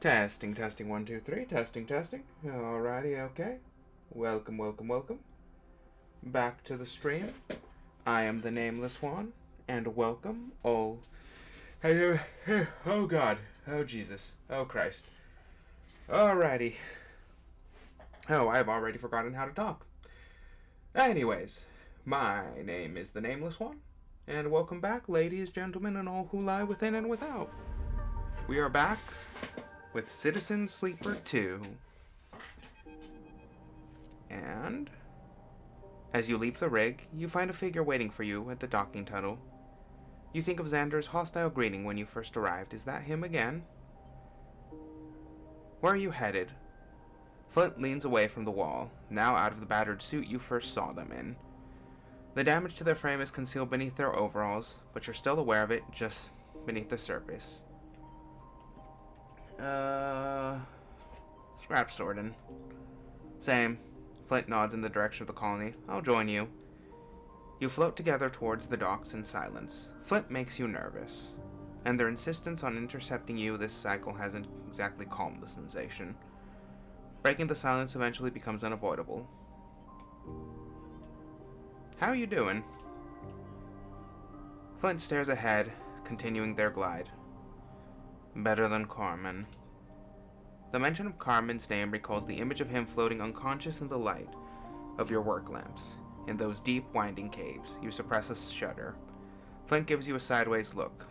Testing, testing, 1, 2, 3, testing, testing. Alrighty, okay. Welcome, welcome, welcome. Back to the stream. I am the Nameless One, and welcome all. Oh God. Oh Jesus. Oh Christ. Alrighty. Oh, I've already forgotten how to talk. Anyways, my name is the Nameless One, and welcome back, ladies, gentlemen, and all who lie within and without. We are back with Citizen Sleeper 2. And as you leave the rig, you find a figure waiting for you at the docking tunnel. You think of Xander's hostile greeting when you first arrived. Is that him again? Where are you headed? Flint leans away from the wall, now out of the battered suit you first saw them in. The damage to their frame is concealed beneath their overalls, but you're still aware of it just beneath the surface. Scrap sorting. Same. Flint nods in the direction of the colony. I'll join you. You float together towards the docks in silence. Flint makes you nervous, and their insistence on intercepting you this cycle hasn't exactly calmed the sensation. Breaking the silence eventually becomes unavoidable. How are you doing? Flint stares ahead, continuing their glide. Better than Carmen. The mention of Carmen's name recalls the image of him floating unconscious in the light of your work lamps. In those deep, winding caves, you suppress a shudder. Flint gives you a sideways look,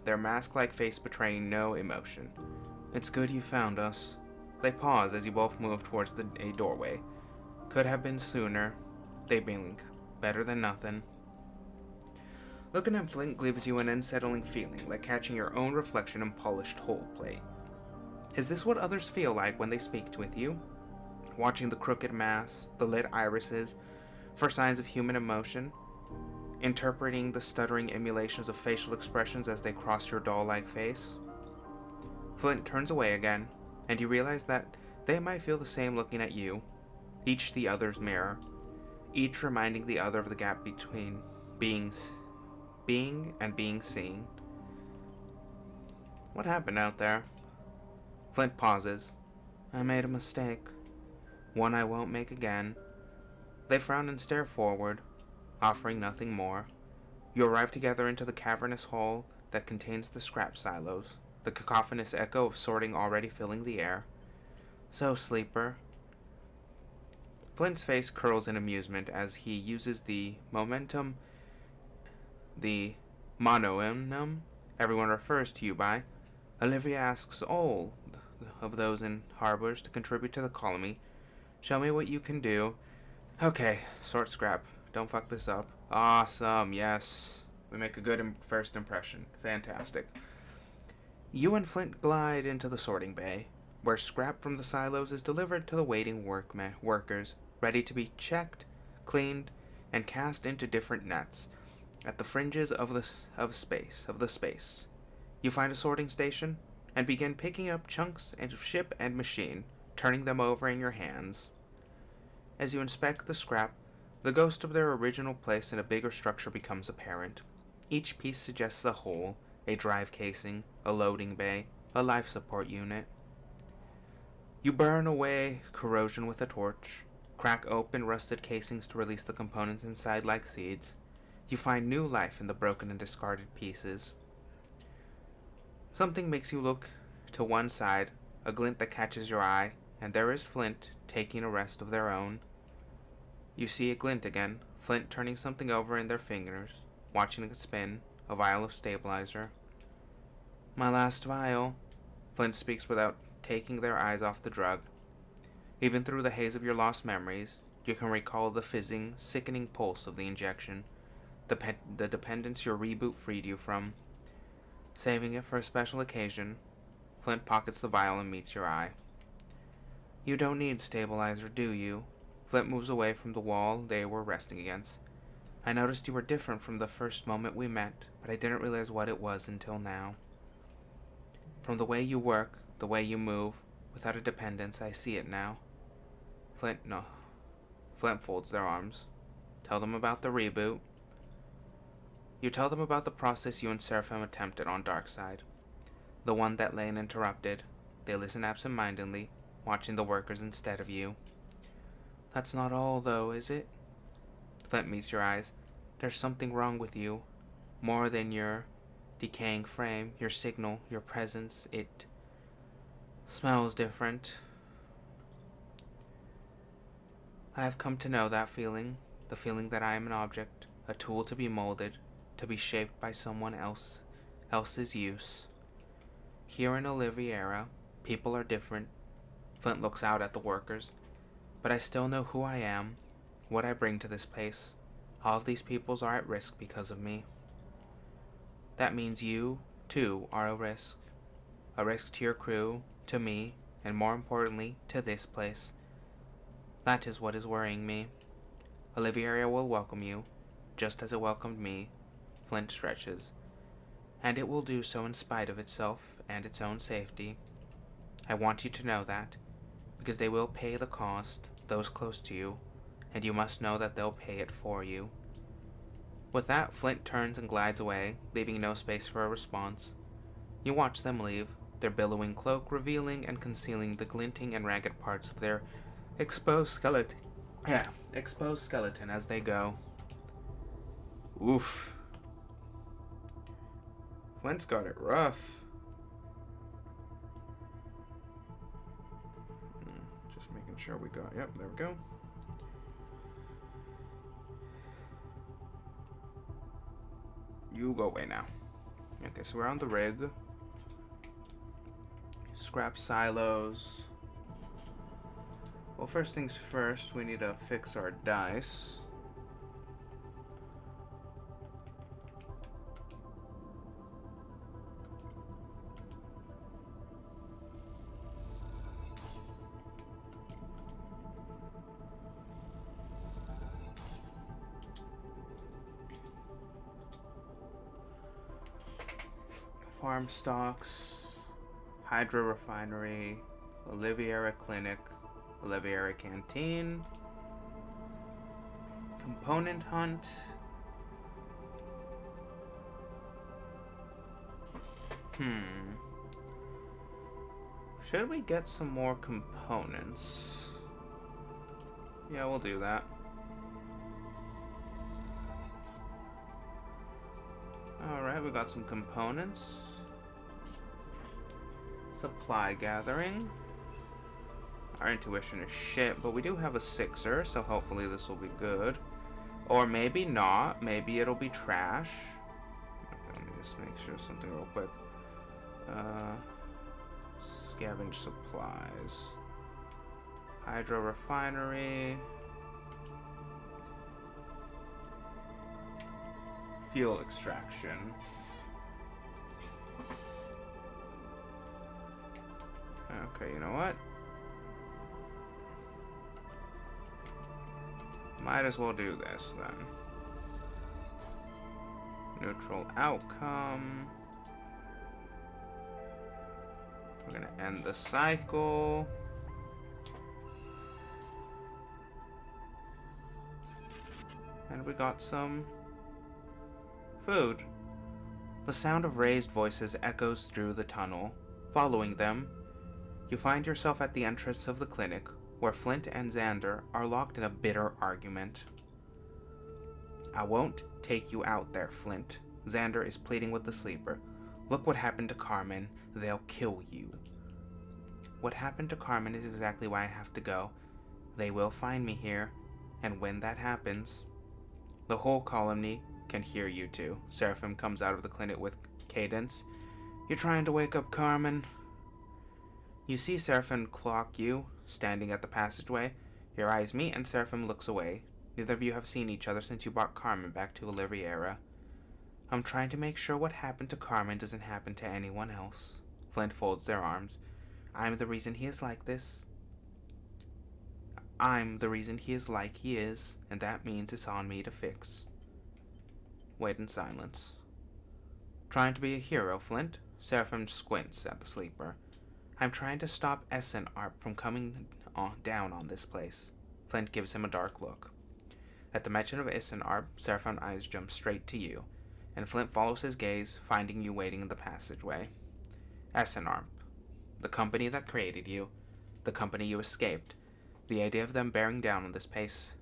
their mask-like face betraying no emotion. It's good you found us. They pause as you both move towards a doorway. Could have been sooner. They blink. Better than nothing. Looking at Flint gives you an unsettling feeling, like catching your own reflection in polished hold plate. Is this what others feel like when they speak with you? Watching the crooked masks, the lit irises, for signs of human emotion? Interpreting the stuttering emulations of facial expressions as they cross your doll-like face? Flint turns away again, and you realize that they might feel the same looking at you, each the other's mirror, each reminding the other of the gap between being and being seen. What happened out there? Flint pauses. I made a mistake. One I won't make again. They frown and stare forward, offering nothing more. You arrive together into the cavernous hall that contains the scrap silos, the cacophonous echo of sorting already filling the air. So, Sleeper. Flint's face curls in amusement as he uses the mononym everyone refers to you by. Olivia asks all of those in harbors to contribute to the colony. Show me what you can do. Okay, sort scrap. Don't fuck this up. Awesome, yes. We make a good first impression. Fantastic. You and Flint glide into the sorting bay, where scrap from the silos is delivered to the waiting workers, ready to be checked, cleaned, and cast into different nets at the fringes of the space. You find a sorting station and begin picking up chunks of ship and machine, turning them over in your hands. As you inspect the scrap, the ghost of their original place in a bigger structure becomes apparent. Each piece suggests a hole, a drive casing, a loading bay, a life support unit. You burn away corrosion with a torch, crack open rusted casings to release the components inside like seeds. You find new life in the broken and discarded pieces. Something makes you look to one side, a glint that catches your eye, and there is Flint taking a rest of their own. You see a glint again, Flint turning something over in their fingers, watching it spin, a vial of stabilizer. My last vial, Flint speaks without taking their eyes off the drug. Even through the haze of your lost memories, you can recall the fizzing, sickening pulse of the injection, the dependence your reboot freed you from. Saving it for a special occasion, Flint pockets the vial and meets your eye. You don't need stabilizer, do you? Flint moves away from the wall they were resting against. I noticed you were different from the first moment we met, but I didn't realize what it was until now. From the way you work, the way you move, without a dependence, I see it now. Flint folds their arms. Tell them about the reboot. You tell them about the process you and Seraphim attempted on Darkseid, the one that lay uninterrupted. They listen absent-mindedly, watching the workers instead of you. That's not all, though, is it? Flint meets your eyes. There's something wrong with you. More than your decaying frame, your signal, your presence. It smells different. I have come to know that feeling. The feeling that I am an object, a tool to be molded, to be shaped by someone else's use. Here in Oliviera, people are different. Flint looks out at the workers. But I still know who I am, what I bring to this place. All of these peoples are at risk because of me. That means you, too, are a risk. A risk to your crew, to me, and more importantly, to this place. That is what is worrying me. Oliviera will welcome you, just as it welcomed me. Flint stretches. And it will do so in spite of itself and its own safety. I want you to know that, because they will pay the cost, those close to you, and you must know that they'll pay it for you. With that, Flint turns and glides away, leaving no space for a response. You watch them leave, their billowing cloak revealing and concealing the glinting and ragged parts of their exposed skeleton as they go. Oof. Flint's got it rough. Just making sure we got, yep, there we go. You go away now. Okay, so we're on the rig. Scrap silos. Well, first things first, we need to fix our dice. Farm stocks, hydro refinery, Oliviera clinic, Oliviera canteen, component hunt. Should we get some more components? Yeah, we'll do that. Alright, we got some components. Supply gathering. Our intuition is shit, but we do have a 6er, so hopefully this will be good. Or maybe not. Maybe it'll be trash. Okay, let me just make sure something real quick. Scavenge supplies. Hydro refinery. Fuel extraction. Okay, you know what? Might as well do this then. Neutral outcome. We're gonna end the cycle. And we got some food. The sound of raised voices echoes through the tunnel. Following them, you find yourself at the entrance of the clinic, where Flint and Xander are locked in a bitter argument. I won't take you out there, Flint. Xander is pleading with the sleeper. Look what happened to Carmen. They'll kill you. What happened to Carmen is exactly why I have to go. They will find me here, and when that happens, the whole colony can hear you two. Seraphim comes out of the clinic with cadence. You're trying to wake up Carmen? You see Seraphim clock you, standing at the passageway. Your eyes meet and Seraphim looks away. Neither of you have seen each other since you brought Carmen back to Oliviera. I'm trying to make sure what happened to Carmen doesn't happen to anyone else. Flint folds their arms. I'm the reason he is like this. I'm the reason he is like he is, and that means it's on me to fix. Wait in silence. Trying to be a hero, Flint? Seraphim squints at the sleeper. I'm trying to stop SNR from coming down on this place. Flint gives him a dark look. At the mention of SNR, Seraphim's eyes jump straight to you, and Flint follows his gaze, finding you waiting in the passageway. SNR, The company that created you, the company you escaped, the idea of them bearing down on this pace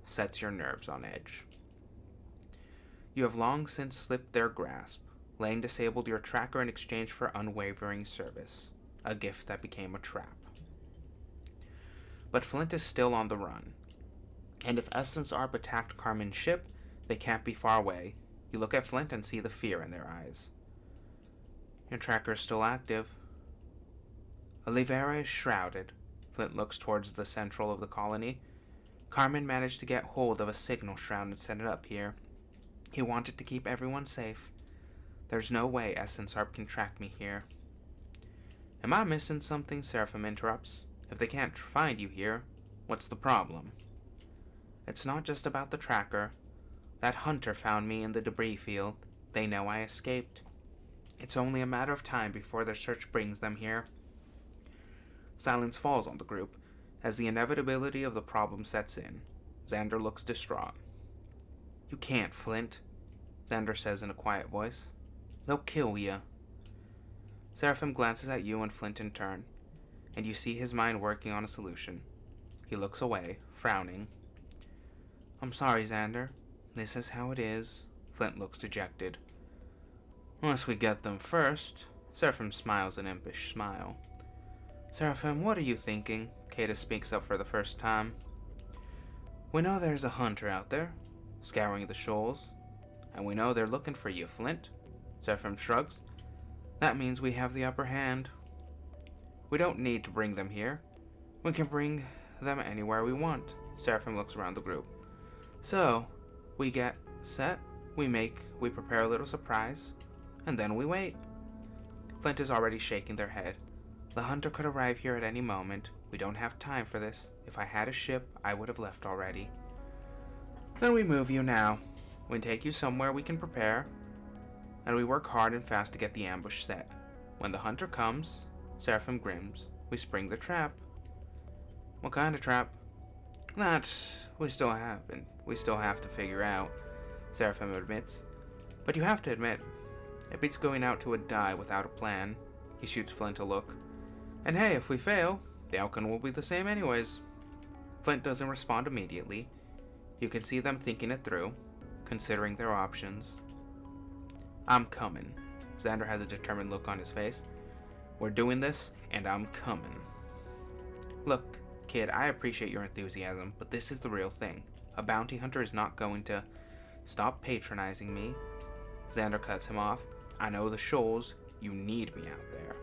sets your nerves on edge. You have long since slipped their grasp, laying disabled your tracker in exchange for unwavering service, a gift that became a trap. But Flint is still on the run, and if Essence Arp attacked Carmen's ship, they can't be far away. You look at Flint and see the fear in their eyes. Your tracker is still active. Olivera is shrouded. Flint looks towards the central of the colony. Carmen managed to get hold of a signal shroud and set it up here. He wanted to keep everyone safe. There's no way Essence Arp can track me here. Am I missing something? Seraphim interrupts. If they can't find you here, what's the problem? It's not just about the tracker. That hunter found me in the debris field. They know I escaped. It's only a matter of time before their search brings them here. Silence falls on the group as the inevitability of the problem sets in. Xander looks distraught. You can't, Flint, Xander says in a quiet voice. They'll kill you. Seraphim glances at you and Flint in turn, and you see his mind working on a solution. He looks away, frowning. I'm sorry, Xander. This is how it is. Flint looks dejected. Unless we get them first. Seraphim smiles an impish smile. Seraphim, what are you thinking? Kata speaks up for the first time. We know there's a hunter out there, scouring the shoals, and we know they're looking for you, Flint. Seraphim shrugs. That means we have the upper hand. We don't need to bring them here. We can bring them anywhere we want. Seraphim looks around the group. So, we get set, we prepare a little surprise, and then we wait. Flint is already shaking their head. The hunter could arrive here at any moment. We don't have time for this. If I had a ship, I would have left already. Then we move you now. We take you somewhere we can prepare, and we work hard and fast to get the ambush set. When the hunter comes, Seraphim grins. We spring the trap. What kind of trap? That we still have to figure out, Seraphim admits. But you have to admit, it beats going out to a die without a plan. He shoots Flint a look. And hey, if we fail, the outcome will be the same anyways. Flint doesn't respond immediately. You can see them thinking it through, considering their options. I'm coming. Xander has a determined look on his face. We're doing this, and I'm coming. Look, kid, I appreciate your enthusiasm, but this is the real thing. A bounty hunter is not going to stop patronizing me. Xander cuts him off. I know the shoals. You need me out there.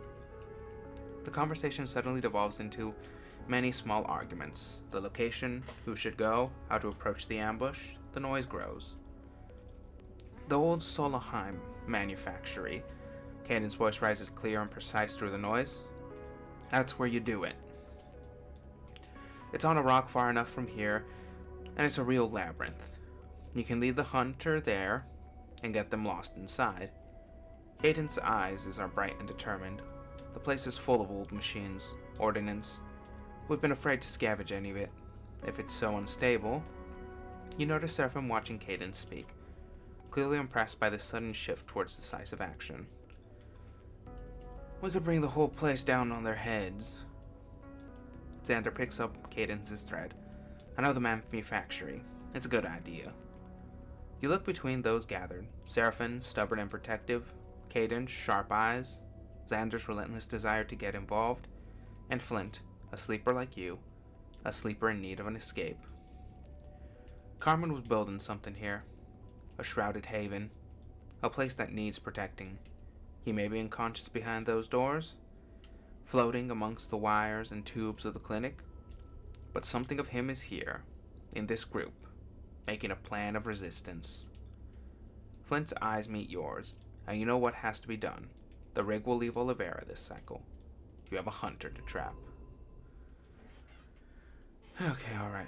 The conversation suddenly devolves into many small arguments. The location, who should go, how to approach the ambush. The noise grows. The old Solheim manufactory. Caden's voice rises clear and precise through the noise. That's where you do it. It's on a rock far enough from here, and it's a real labyrinth. You can lead the hunter there and get them lost inside. Caden's eyes are bright and determined. The place is full of old machines, ordnance. We've been afraid to scavenge any of it. If it's so unstable. You notice Seraphim watching Caden speak, clearly impressed by the sudden shift towards decisive action. We could bring the whole place down on their heads. Xander picks up Caden's thread. I know the manufactory. It's a good idea. You look between those gathered. Seraphim, stubborn and protective. Caden, sharp eyes. Xander's relentless desire to get involved. And Flint, a sleeper like you. A sleeper in need of an escape. Carmen was building something here. A shrouded haven. A place that needs protecting. He may be unconscious behind those doors, floating amongst the wires and tubes of the clinic, but something of him is here, in this group, making a plan of resistance. Flint's eyes meet yours, and you know what has to be done. The rig will leave Olivera this cycle. You have a hunter to trap. Okay, alright.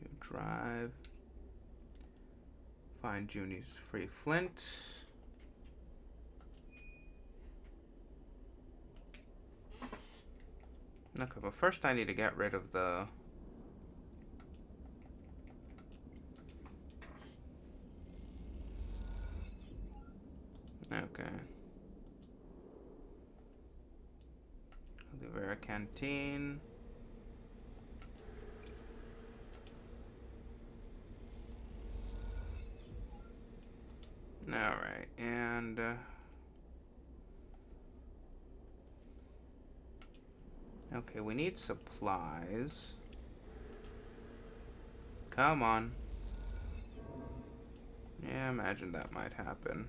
You drive. Find Junie's free Flint. Okay, but first I need to get rid of the... Okay. Rivera Canteen. Alright, and okay, we need supplies. Come on. Yeah, imagine that might happen.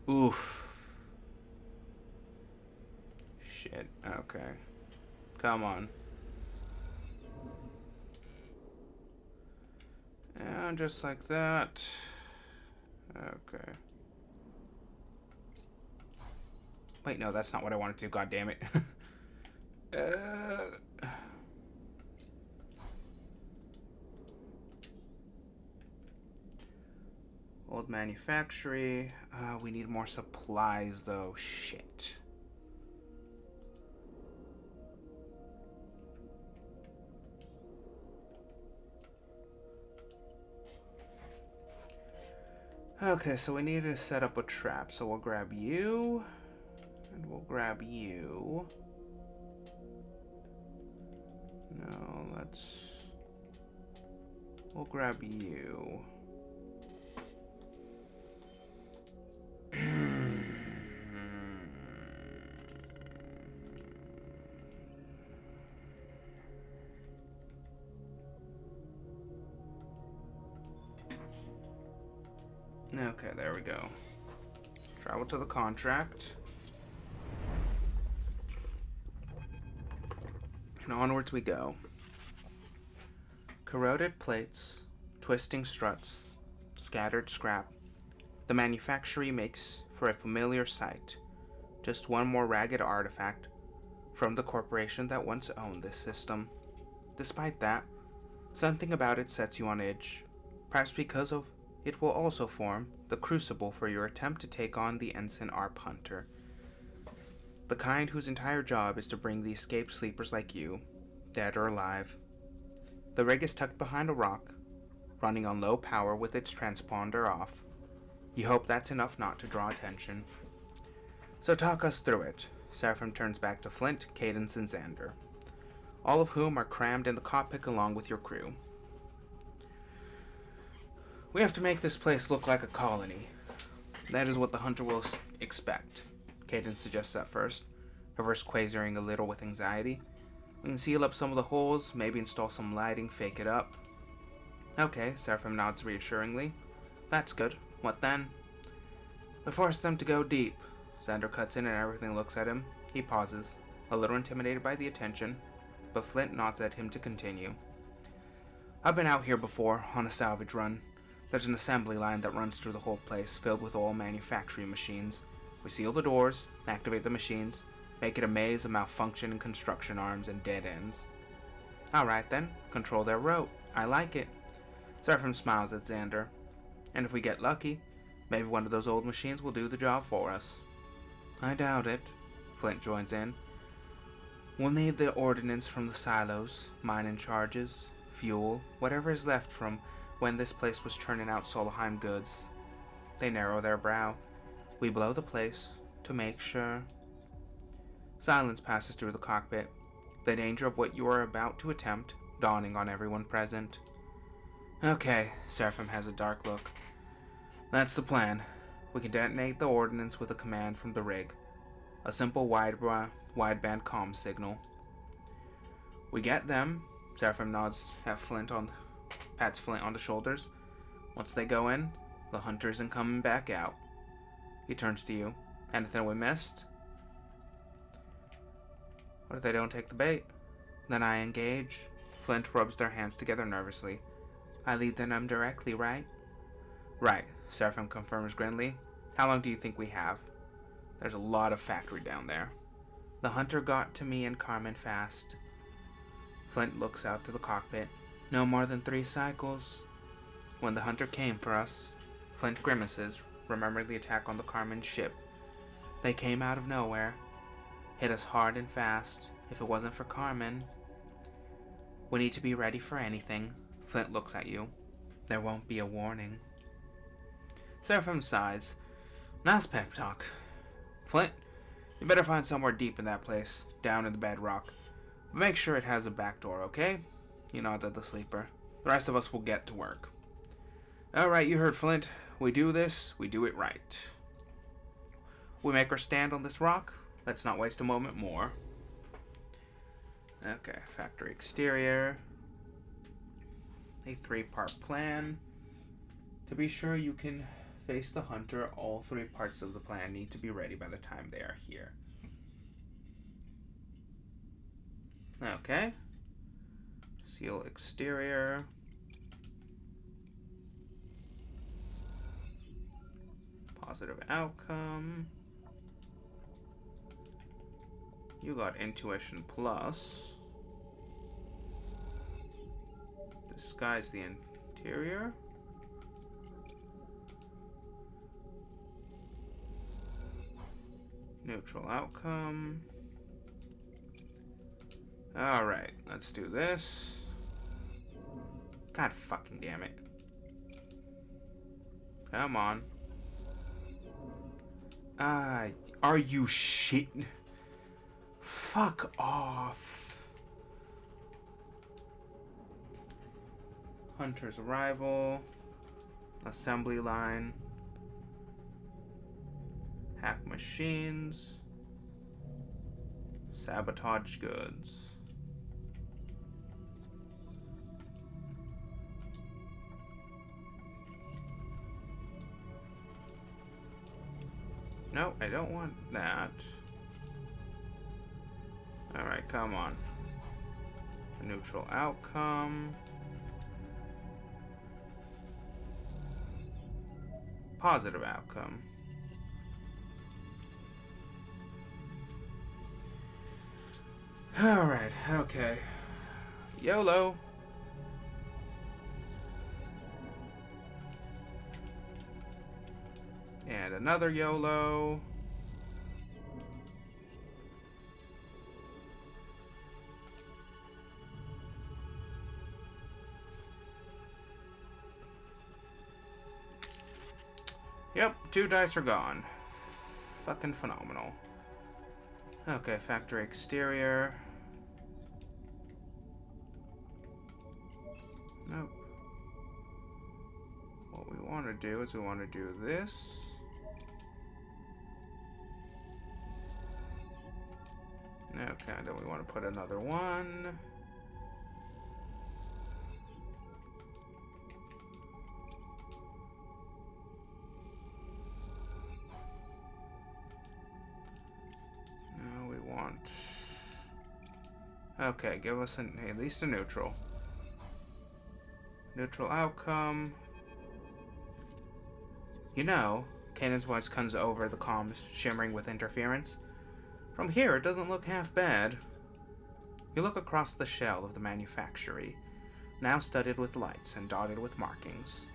Oof. Shit, okay. Come on. And just like that. Okay. Wait, no, that's not what I wanted to do, god damn it. Old manufactory. We need more supplies, though. Shit. Okay, so we need to set up a trap. So we'll grab you. And we'll grab you. No, let's... We'll grab you. Okay, there we go. Travel to the contract. And onwards we go. Corroded plates, twisting struts, scattered scrap. The manufactory makes for a familiar sight. Just one more ragged artifact from the corporation that once owned this system. Despite that, something about it sets you on edge. Perhaps because of it will also form the crucible for your attempt to take on the Ensign ARP Hunter. The kind whose entire job is to bring the escaped sleepers like you, dead or alive. The rig is tucked behind a rock, running on low power with its transponder off. You hope that's enough not to draw attention. So talk us through it. Seraphim turns back to Flint, Cadence, and Xander, all of whom are crammed in the cockpit along with your crew. We have to make this place look like a colony. That is what the Hunter will expect. Cadence suggests at first, her voice quasering a little with anxiety. We can seal up some of the holes, maybe install some lighting, fake it up. Okay, Seraphim nods reassuringly. That's good. What then? We force them to go deep. Xander cuts in and everything looks at him. He pauses, a little intimidated by the attention, but Flint nods at him to continue. I've been out here before, on a salvage run. There's an assembly line that runs through the whole place, filled with all manufacturing machines. We seal the doors, activate the machines, make it a maze of malfunctioning construction arms and dead ends. Alright then, control their route. I like it. Seraphim smiles at Xander. And if we get lucky, maybe one of those old machines will do the job for us. I doubt it. Flint joins in. We'll need the ordnance from the silos, mining charges, fuel, whatever is left from when this place was churning out Solheim goods. They narrow their brow. We blow the place to make sure. Silence passes through the cockpit, the danger of what you are about to attempt dawning on everyone present. Okay, Seraphim has a dark look. That's the plan. We can detonate the ordnance with a command from the rig. A simple wideband comm signal. We get them. Seraphim nods at pats Flint on the shoulders. Once they go in, the Hunter isn't coming back out. He turns to you. Anything we missed? What if they don't take the bait? Then I engage. Flint rubs their hands together nervously. I lead them directly, right? Right, Seraphim confirms grimly. How long do you think we have? There's a lot of factory down there. The Hunter got to me and Carmen fast. Flint looks out to the cockpit. No more than 3 cycles. When the Hunter came for us, Flint grimaces, remembering the attack on the Carmen ship. They came out of nowhere, hit us hard and fast. If it wasn't for Carmen... We need to be ready for anything. Flint looks at you. There won't be a warning. Seraphim sighs. Nice pep talk. Flint, you better find somewhere deep in that place, down in the bedrock. But make sure it has a back door, okay? He nods at the sleeper. The rest of us will get to work. Alright, you heard Flint. We do this, we do it right. We make our stand on this rock. Let's not waste a moment more. Okay, factory exterior. A 3-part plan. To be sure you can face the hunter, all 3 parts of the plan need to be ready by the time they are here. Okay. Seal exterior. Positive outcome. You got intuition plus. Disguise the interior. Neutral outcome. Alright, let's do this. God fucking damn it. Come on. Are you shit? Fuck off. Hunter's arrival. Assembly line. Hack machines. Sabotage goods. No, I don't want that. Alright, come on. A neutral outcome. Positive outcome. Alright, okay. YOLO. And another YOLO. Yep, 2 dice are gone. Fucking phenomenal. Okay, factory exterior. Nope. What we want to do is we want to do this. Okay, then we want to put another one. Now we want... Okay, give us at least a neutral. Neutral outcome. You know, Kanan's voice comes over the comms, shimmering with interference. From here, it doesn't look half bad. You look across the shell of the manufactory, now studded with lights and dotted with markings.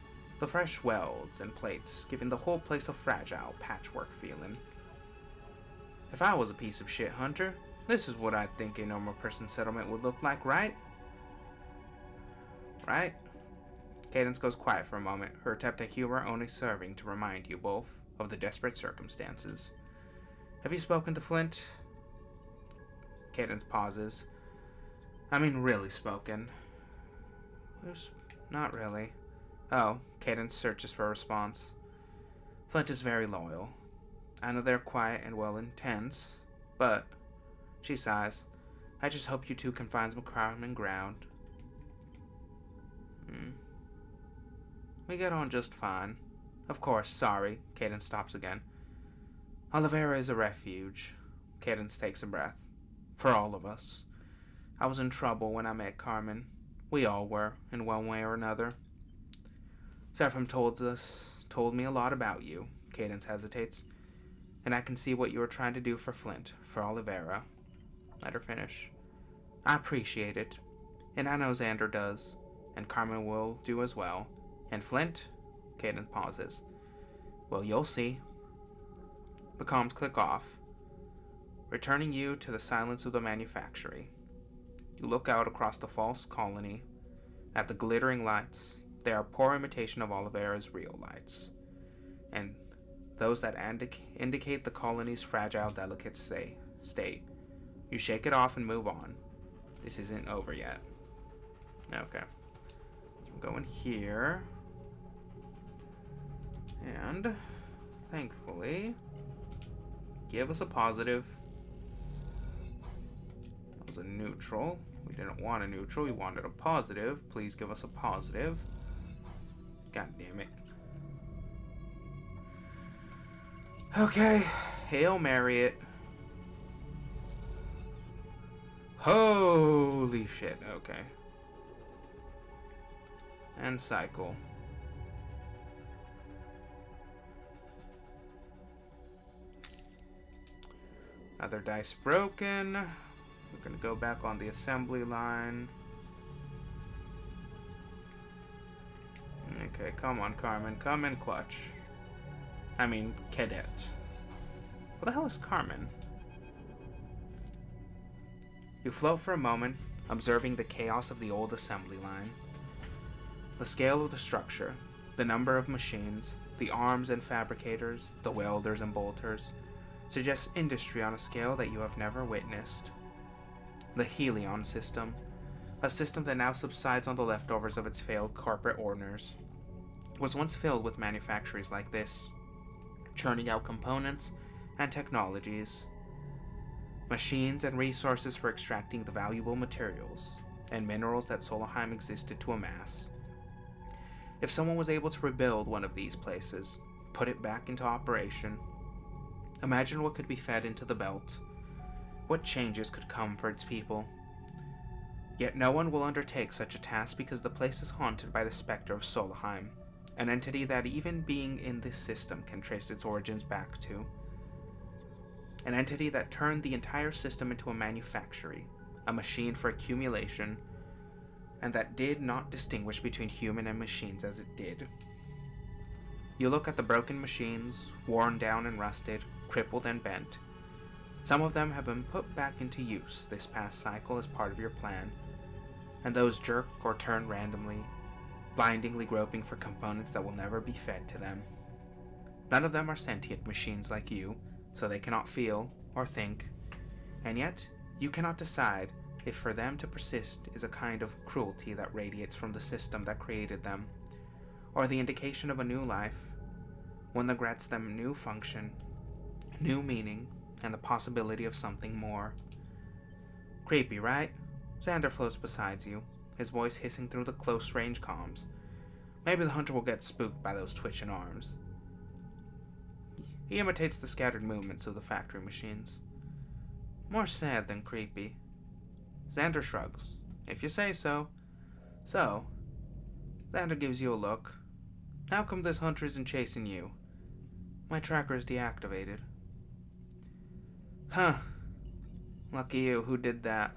The fresh welds and plates giving the whole place a fragile patchwork feeling. If I was a piece of shit hunter, this is what I'd think a normal person settlement would look like, right? Right? Cadence goes quiet for a moment, her attempt at humor only serving to remind you both of the desperate circumstances. Have you spoken to Flint? Cadence pauses. I mean, really spoken. There's not really. Oh, Cadence searches for a response. Flint is very loyal. I know they're quiet and well intense, but, she sighs, I just hope you two can find some common ground. We get on just fine. Of course, sorry. Cadence stops again. Oliveira is a refuge. Cadence takes a breath. For all of us. I was in trouble when I met Carmen. We all were, in one way or another. Seraphim told me a lot about you. Cadence hesitates. And I can see what you were trying to do for Flint, for Oliveira. Let her finish. I appreciate it. And I know Xander does. And Carmen will do as well. And Flint? Cadence pauses. Well, you'll see. The comms click off, returning you to the silence of the manufactory. You look out across the false colony at the glittering lights. They are a poor imitation of Oliveira's real lights. And those that indicate the colony's fragile, delicate state. You shake it off and move on. This isn't over yet. Okay. So I'm going here. And, thankfully, give us a positive. That was a neutral. We didn't want a neutral, we wanted a positive. Please give us a positive. God damn it. Okay, Hail Mary it. Holy shit, okay. And cycle. Other dice broken. We're gonna go back on the assembly line. Okay, come on, Carmen. Come in clutch. I mean, cadet. What the hell is Carmen? You float for a moment, observing the chaos of the old assembly line. The scale of the structure, the number of machines, the arms and fabricators, the welders and bolters, suggests industry on a scale that you have never witnessed. The Helion system, a system that now subsides on the leftovers of its failed corporate owners, was once filled with manufactories like this, churning out components and technologies, machines and resources for extracting the valuable materials and minerals that Solheim existed to amass. If someone was able to rebuild one of these places, put it back into operation, imagine what could be fed into the belt, what changes could come for its people. Yet no one will undertake such a task because the place is haunted by the specter of Solheim, an entity that even being in this system can trace its origins back to. An entity that turned the entire system into a manufactory, a machine for accumulation, and that did not distinguish between human and machines as it did. You look at the broken machines, worn down and rusted, crippled and bent. Some of them have been put back into use this past cycle as part of your plan, and those jerk or turn randomly, blindingly groping for components that will never be fed to them. None of them are sentient machines like you, so they cannot feel or think, and yet you cannot decide if for them to persist is a kind of cruelty that radiates from the system that created them, or the indication of a new life, one that grants them new function, new meaning, and the possibility of something more. Creepy, right? Xander floats beside you, his voice hissing through the close-range comms. Maybe the hunter will get spooked by those twitching arms. He imitates the scattered movements of the factory machines. More sad than creepy. Xander shrugs. If you say so. So, Xander gives you a look. How come this hunter isn't chasing you? My tracker is deactivated. Huh. Lucky you. Who did that?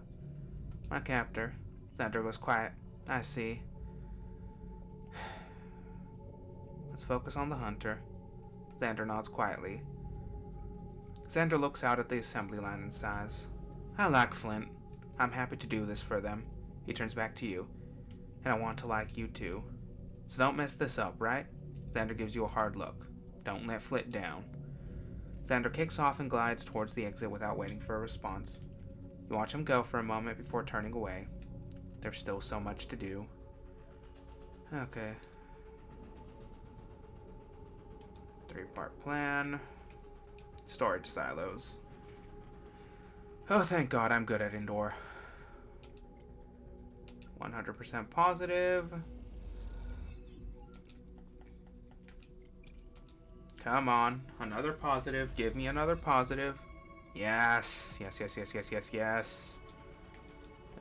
My captor. Xander goes quiet. I see. Let's focus on the hunter. Xander nods quietly. Xander looks out at the assembly line and sighs. I like Flint. I'm happy to do this for them. He turns back to you. And I want to like you too. So don't mess this up, right? Xander gives you a hard look. Don't let Flint down. Xander kicks off and glides towards the exit without waiting for a response. You watch him go for a moment before turning away. There's still so much to do. Okay. 3-part plan. Storage silos. Oh, thank God I'm good at indoor. 100% positive. Come on. Another positive. Give me another positive. Yes. Yes, yes, yes, yes, yes, yes.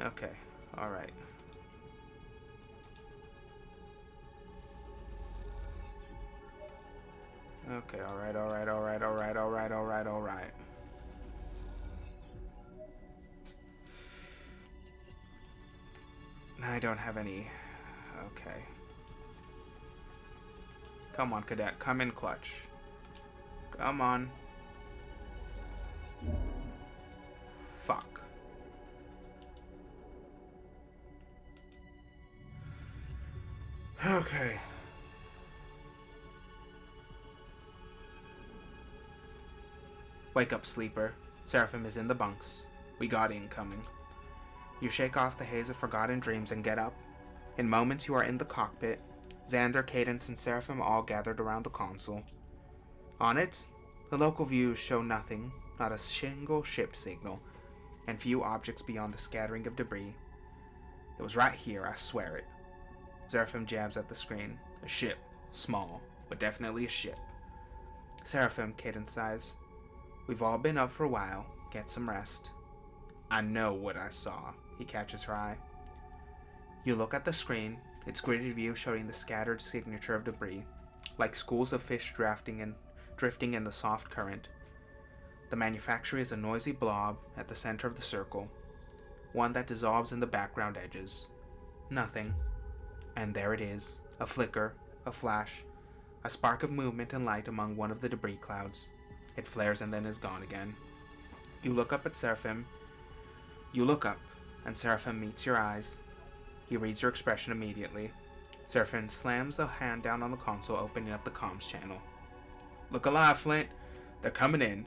Okay. Alright. Okay, alright, alright, alright, alright, alright, alright, alright. I don't have any... Okay. Come on, cadet. Come in clutch. Come on. Fuck. Okay. Wake up, sleeper. Seraphim is in the bunks. We got incoming. You shake off the haze of forgotten dreams and get up. In moments you are in the cockpit. Xander, Cadence, and Seraphim all gathered around the console. On it, the local views show nothing, not a single ship signal, and few objects beyond the scattering of debris. It was right here, I swear it. Seraphim jabs at the screen. A ship. Small, but definitely a ship. Seraphim, Cadence sighs. We've all been up for a while. Get some rest. I know what I saw. He catches her eye. You look at the screen, its gridded view showing the scattered signature of debris, like schools of fish drifting in the soft current. The manufactory is a noisy blob at the center of the circle, one that dissolves in the background edges. Nothing. And there it is, a flicker, a flash, a spark of movement and light among one of the debris clouds. It flares and then is gone again. You look up at Seraphim. You look up, and Seraphim meets your eyes. He reads your expression immediately. Seraphim slams a hand down on the console, opening up the comms channel. Look alive, Flint. They're coming in.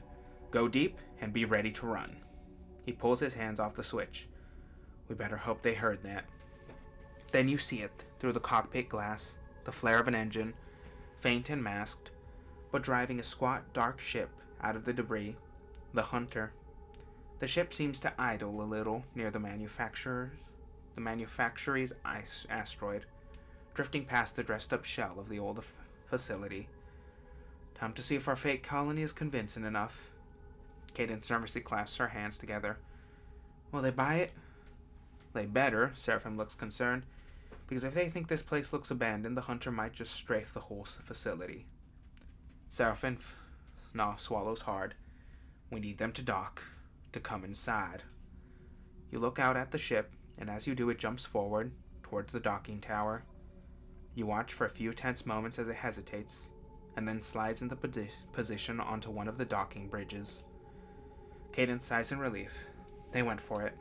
Go deep and be ready to run. He pulls his hands off the switch. We better hope they heard that. Then you see it, through the cockpit glass, the flare of an engine, faint and masked, but driving a squat, dark ship out of the debris. The Hunter. The ship seems to idle a little near the manufacturer's asteroid, drifting past the dressed-up shell of the old facility. Time to see if our fake colony is convincing enough. Cadence nervously clasps her hands together. Will they buy it? They better. Seraphim looks concerned. Because if they think this place looks abandoned, the Hunter might just strafe the whole facility. Seraphim swallows hard. We need them to dock, to come inside. You look out at the ship, and as you do, it jumps forward, towards the docking tower. You watch for a few tense moments as it hesitates, and then slides into position onto one of the docking bridges. Cadence sighs in relief. They went for it.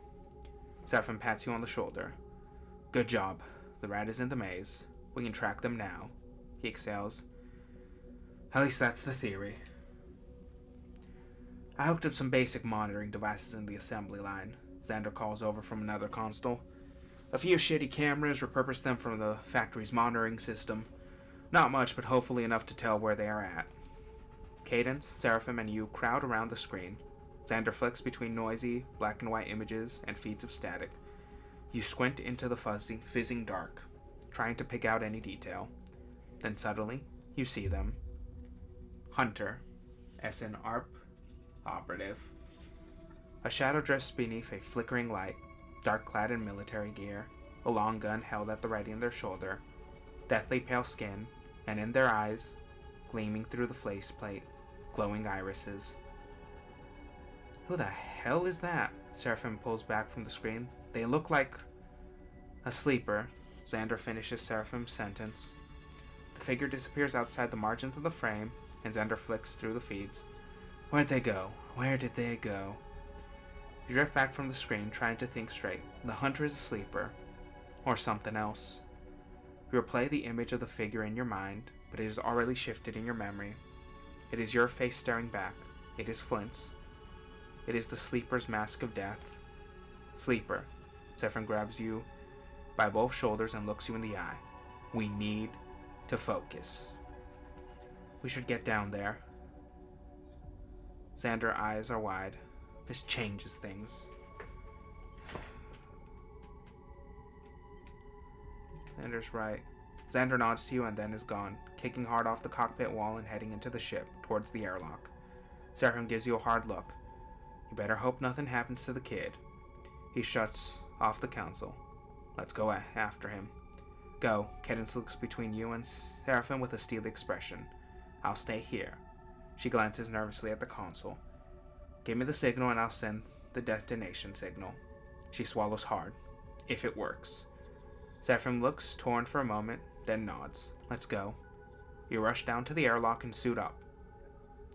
Seraphim pats you on the shoulder. Good job. The rat is in the maze. We can track them now. He exhales. At least that's the theory. I hooked up some basic monitoring devices in the assembly line. Xander calls over from another console. A few shitty cameras, repurposed them from the factory's monitoring system. Not much, but hopefully enough to tell where they are at. Cadence, Seraphim, and you crowd around the screen. Xander flicks between noisy, black and white images and feeds of static. You squint into the fizzing dark, trying to pick out any detail. Then suddenly, you see them. Hunter, SN ARP, operative. A shadow drifts beneath a flickering light, dark-clad in military gear, a long gun held at the ready in their shoulder, deathly pale skin, and in their eyes, gleaming through the faceplate, glowing irises. Who the hell is that? Seraphim pulls back from the screen. They look like a sleeper. Xander finishes Seraphim's sentence. The figure disappears outside the margins of the frame, and Xander flicks through the feeds. Where'd they go? Where did they go? You drift back from the screen, trying to think straight. The Hunter is a sleeper. Or something else. You replay the image of the figure in your mind, but it is already shifted in your memory. It is your face staring back. It is Flint's. It is the sleeper's mask of death. Sleeper. Seraphim grabs you by both shoulders and looks you in the eye. We need to focus. We should get down there. Xander's eyes are wide. This changes things. Xander's right. Xander nods to you and then is gone, kicking hard off the cockpit wall and heading into the ship, towards the airlock. Seraphim gives you a hard look. You better hope nothing happens to the kid. He shuts off the console. Let's go after him. Go. Cadence looks between you and Seraphim with a steely expression. I'll stay here. She glances nervously at the console. Give me the signal and I'll send the destination signal. She swallows hard. If it works. Seraphim looks torn for a moment, then nods. Let's go. You rush down to the airlock and suit up.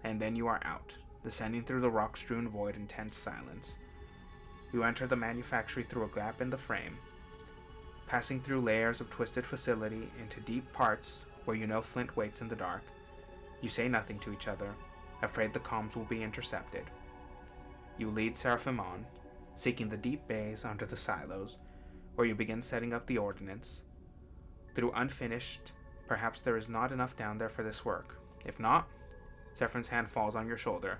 And then you are out, descending through the rock-strewn void in tense silence. You enter the manufactory through a gap in the frame, passing through layers of twisted facility into deep parts where you know Flint waits in the dark. You say nothing to each other. afraid the comms will be intercepted. You lead Seraphim on, seeking the deep bays under the silos, where you begin setting up the ordnance. Through unfinished, perhaps there is not enough down there for this work. If not, Seraphim's hand falls on your shoulder.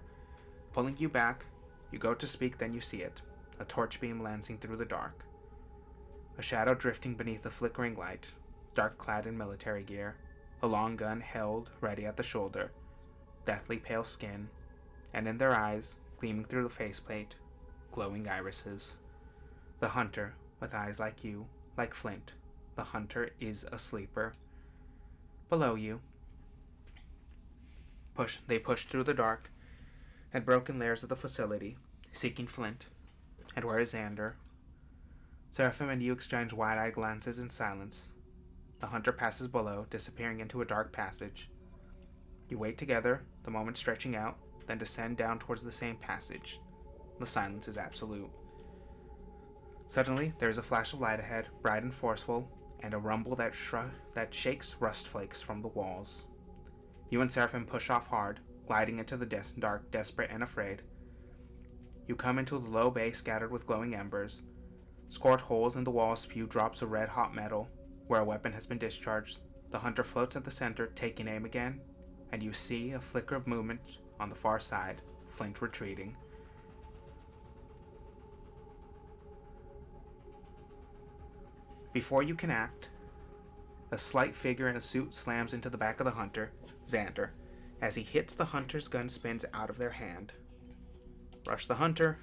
Pulling you back, you go to speak, then you see it, a torch beam lancing through the dark. A shadow drifting beneath the flickering light, dark clad in military gear, a long gun held ready at the shoulder, deathly pale skin, and in their eyes, gleaming through the faceplate, glowing irises. The hunter, with eyes like you, like flint. The hunter is a sleeper. Below you, they push through the dark and broken layers of the facility, seeking Flint. And where is Xander? Seraphim and you exchange wide-eyed glances in silence. The hunter passes below, disappearing into a dark passage. You wait together, the moment stretching out, then descend down towards the same passage. The silence is absolute. Suddenly, there is a flash of light ahead, bright and forceful, and a rumble that shakes rust flakes from the walls. You and Seraphim push off hard, gliding into the dark, desperate and afraid. You come into the low bay scattered with glowing embers. Scored holes in the wall spew drops of red-hot metal. Where a weapon has been discharged, the hunter floats at the center, taking aim again, and you see a flicker of movement on the far side, Flint retreating. Before you can act, a slight figure in a suit slams into the back of the hunter, Xander. As he hits, the hunter's gun spins out of their hand. Rush the hunter.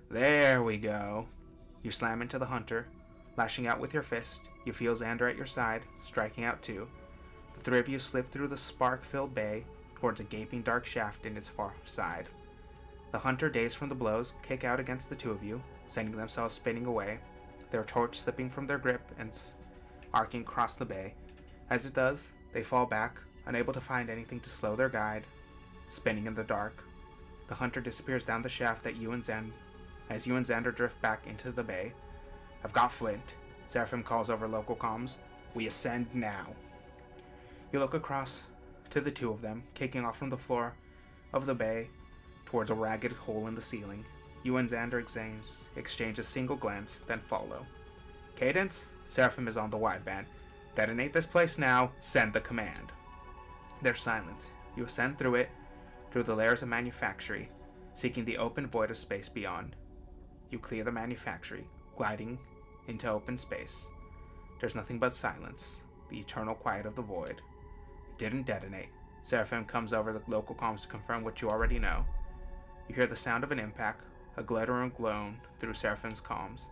There we go. You slam into the hunter, lashing out with your fist. You feel Xander at your side, striking out too. The three of you slip through the spark-filled bay towards a gaping dark shaft in its far side. The hunter, dazed from the blows, kick out against the two of you, sending themselves spinning away, their torch slipping from their grip and arcing across the bay. As it does, they fall back, unable to find anything to slow their guide, spinning in the dark. The hunter disappears down the shaft as you and Xander drift back into the bay. I've got Flint. Seraphim calls over local comms. We ascend now. You look across to the two of them, kicking off from the floor of the bay towards a ragged hole in the ceiling. You and Xander exchange a single glance, then follow. Cadence, Seraphim is on the wideband. Detonate this place now. Send the command. There's silence. You ascend through it, through the layers of manufactory, seeking the open void of space beyond. You clear the manufactory, gliding into open space. There's nothing but silence, the eternal quiet of the void. It didn't detonate. Seraphim comes over the local comms to confirm what you already know. You hear the sound of an impact, a glitter and glow through Seraphim's comms.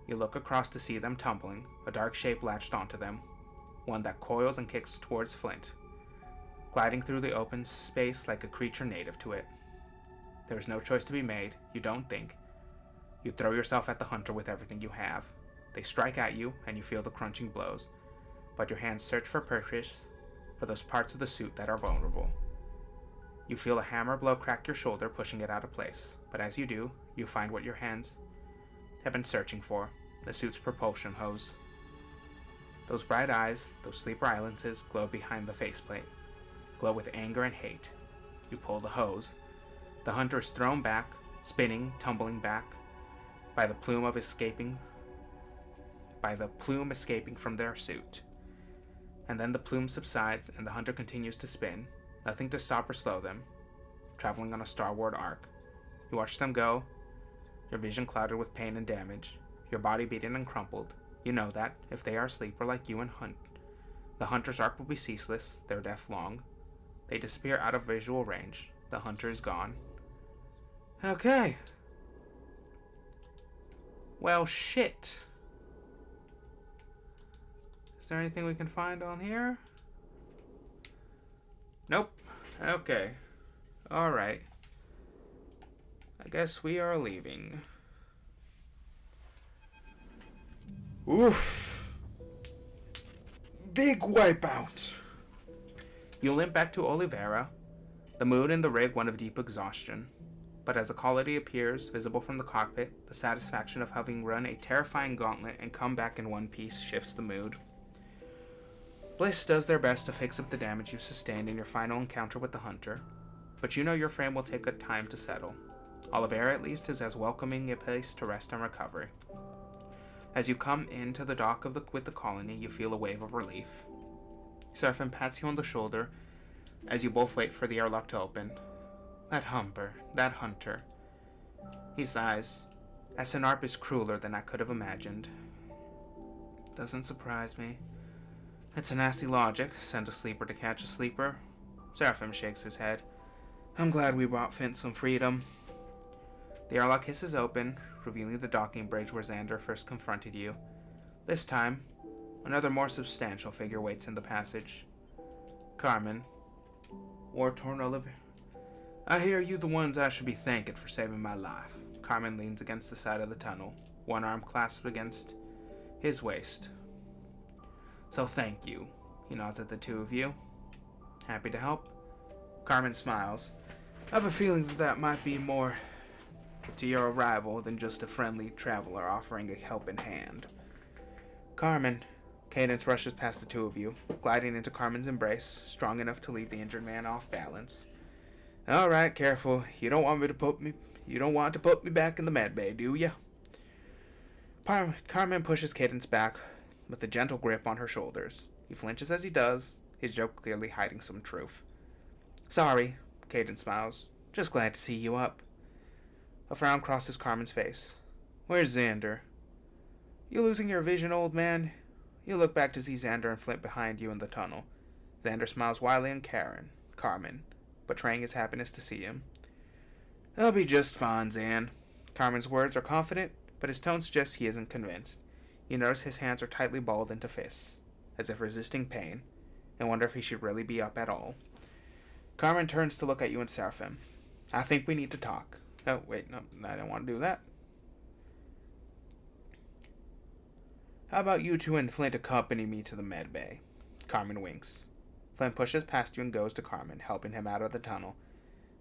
You look across to see them tumbling, a dark shape latched onto them, one that coils and kicks towards Flint, gliding through the open space like a creature native to it. There is no choice to be made, you don't think. You throw yourself at the hunter with everything you have. They strike at you, and you feel the crunching blows, but your hands search for purchase for those parts of the suit that are vulnerable. You feel a hammer blow crack your shoulder, pushing it out of place, but as you do, you find what your hands have been searching for, the suit's propulsion hose. Those bright eyes, those sleeper eyelenses glow behind the faceplate, glow with anger and hate. You pull the hose. The hunter is thrown back, spinning, tumbling back, by the plume escaping from their suit. And then the plume subsides and the hunter continues to spin, nothing to stop or slow them, traveling on a Starward arc. You watch them go, your vision clouded with pain and damage, your body beaten and crumpled. You know that, if they are asleep or like you and Hunt, the hunter's arc will be ceaseless, their death long. They disappear out of visual range. The hunter is gone. Okay. Well, shit. Is there anything we can find on here? Nope. Okay. Alright. I guess we are leaving. Oof. Big wipeout. You limp back to Oliveira, the mood in the rig one of deep exhaustion. But as the quality appears visible from the cockpit, the satisfaction of having run a terrifying gauntlet and come back in one piece shifts the mood. Bliss does their best to fix up the damage you sustained in your final encounter with the hunter, but you know your frame will take a time to settle. Olivera, at least, is as welcoming a place to rest and recovery. As you come into the dock with the colony, you feel a wave of relief. Seraphim pats you on the shoulder as you both wait for the airlock to open. That hunter. He sighs. SNARP is crueler than I could have imagined. Doesn't surprise me. It's a nasty logic, send a sleeper to catch a sleeper. Seraphim shakes his head. I'm glad we brought Fint some freedom. The airlock hisses open, revealing the docking bridge where Xander first confronted you. This time, another more substantial figure waits in the passage. Carmen. War-torn Oliver. I hear you the ones I should be thanking for saving my life. Carmen leans against the side of the tunnel, one arm clasped against his waist. So thank you. He nods at the two of you. Happy to help? Carmen smiles. I have a feeling that might be more to your arrival than just a friendly traveler offering a helping hand. Carmen. Cadence rushes past the two of you, gliding into Carmen's embrace, strong enough to leave the injured man off balance. All right, careful. You don't want to put me back in the med bay, do ya? Carmen pushes Cadence back with a gentle grip on her shoulders. He flinches as he does, his joke clearly hiding some truth. Sorry, Cadence smiles. Just glad to see you up. A frown crosses Carmen's face. Where's Xander? You losing your vision, old man? You look back to see Xander and Flint behind you in the tunnel. Xander smiles wildly on Carmen, betraying his happiness to see him. I'll be just fine, Xan. Carmen's words are confident, but his tone suggests he isn't convinced. You notice his hands are tightly balled into fists, as if resisting pain, and wonder if he should really be up at all. Carmen turns to look at you and Seraphim. I think we need to talk. Oh, wait, no, I don't want to do that. How about you two and Flint accompany me to the med bay? Carmen winks. Flint pushes past you and goes to Carmen, helping him out of the tunnel.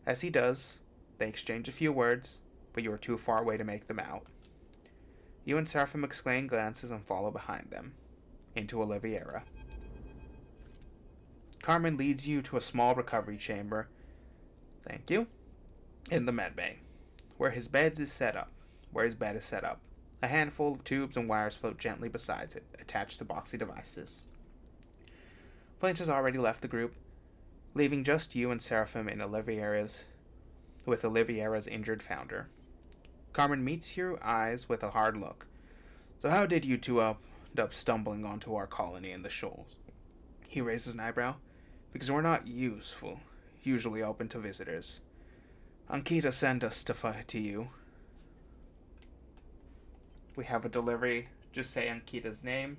As he does, they exchange a few words, but you are too far away to make them out. You and Seraphim exchange glances and follow behind them, into Oliviera. Carmen leads you to a small recovery chamber. Thank you. In the med bay, where his bed is set up. A handful of tubes and wires float gently beside it, attached to boxy devices. Flint has already left the group, leaving just you and Seraphim in Oliviera's injured founder. Carmen meets your eyes with a hard look. So how did you two end up stumbling onto our colony in the shoals? He raises an eyebrow. Because we're not usually open to visitors. Ankita sent us to you. We have a delivery. Just say Ankita's name.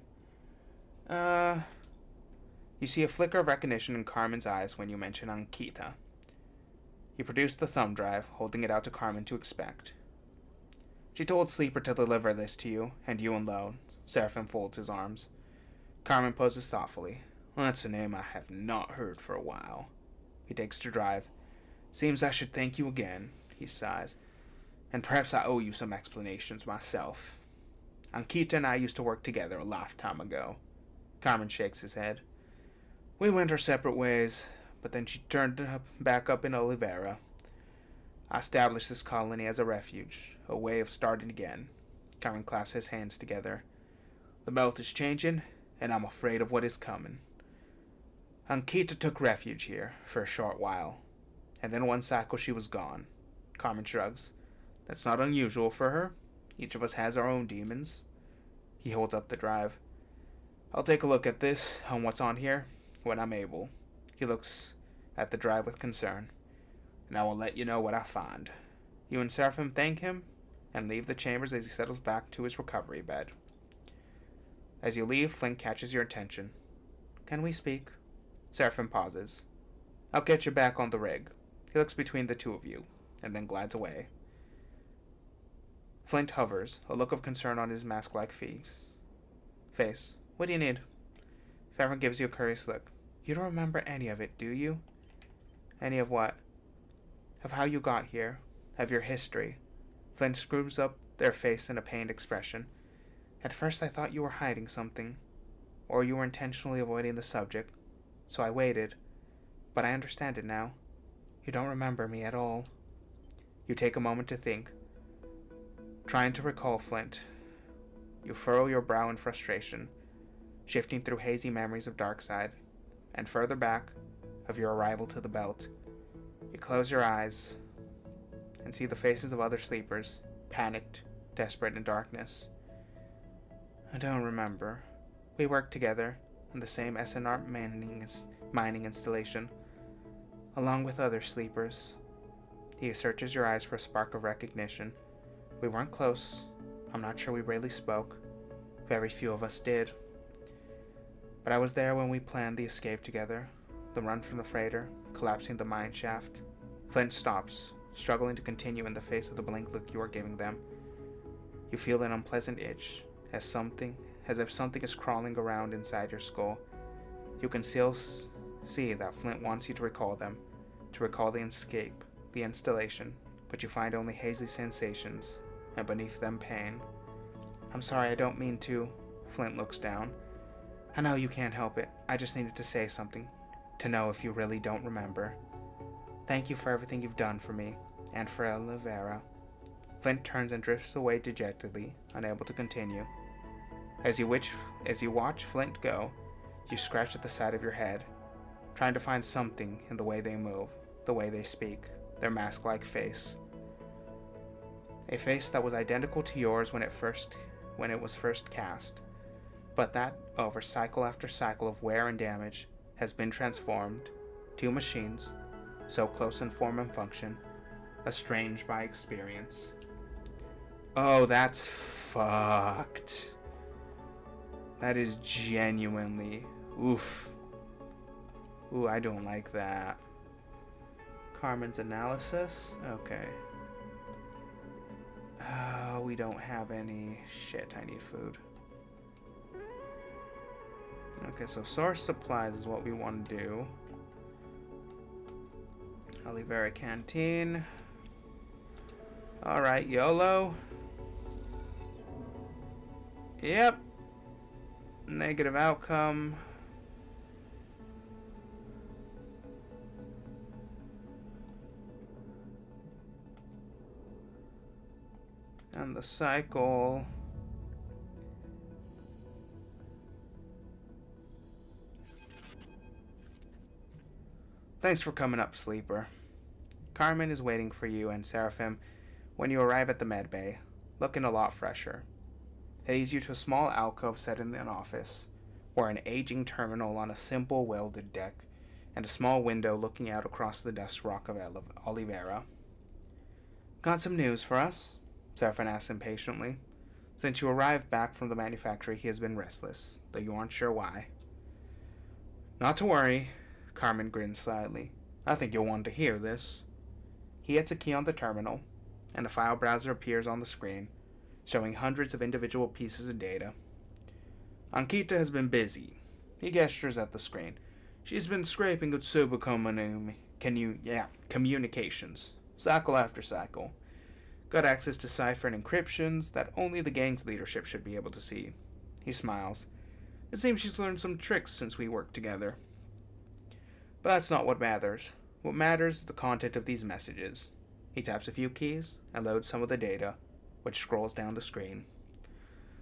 You see a flicker of recognition in Carmen's eyes when you mention Ankita. You produce the thumb drive, holding it out to Carmen to inspect. She told Sleeper to deliver this to you, and you alone. Seraphim folds his arms. Carmen poses thoughtfully. That's a name I have not heard for a while. He takes the drive. Seems I should thank you again, he sighs. And perhaps I owe you some explanations myself. Ankita and I used to work together a lifetime ago. Carmen shakes his head. We went our separate ways, but then she turned back up in Oliviera. I established this colony as a refuge, a way of starting again. Carmen clasps his hands together. The belt is changing, and I'm afraid of what is coming. Ankita took refuge here for a short while, and then one cycle she was gone. Carmen shrugs. That's not unusual for her. Each of us has our own demons. He holds up the drive. I'll take a look at this, on what's on here, when I'm able. He looks at the drive with concern. And I will let you know what I find. You and Seraphim thank him, and leave the chambers as he settles back to his recovery bed. As you leave, Flint catches your attention. Can we speak? Seraphim pauses. I'll get you back on the rig. He looks between the two of you, and then glides away. Flint hovers, a look of concern on his mask-like face. What do you need? Seraphim gives you a curious look. You don't remember any of it, do you? Any of what? Of how you got here. Of your history. Flint screws up their face in a pained expression. At first I thought you were hiding something, or you were intentionally avoiding the subject, so I waited, but I understand it now. You don't remember me at all. You take a moment to think, trying to recall Flint. You furrow your brow in frustration, shifting through hazy memories of Darkside, and further back, of your arrival to the belt. You close your eyes and see the faces of other sleepers, panicked, desperate in darkness. I don't remember. We worked together on the same SNR mining installation, along with other sleepers. He searches your eyes for a spark of recognition. We weren't close. I'm not sure we really spoke. Very few of us did. But I was there when we planned the escape together. The run from the freighter, collapsing the mine shaft. Flint stops, struggling to continue in the face of the blank look you are giving them. You feel an unpleasant itch, as if something is crawling around inside your skull. You can still see that Flint wants you to recall them, to recall the escape, the installation, but you find only hazy sensations, and beneath them pain. I'm sorry, I don't mean to. Flint looks down. I know you can't help it. I just needed to say something, to know if you really don't remember. Thank you for everything you've done for me, and for Oliveira. Flint turns and drifts away dejectedly, unable to continue. As you watch Flint go, you scratch at the side of your head, trying to find something in the way they move, the way they speak, their mask-like face. A face that was identical to yours when it was first cast, but that, over cycle after cycle of wear and damage, has been transformed. Two machines, so close in form and function, estranged by experience. Oh, that's fucked. That is genuinely... oof. Ooh, I don't like that. Carmen's analysis? Okay. We don't have any... shit, I need food. Okay, so source supplies is what we want to do. Oliveira Canteen. Alright, YOLO. Yep. Negative outcome. And the cycle. Thanks for coming up, sleeper. Carmen is waiting for you and Seraphim when you arrive at the med bay, looking a lot fresher. It leads you to a small alcove set in an office, where an aging terminal on a simple welded deck, and a small window looking out across the dust rock of Oliveira. Got some news for us? Seraphim asks impatiently. Since you arrived back from the manufactory, he has been restless, though you aren't sure why. Not to worry, Carmen grins slightly. I think you'll want to hear this. He hits a key on the terminal, and a file browser appears on the screen, showing hundreds of individual pieces of data. Ankita has been busy. He gestures at the screen. She's been scraping Utsubu communications, cycle after cycle. Got access to cipher and encryptions that only the gang's leadership should be able to see. He smiles. It seems she's learned some tricks since we worked together. But that's not what matters. What matters is the content of these messages. He taps a few keys and loads some of the data, which scrolls down the screen.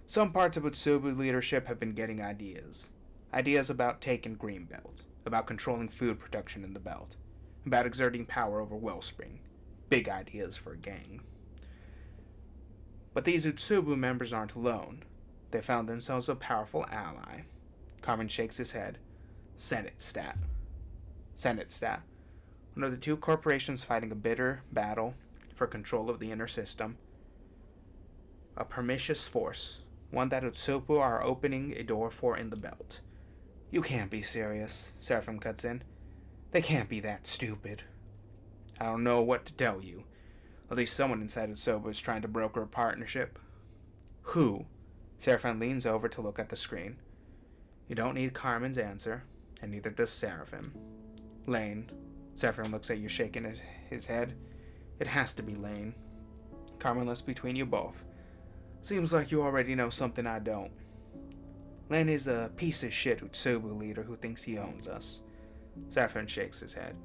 Some parts of Utsubu leadership have been getting ideas. Ideas about taking Greenbelt, about controlling food production in the belt, about exerting power over Wellspring. Big ideas for a gang. But these Utsubu members aren't alone. They found themselves a powerful ally. Carmen shakes his head. Senate stat. One of the two corporations fighting a bitter battle for control of the inner system. A pernicious force, one that Utsubu are opening a door for in the belt. You can't be serious, Seraphim cuts in. They can't be that stupid. I don't know what to tell you. At least someone inside Utsubu is trying to broker a partnership. Who? Seraphim leans over to look at the screen. You don't need Carmen's answer, and neither does Seraphim. Lane. Seraphim looks at you, shaking his head. It has to be Lane. Carmen looks between you both. Seems like you already know something I don't. Lane is a piece of shit Utsubu leader who thinks he owns us. Seraphim shakes his head.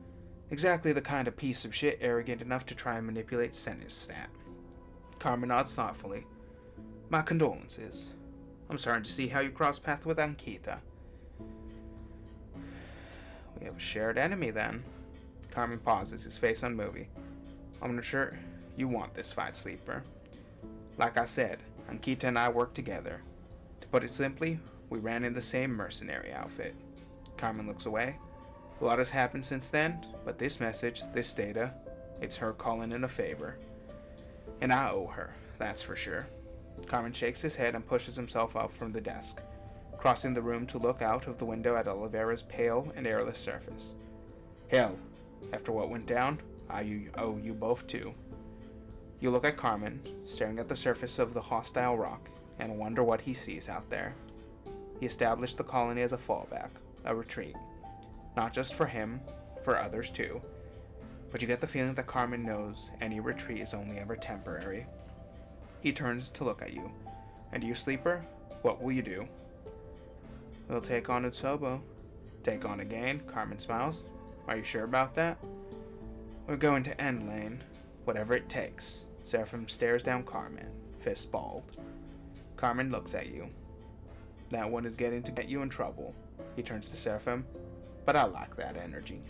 Exactly the kind of piece of shit arrogant enough to try and manipulate Senna's stat. Carmen nods thoughtfully. My condolences. I'm starting to see how you cross paths with Ankita. We have a shared enemy then. Carmen pauses, his face unmoving. I'm not sure you want this fight, Sleeper. Like I said, Ankita and I work together. To put it simply, we ran in the same mercenary outfit. Carmen looks away. A lot has happened since then, but this message, this data, it's her calling in a favor. And I owe her, that's for sure. Carmen shakes his head and pushes himself up from the desk, crossing the room to look out of the window at Oliveira's pale and airless surface. Hell, after what went down, I owe you both too. You look at Carmen, staring at the surface of the hostile rock, and wonder what he sees out there. He established the colony as a fallback, a retreat. Not just for him, for others too. But you get the feeling that Carmen knows any retreat is only ever temporary. He turns to look at you. And you, Sleeper? What will you do? We'll take on Utsobo. Take on again? Carmen smiles. Are you sure about that? We're going to End Lane. Whatever it takes. Seraphim stares down Carmen, fist balled. Carmen looks at you. That one is getting to get you in trouble. He turns to Seraphim. But I like that energy.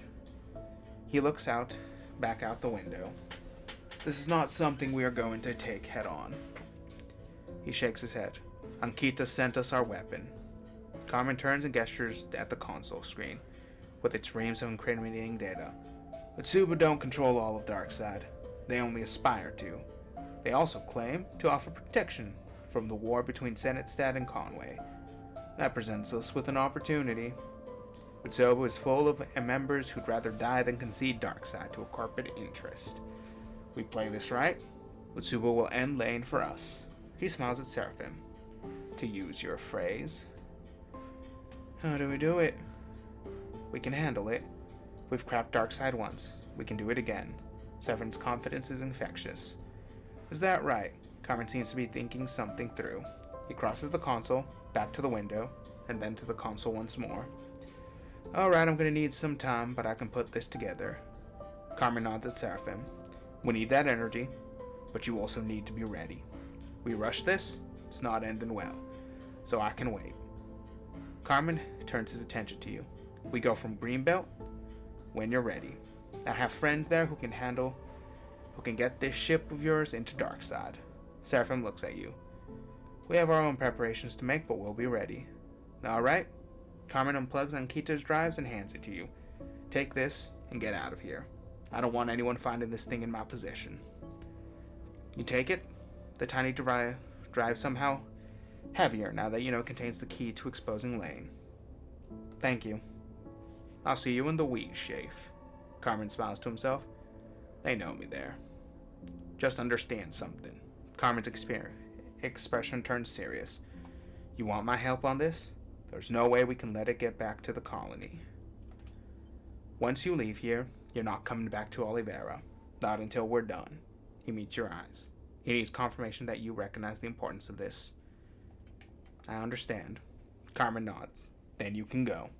He looks out, back out the window. This is not something we are going to take head on. He shakes his head. Ankita sent us our weapon. Carmen turns and gestures at the console screen, with its reams of incriminating data. Utsuba don't control all of Darkseid. They only aspire to. They also claim to offer protection from the war between Senatstad and Conway. That presents us with an opportunity. Utsobo is full of members who'd rather die than concede Darkseid to a corporate interest. We play this right, Utsubo will end Lane for us. He smiles at Seraphim. To use your phrase. How do we do it? We can handle it. We've crapped Darkseid once. We can do it again. Seraphim's confidence is infectious. Is that right? Carmen seems to be thinking something through. He crosses the console, back to the window, and then to the console once more. Alright, I'm gonna need some time, but I can put this together. Carmen nods at Seraphim. We need that energy, but you also need to be ready. We rush this, it's not ending well, so I can wait. Carmen turns his attention to you. We go from Greenbelt when you're ready. I have friends there who can get this ship of yours into Darkseid. Seraphim looks at you. We have our own preparations to make, but we'll be ready. Alright? Carmen unplugs Ankita's drives and hands it to you. Take this and get out of here. I don't want anyone finding this thing in my possession. You take it. The tiny drive somehow heavier now that you know it contains the key to exposing Lane. Thank you. I'll see you in the weed, Shafe. Carmen smiles to himself. They know me there. Just understand something. Carmen's expression turns serious. You want my help on this? There's no way we can let it get back to the colony. Once you leave here, you're not coming back to Oliveira. Not until we're done. He meets your eyes. He needs confirmation that you recognize the importance of this. I understand. Carmen nods. Then you can go.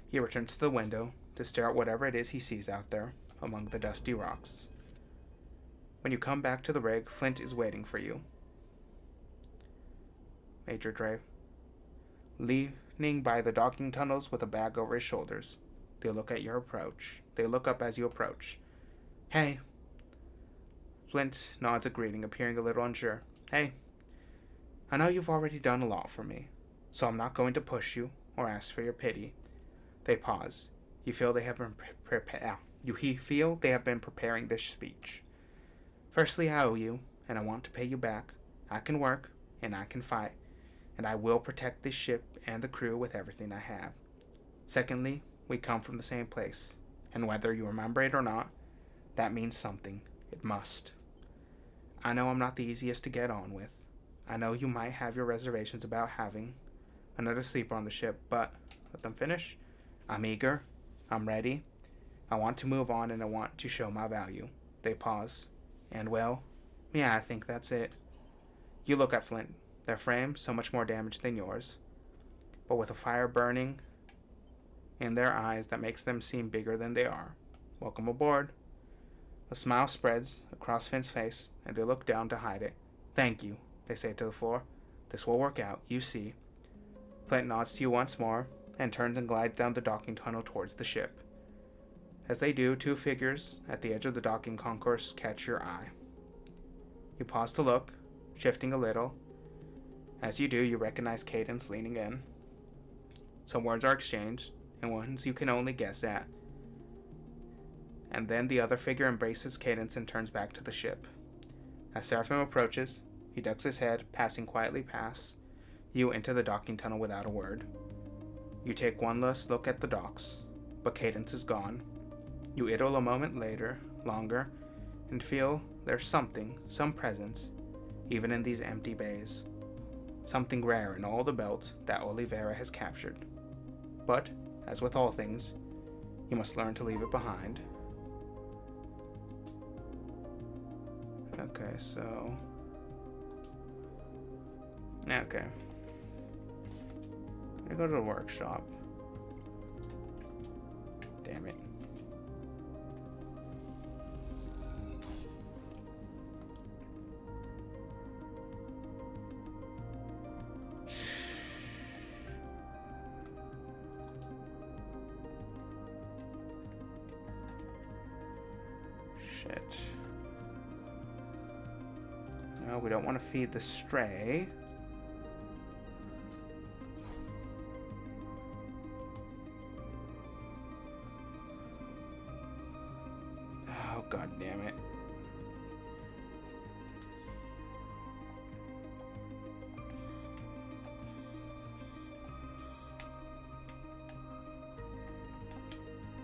He returns to the window to stare at whatever it is he sees out there among the dusty rocks. When you come back to the rig, Flint is waiting for you. Major Drave. Leaning by the docking tunnels with a bag over his shoulders. They look at your approach. They look up as you approach. Hey. Flint nods a greeting, appearing a little unsure. Hey. I know you've already done a lot for me, so I'm not going to push you or ask for your pity. They pause. You feel they have been preparing this speech. Firstly, I owe you, and I want to pay you back. I can work, and I can fight, and I will protect this ship and the crew with everything I have. Secondly, we come from the same place, and whether you remember it or not, that means something. It must. I know I'm not the easiest to get on with. I know you might have your reservations about having another sleeper on the ship, but let them finish. I'm eager. I'm ready. I want to move on, and I want to show my value. They pause. And well, yeah, I think that's it. You look at Flint. Their frame, so much more damaged than yours, but with a fire burning in their eyes that makes them seem bigger than they are. Welcome aboard. A smile spreads across Finn's face, and they look down to hide it. Thank you, they say to the floor. This will work out, you see. Flint nods to you once more, and turns and glides down the docking tunnel towards the ship. As they do, two figures at the edge of the docking concourse catch your eye. You pause to look, shifting a little. As you do, you recognize Cadence leaning in. Some words are exchanged, and ones you can only guess at. And then the other figure embraces Cadence and turns back to the ship. As Seraphim approaches, he ducks his head, passing quietly past you into the docking tunnel without a word. You take one last look at the docks, but Cadence is gone. You idle a moment longer, and feel there's something, some presence, even in these empty bays. Something rare in all the belt that Oliveira has captured. But, as with all things, you must learn to leave it behind. Okay, so... Okay. I'm gonna go to the workshop. Damn it. Shit. No, we don't want to feed the stray. Oh, god damn it.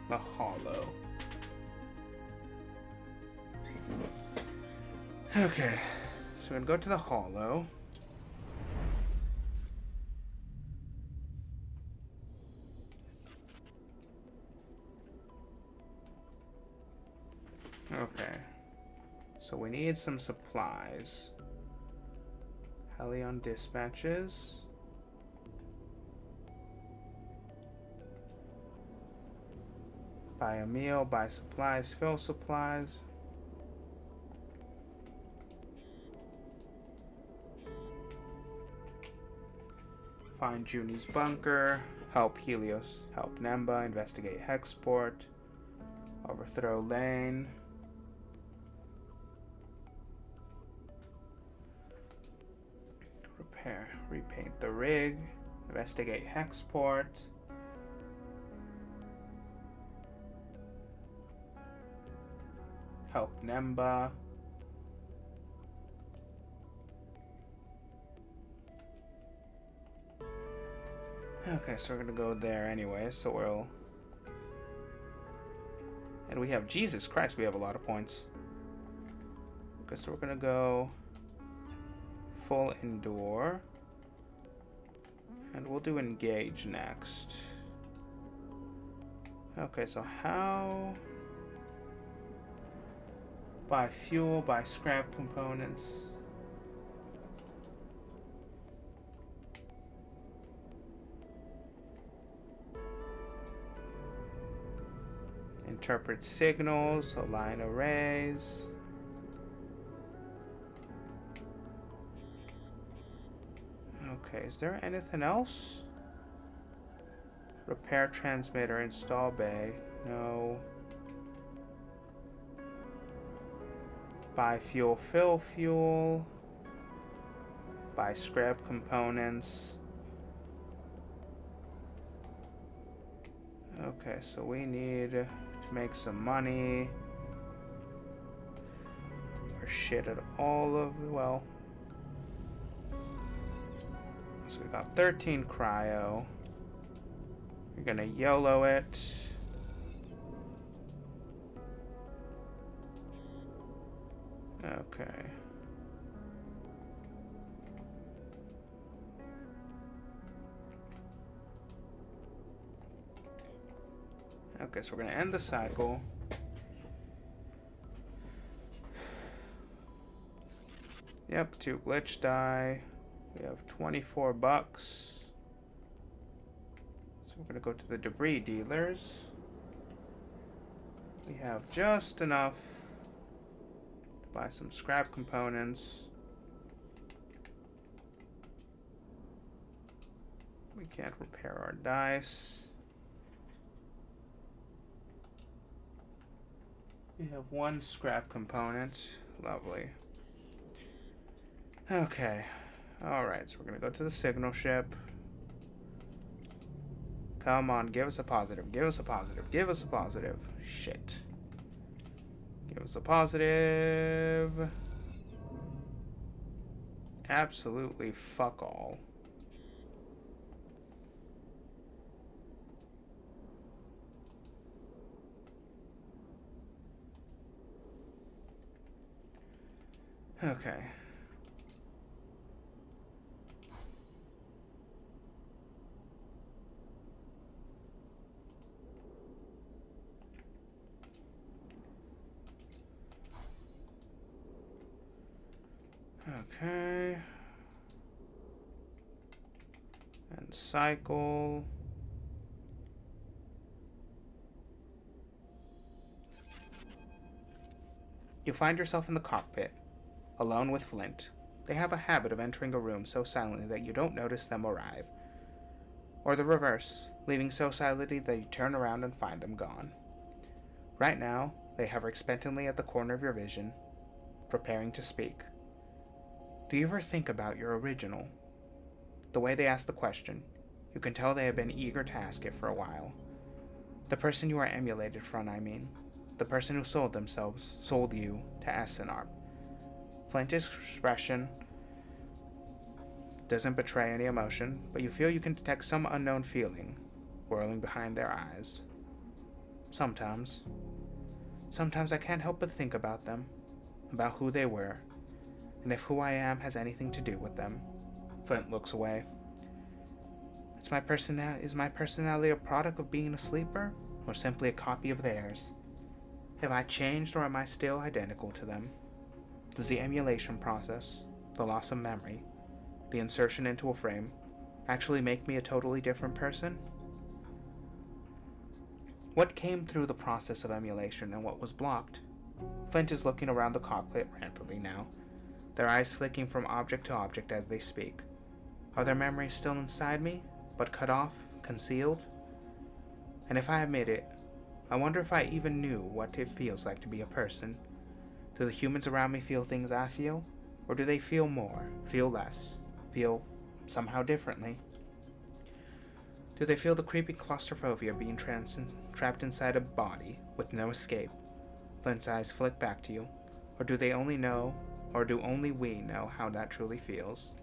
The hollow. Okay, so we're gonna go to the hollow. Okay, so we need some supplies. Helion dispatches. Buy a meal, buy supplies, fill supplies. Find Junie's bunker, help Helios, help Nemba, investigate Hexport, overthrow Lane. Repair, repaint the rig, investigate Hexport. Help Nemba. Okay, so we're gonna go there anyway, so we'll... And we have... Jesus Christ, we have a lot of points. Okay, so we're gonna go... full indoor. And we'll do engage next. Okay, so how... Buy fuel, buy scrap components. Interpret signals, align arrays. Okay, is there anything else? Repair transmitter, install bay. No. Buy fuel, fill fuel. Buy scrap components. Okay, so we need to make some money. Or shit at all of, well. So we got 13 cryo. We're gonna YOLO it. Okay. Okay, so we're gonna end the cycle. Yep, 2 glitch die. We have 24 bucks. So we're gonna go to the debris dealers. We have just enough to buy some scrap components. We can't repair our dice. We have one scrap component. Lovely. Okay. Alright, so we're going to go to the signal ship. Come on, give us a positive. Give us a positive. Give us a positive. Shit. Give us a positive. Absolutely fuck all. Okay. Okay. And cycle. You find yourself in the cockpit, alone with Flint. They have a habit of entering a room so silently that you don't notice them arrive. Or the reverse, leaving so silently that you turn around and find them gone. Right now, they hover expectantly at the corner of your vision, preparing to speak. Do you ever think about your original? The way they ask the question, you can tell they have been eager to ask it for a while. The person you are emulated from, I mean. The person who sold you to Asinarp. Flint's expression doesn't betray any emotion, but you feel you can detect some unknown feeling whirling behind their eyes. Sometimes I can't help but think about them, about who they were, and if who I am has anything to do with them. Flint looks away. Is my personality a product of being a sleeper, or simply a copy of theirs? Have I changed, or am I still identical to them? Does the emulation process, the loss of memory, the insertion into a frame, actually make me a totally different person? What came through the process of emulation and what was blocked? Flint is looking around the cockpit rapidly now, their eyes flicking from object to object as they speak. Are their memories still inside me, but cut off, concealed? And if I admit it, I wonder if I even knew what it feels like to be a person. Do the humans around me feel things I feel? Or do they feel more, feel less, feel somehow differently? Do they feel the creepy claustrophobia being trapped inside a body with no escape? Flint's eyes flick back to you. Or do they only know, or do only we know how that truly feels?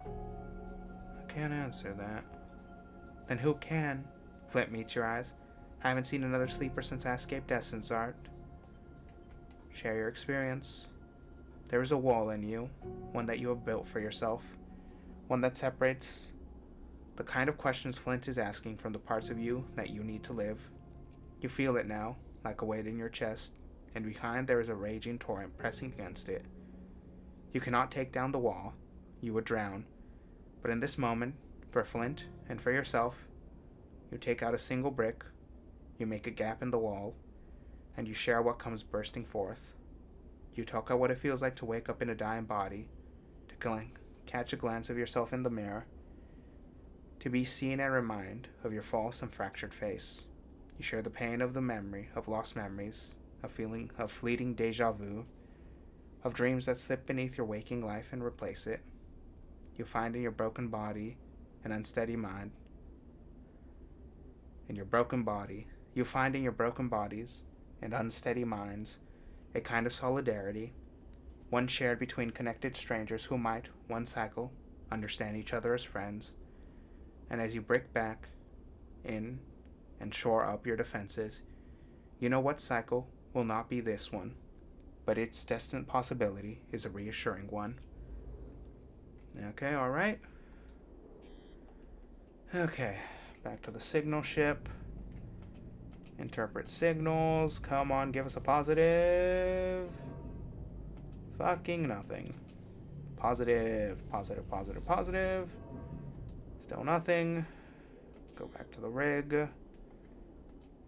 I can't answer that. Then who can? Flint meets your eyes. I haven't seen another sleeper since I escaped Essence Art. Share your experience. There is a wall in you, one that you have built for yourself, one that separates the kind of questions Flint is asking from the parts of you that you need to live. You feel it now, like a weight in your chest, and behind there is a raging torrent pressing against it. You cannot take down the wall, you would drown, but in this moment, for Flint and for yourself, you take out a single brick, you make a gap in the wall, and you share what comes bursting forth. You talk about what it feels like to wake up in a dying body, to catch a glance of yourself in the mirror, to be seen and reminded of your false and fractured face. You share the pain of the memory of lost memories, a feeling of fleeting deja vu, of dreams that slip beneath your waking life and replace it. You find in your broken body an unsteady mind. You find in your broken bodies and unsteady minds a kind of solidarity, one shared between connected strangers who might, one cycle, understand each other as friends. And as you break back in and shore up your defenses, you know what cycle will not be this one, but its distant possibility is a reassuring one. Okay, alright. Okay, back to the signal ship. Interpret signals. Come on, give us a positive. Fucking nothing. Positive, positive, positive, positive. Still nothing. Go back to the rig.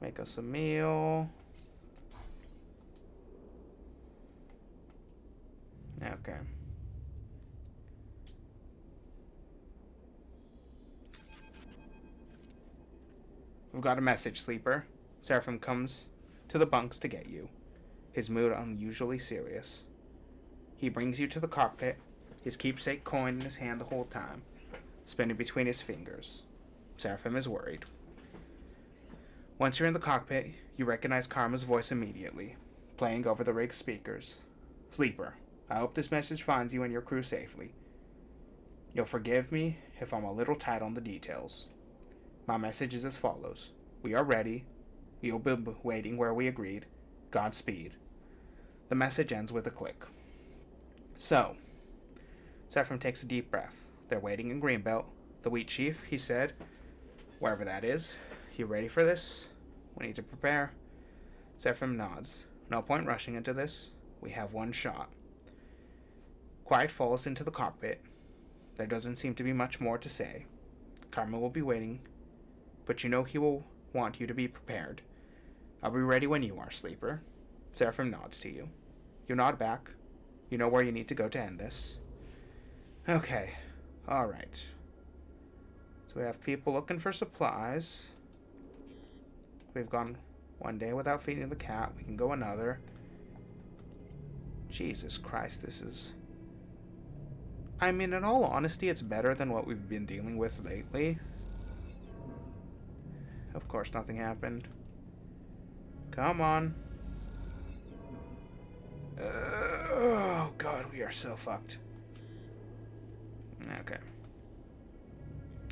Make us a meal. Okay. We've got a message, Sleeper. Seraphim comes to the bunks to get you. His mood unusually serious. He brings you to the cockpit, his keepsake coin in his hand the whole time, spinning between his fingers. Seraphim is worried. Once you're in the cockpit, you recognize Karma's voice immediately, playing over the rig's speakers. Sleeper, I hope this message finds you and your crew safely. You'll forgive me if I'm a little tight on the details. My message is as follows. We are ready. We will be waiting where we agreed. Godspeed. The message ends with a click. So, Seraphim takes a deep breath. They're waiting in Greenbelt. The Wheat Chief, he said, wherever that is. You ready for this? We need to prepare. Seraphim nods. No point rushing into this. We have one shot. Quiet falls into the cockpit. There doesn't seem to be much more to say. Karma will be waiting, but you know he will want you to be prepared. I'll be ready when you are, Sleeper. Seraphim nods to you. You nod back. You know where you need to go to end this. Okay. Alright. So we have people looking for supplies. We've gone one day without feeding the cat. We can go another. Jesus Christ, this is... I mean, in all honesty, it's better than what we've been dealing with lately. Of course, nothing happened. Come on. Oh, God, we are so fucked. Okay.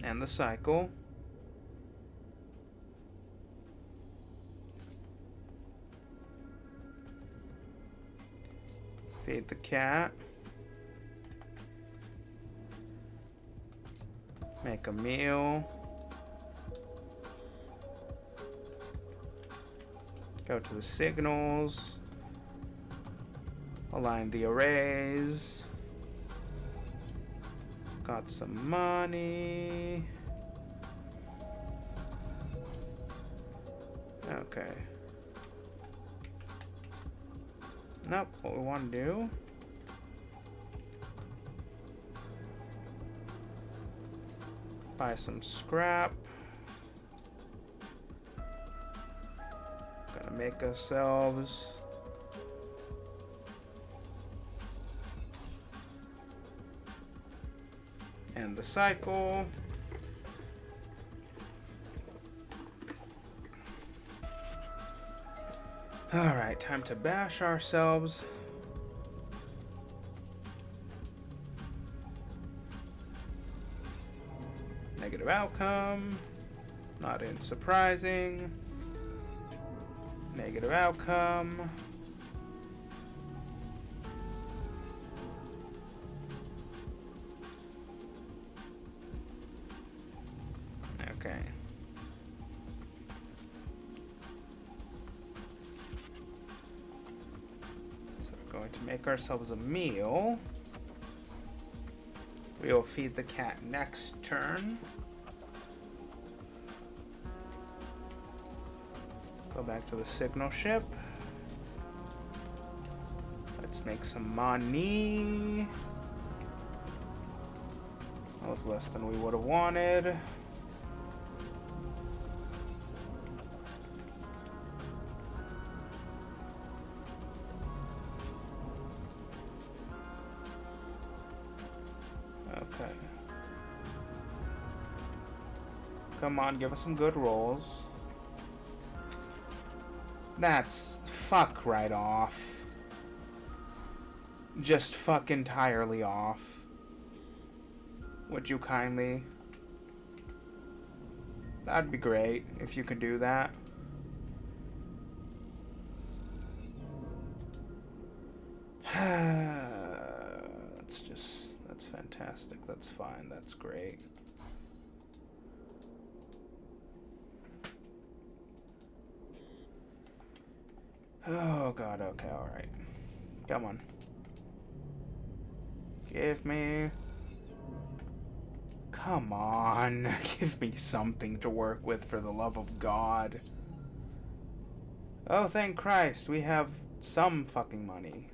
And the cycle. Feed the cat. Make a meal. Go to the signals. Align the arrays. Got some money. Okay. Nope, what we want to do. Buy some scrap. Gonna make ourselves end the cycle. Alright, time to bash ourselves. Negative outcome. Not unsurprising. Negative outcome. Okay. So we're going to make ourselves a meal. We will feed the cat next turn. Go back to the signal ship. Let's make some money. That was less than we would have wanted. Okay. Come on, give us some good rolls. That's fuck right off. Just fuck entirely off. Would you kindly? That'd be great if you could do that. That's fantastic. That's fine. That's great. Oh god, okay, alright. Come on. Give me... Come on. Give me something to work with, for the love of God. Oh, thank Christ, we have some fucking money.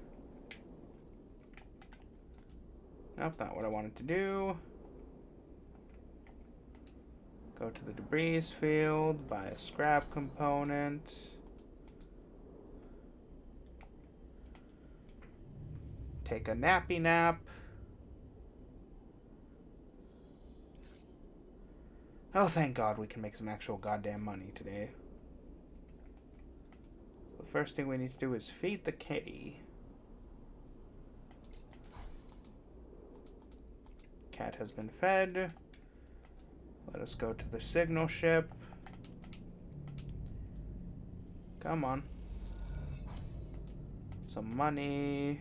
Nope, not what I wanted to do. Go to the debris field, buy a scrap component. Take a nappy nap. Oh, thank God we can make some actual goddamn money today. The first thing we need to do is feed the kitty. Cat has been fed. Let us go to the signal ship. Come on. Some money.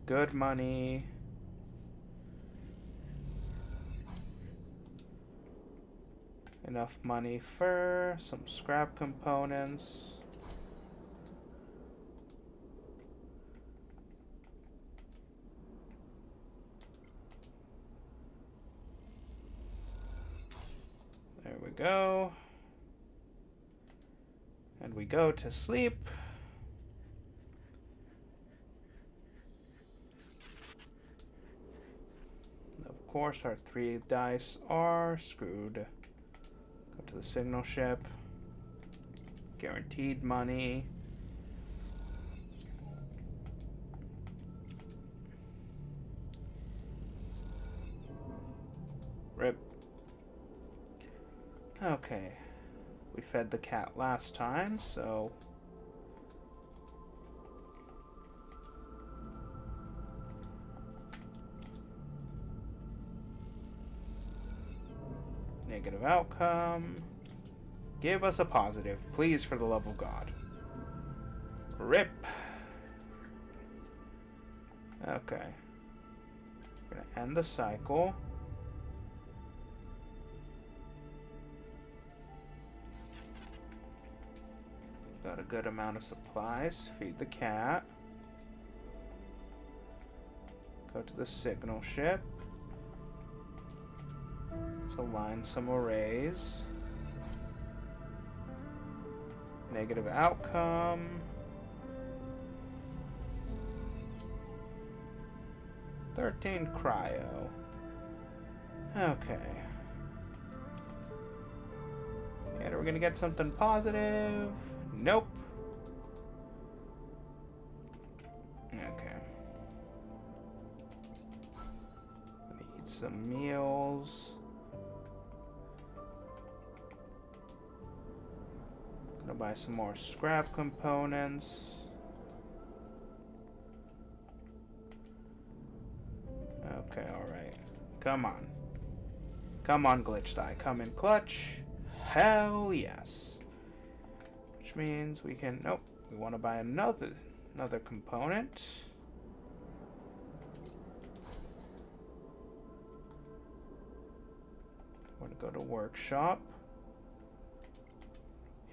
Good money. Enough money for some scrap components. There we go. And we go to sleep. Of course, our 3 dice are screwed. Go to the signal ship. Guaranteed money. Rip. Okay. We fed the cat last time, so... Negative outcome. Give us a positive, please, for the love of God. Rip. Okay. We're gonna end the cycle. Got a good amount of supplies. Feed the cat. Go to the signal ship. Let's align some arrays. Negative outcome. $13 cryo. Okay. And are we gonna get something positive? Nope. Okay. Gonna eat some meals. Gonna buy some more scrap components. Okay, alright. Come on. Come on, glitch die. Come in clutch. Hell yes. Which means we can... Nope. We want to buy another component. We're going to go to workshop.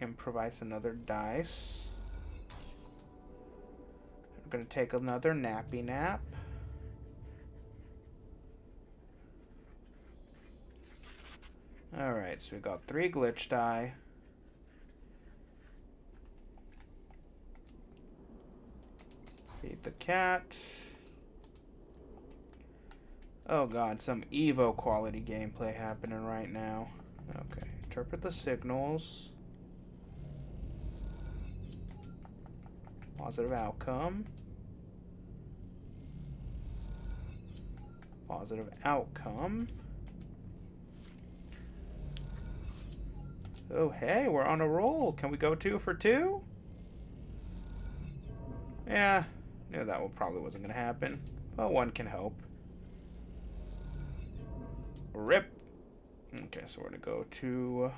Improvise another dice. I'm going to take another nappy nap. Alright, so we got 3 glitch die. Feed the cat. Oh god, some Evo quality gameplay happening right now. Okay, interpret the signals. Positive outcome. Positive outcome. Oh, hey, we're on a roll. Can we go 2 for 2? Yeah, knew that one probably wasn't going to happen. But one can hope. Rip. Okay, so we're going to go to...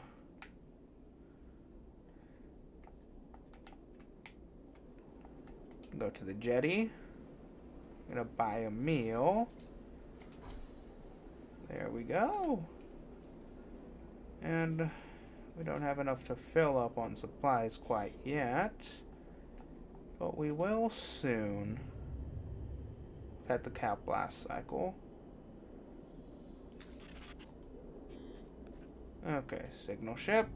Go to the jetty. I'm going to buy a meal. There we go. And... we don't have enough to fill up on supplies quite yet, but we will soon. Fed the cap last cycle. Okay, signal ship.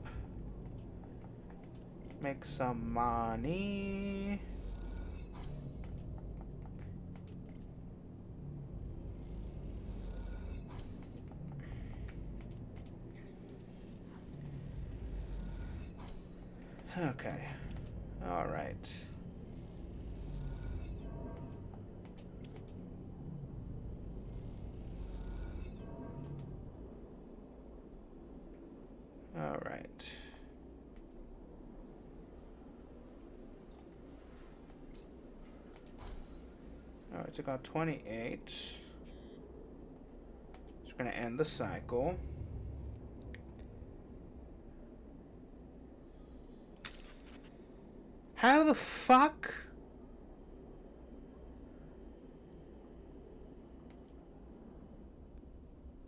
Make some money. Okay. All right. All right. All right, so got 28. Just gonna end the cycle. How the fuck?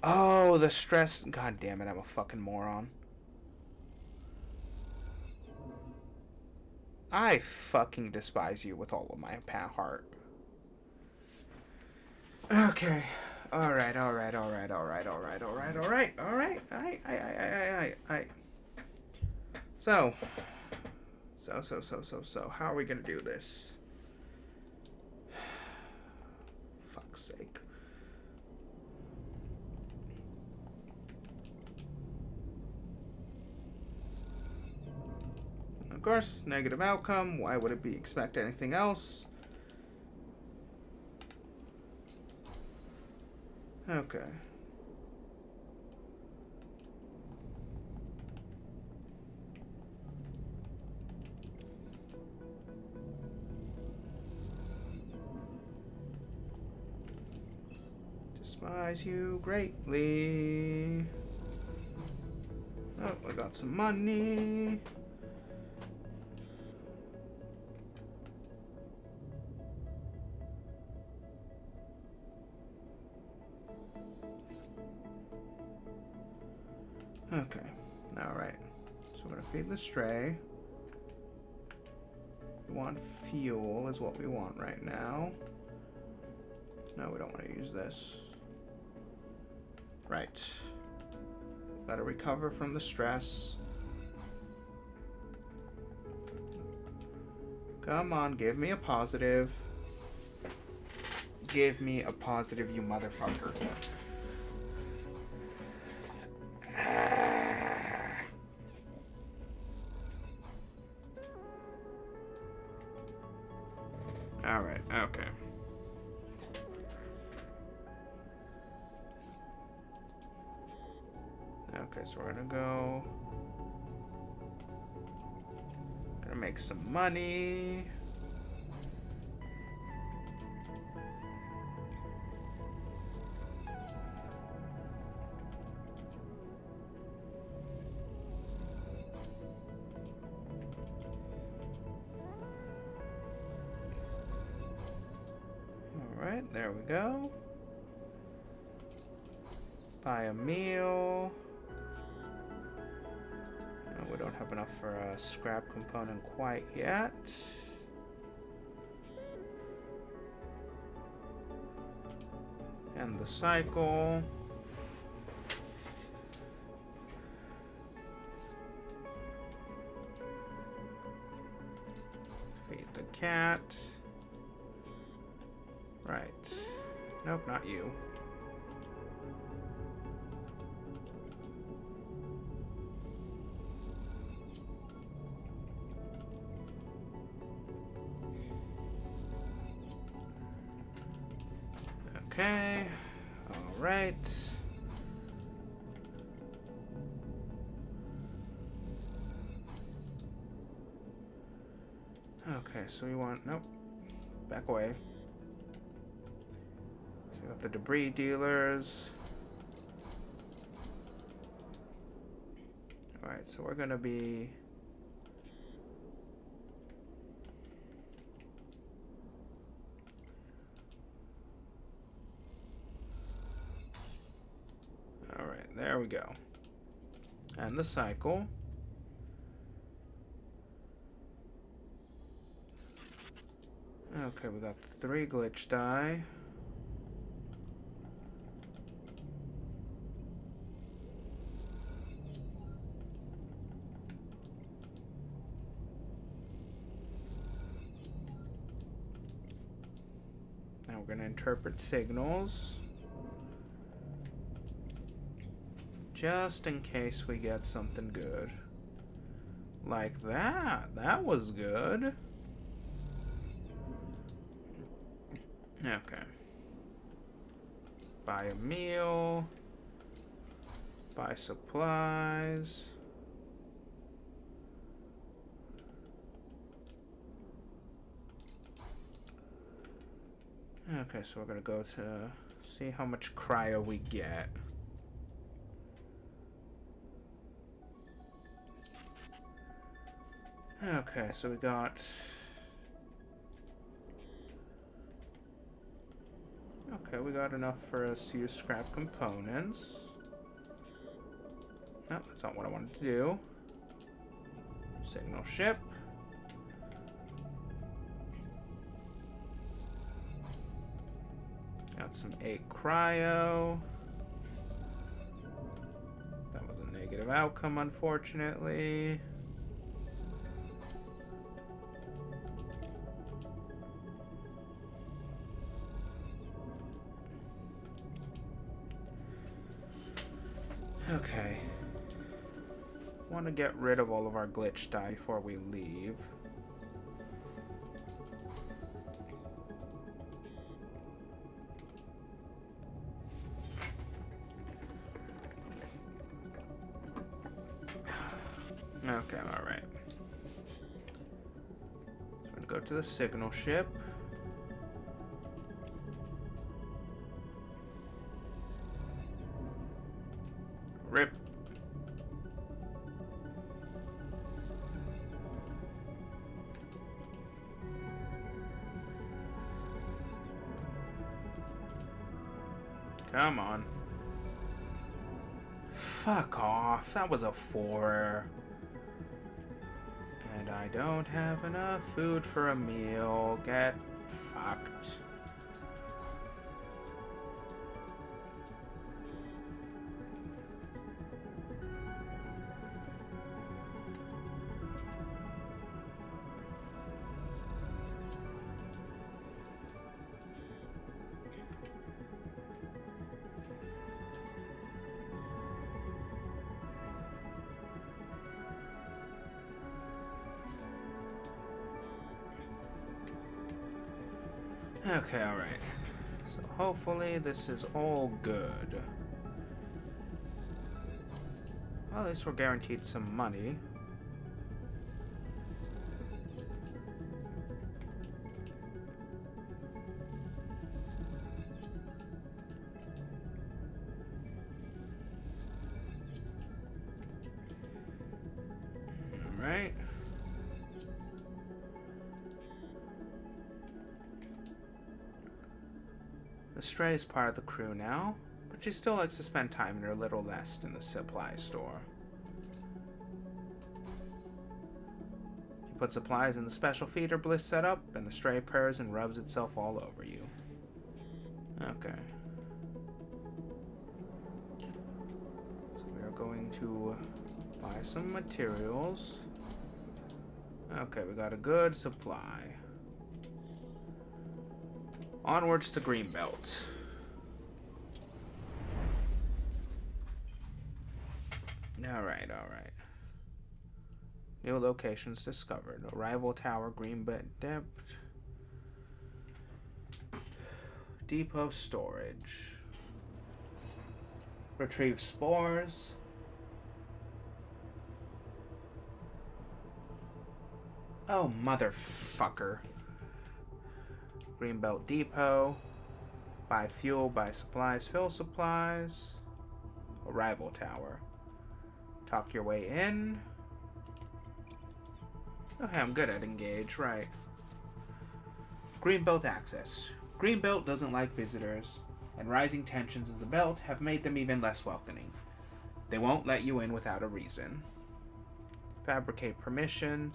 Oh, the stress. God damn it, I'm a fucking moron. I fucking despise you with all of my heart. Okay. Alright. So, how are we gonna do this? Fuck's sake. Of course, negative outcome. Why would it be expect anything else? Okay. Despise you greatly. Oh, I got some money. Okay, alright. So we're gonna feed the stray. We want fuel is what we want right now. No, we don't want to use this. Right. Gotta recover from the stress. Come on, give me a positive. Give me a positive, you motherfucker. Alright, okay. Okay, so we're gonna go. Gonna make some money. Alright, there we go. Buy a meal. No, we don't have enough for a scrap component quite yet. End the cycle. Feed the cat. Right. Nope, not you. Okay. All right. Okay, so we want... Nope. Back away. So we got the debris dealers. Alright, so we're gonna be... Alright, there we go. And the cycle. Okay, we got 3 glitch die. we're gonna interpret signals. Just in case we get something good. Like that. That was good. Okay. Buy a meal. Buy supplies. Okay, so we're gonna go to see how much cryo we get. Okay, so we got... Okay, we got enough for us to use scrap components. No, that's not what I wanted to do. Signal ship. Got some 8 cryo. That was a negative outcome, unfortunately. Okay. Want to get rid of all of our glitch dye before we leave. Okay, alright. So we're gonna go to the signal ship. Rip. Come on. Fuck off. That was a 4. And I don't have enough food for a meal. Get fucked. Okay, alright. So hopefully this is all good. Well, at least we're guaranteed some money. Alright. The Stray is part of the crew now, but she still likes to spend time in her little nest in the supply store. You put supplies in the special feeder Bliss set up, and the Stray purrs and rubs itself all over you. Okay. So we are going to buy some materials. Okay, we got a good supply. Onwards to Greenbelt. Alright, alright. New locations discovered. Arrival Tower, Greenbelt Depth. Depot storage. Retrieve spores. Oh, motherfucker. Greenbelt Depot. Buy fuel, buy supplies, fill supplies. Arrival Tower. Talk your way in. Okay, I'm good at engage, right. Greenbelt access. Greenbelt doesn't like visitors, and rising tensions in the belt have made them even less welcoming. They won't let you in without a reason. Fabricate permission.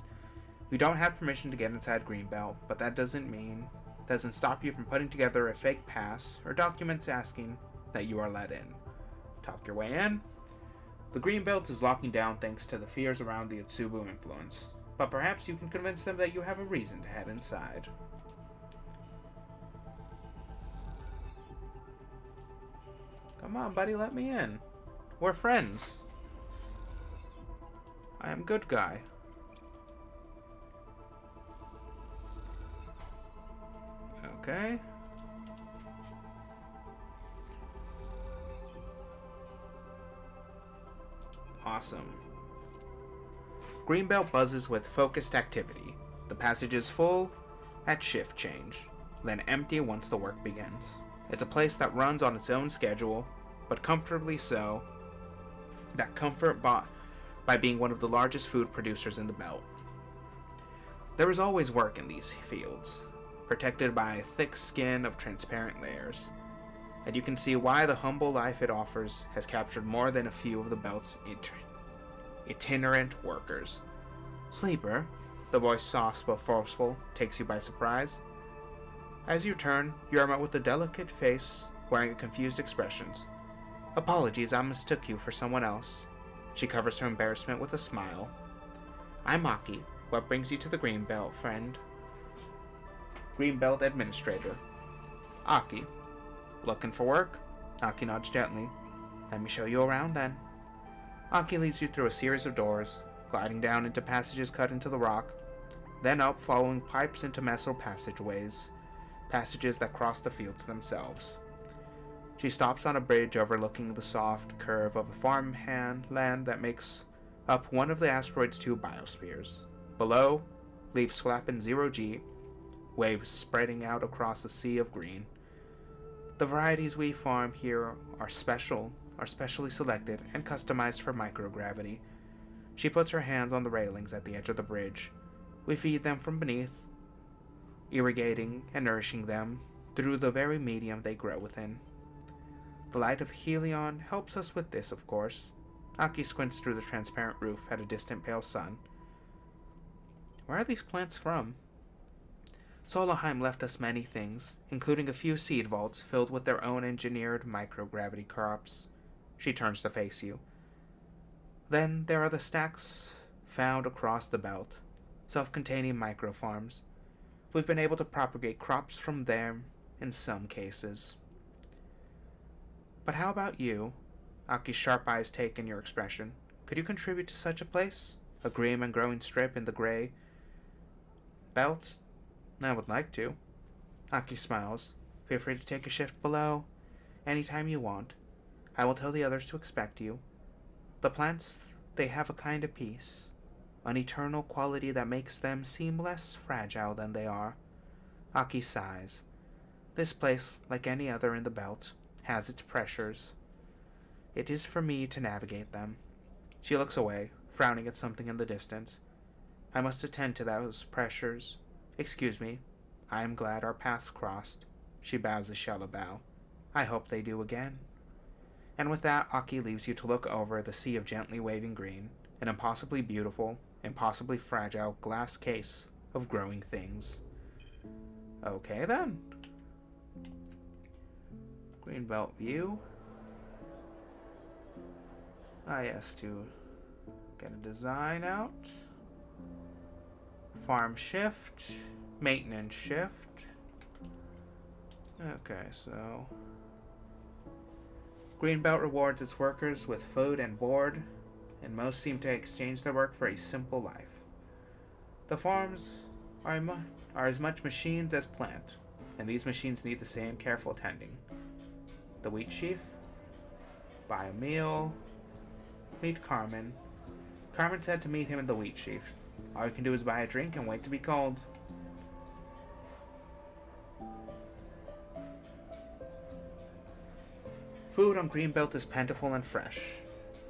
You don't have permission to get inside Greenbelt, but that doesn't stop you from putting together a fake pass or documents asking that you are let in. Talk your way in. The Greenbelt is locking down thanks to the fears around the Utsubu influence, but perhaps you can convince them that you have a reason to head inside. Come on, buddy, let me in. We're friends. I am good guy. Okay. Awesome. Greenbelt buzzes with focused activity. The passage is full at shift change, then empty once the work begins. It's a place that runs on its own schedule, but comfortably so. That comfort bought by being one of the largest food producers in the belt. There is always work in these fields, protected by a thick skin of transparent layers, and you can see why the humble life it offers has captured more than a few of the belt's itinerant workers. Sleeper, the voice soft but forceful, takes you by surprise. As you turn, you are met with a delicate face wearing a confused expression. Apologies, I mistook you for someone else. She covers her embarrassment with a smile. I'm Aki. What brings you to the Greenbelt, friend? Greenbelt Administrator. Aki. Looking for work? Aki nods gently. Let me show you around then. Aki leads you through a series of doors, gliding down into passages cut into the rock, then up following pipes into metal passageways, passages that cross the fields themselves. She stops on a bridge overlooking the soft curve of a farmland that makes up one of the asteroid's 2 biospheres. Below, leaves flap in 0G, waves spreading out across a sea of green. The varieties we farm here are specially selected and customized for microgravity. She puts her hands on the railings at the edge of the bridge. We feed them from beneath, irrigating and nourishing them through the very medium they grow within. The light of Helion helps us with this, of course. Aki squints through the transparent roof at a distant pale sun. Where are these plants from? Solheim left us many things, including a few seed vaults filled with their own engineered microgravity crops. She turns to face you. Then there are the stacks found across the belt, self-containing microfarms. We've been able to propagate crops from them in some cases. But how about you? Aki's sharp eyes take in your expression. Could you contribute to such a place? A green and growing strip in the gray belt? I would like to. Aki smiles. Feel free to take a shift below, anytime you want. I will tell the others to expect you. The plants, they have a kind of peace, an eternal quality that makes them seem less fragile than they are. Aki sighs. This place, like any other in the belt, has its pressures. It is for me to navigate them. She looks away, frowning at something in the distance. I must attend to those pressures. Excuse me. I am glad our paths crossed. She bows a shallow bow. I hope they do again. And with that, Aki leaves you to look over the sea of gently waving green, an impossibly beautiful, impossibly fragile glass case of growing things. Okay then. Greenbelt view. Ah yes, to get a design out. Farm shift. Maintenance shift. Okay, so Greenbelt rewards its workers with food and board, and most seem to exchange their work for a simple life. The farms are as much machines as plant, and these machines need the same careful tending. The wheat sheaf. Buy a meal. Meet Carmen. Carmen said to meet him in the wheat sheaf. All you can do is buy a drink and wait to be called. Food on Greenbelt is plentiful and fresh,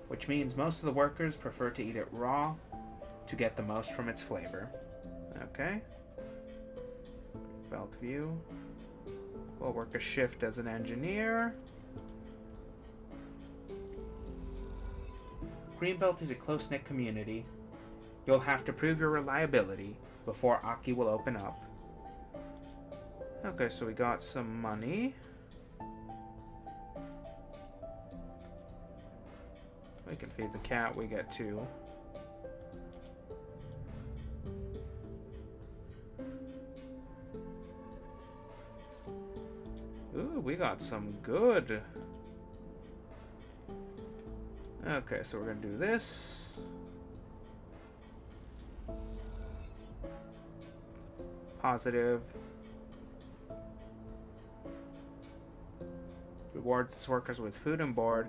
which means most of the workers prefer to eat it raw to get the most from its flavor. Okay. Belt view. We'll work a shift as an engineer. Greenbelt is a close-knit community. You'll have to prove your reliability before Aki will open up. Okay, so we got some money. We can feed the cat, we get 2. Ooh, we got some good Okay, so we're gonna do this. Positive. Rewards workers with food and board.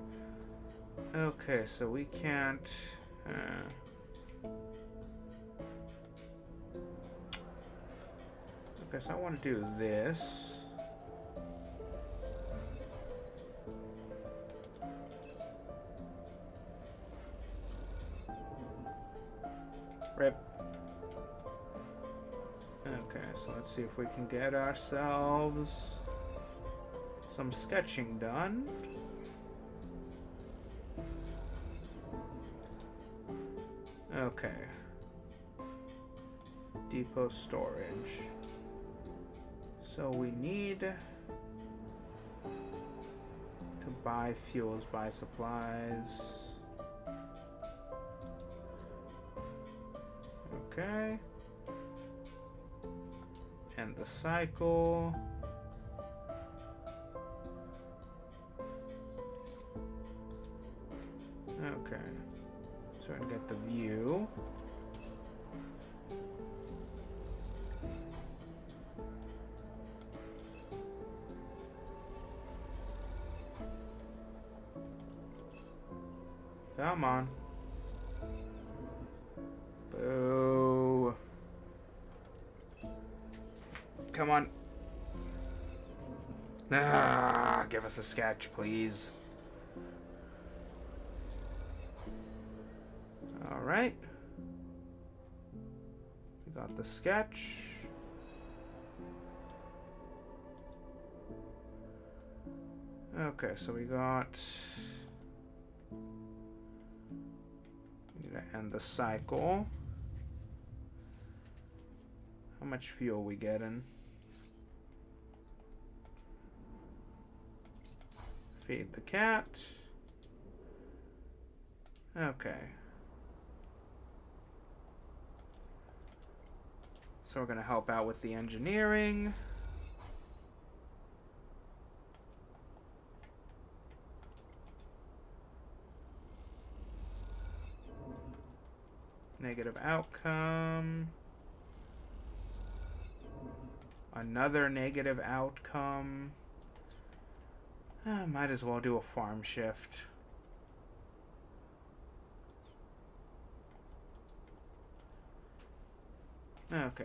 Okay, so we can't... Okay, so I want to do this. Rip. Okay, so let's see if we can get ourselves some sketching done. Okay. Depot storage. So we need to buy fuels, buy supplies. Okay. And the cycle. Okay. So we're gonna get the view. Come on. Boo. Come on. Ah, give us a sketch, please. All right. We got the sketch. Okay, so we got... and the cycle. How much fuel we getting? Feed the cat. Okay. So we're gonna help out with the engineering. Negative outcome. Another negative outcome. Might as well do a farm shift. Okay.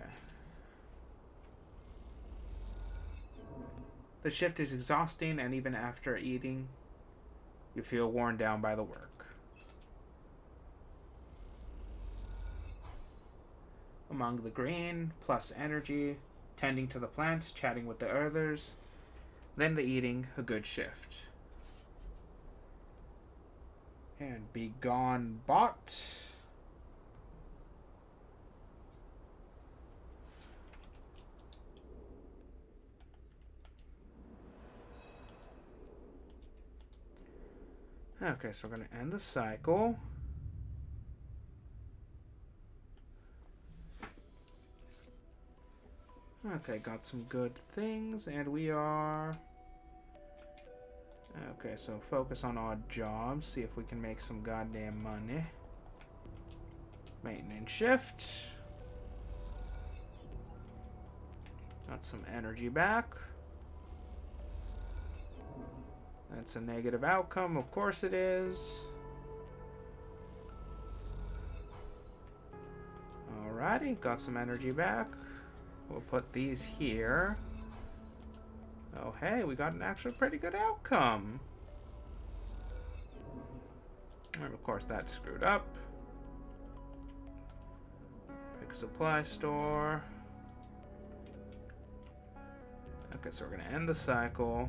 The shift is exhausting, and even after eating, you feel worn down by the work. Among the green, plus energy, tending to the plants, chatting with the others, then the eating, a good shift. And be gone, bot. Okay, so we're going to end the cycle. Okay, got some good things, and we are... Okay, so focus on odd jobs, see if we can make some goddamn money. Maintenance shift. Got some energy back. That's a negative outcome, of course it is. Alrighty, got some energy back. We'll put these here. Oh, hey, we got an actually pretty good outcome. And of course, that's screwed up. Big supply store. Okay, so we're going to end the cycle.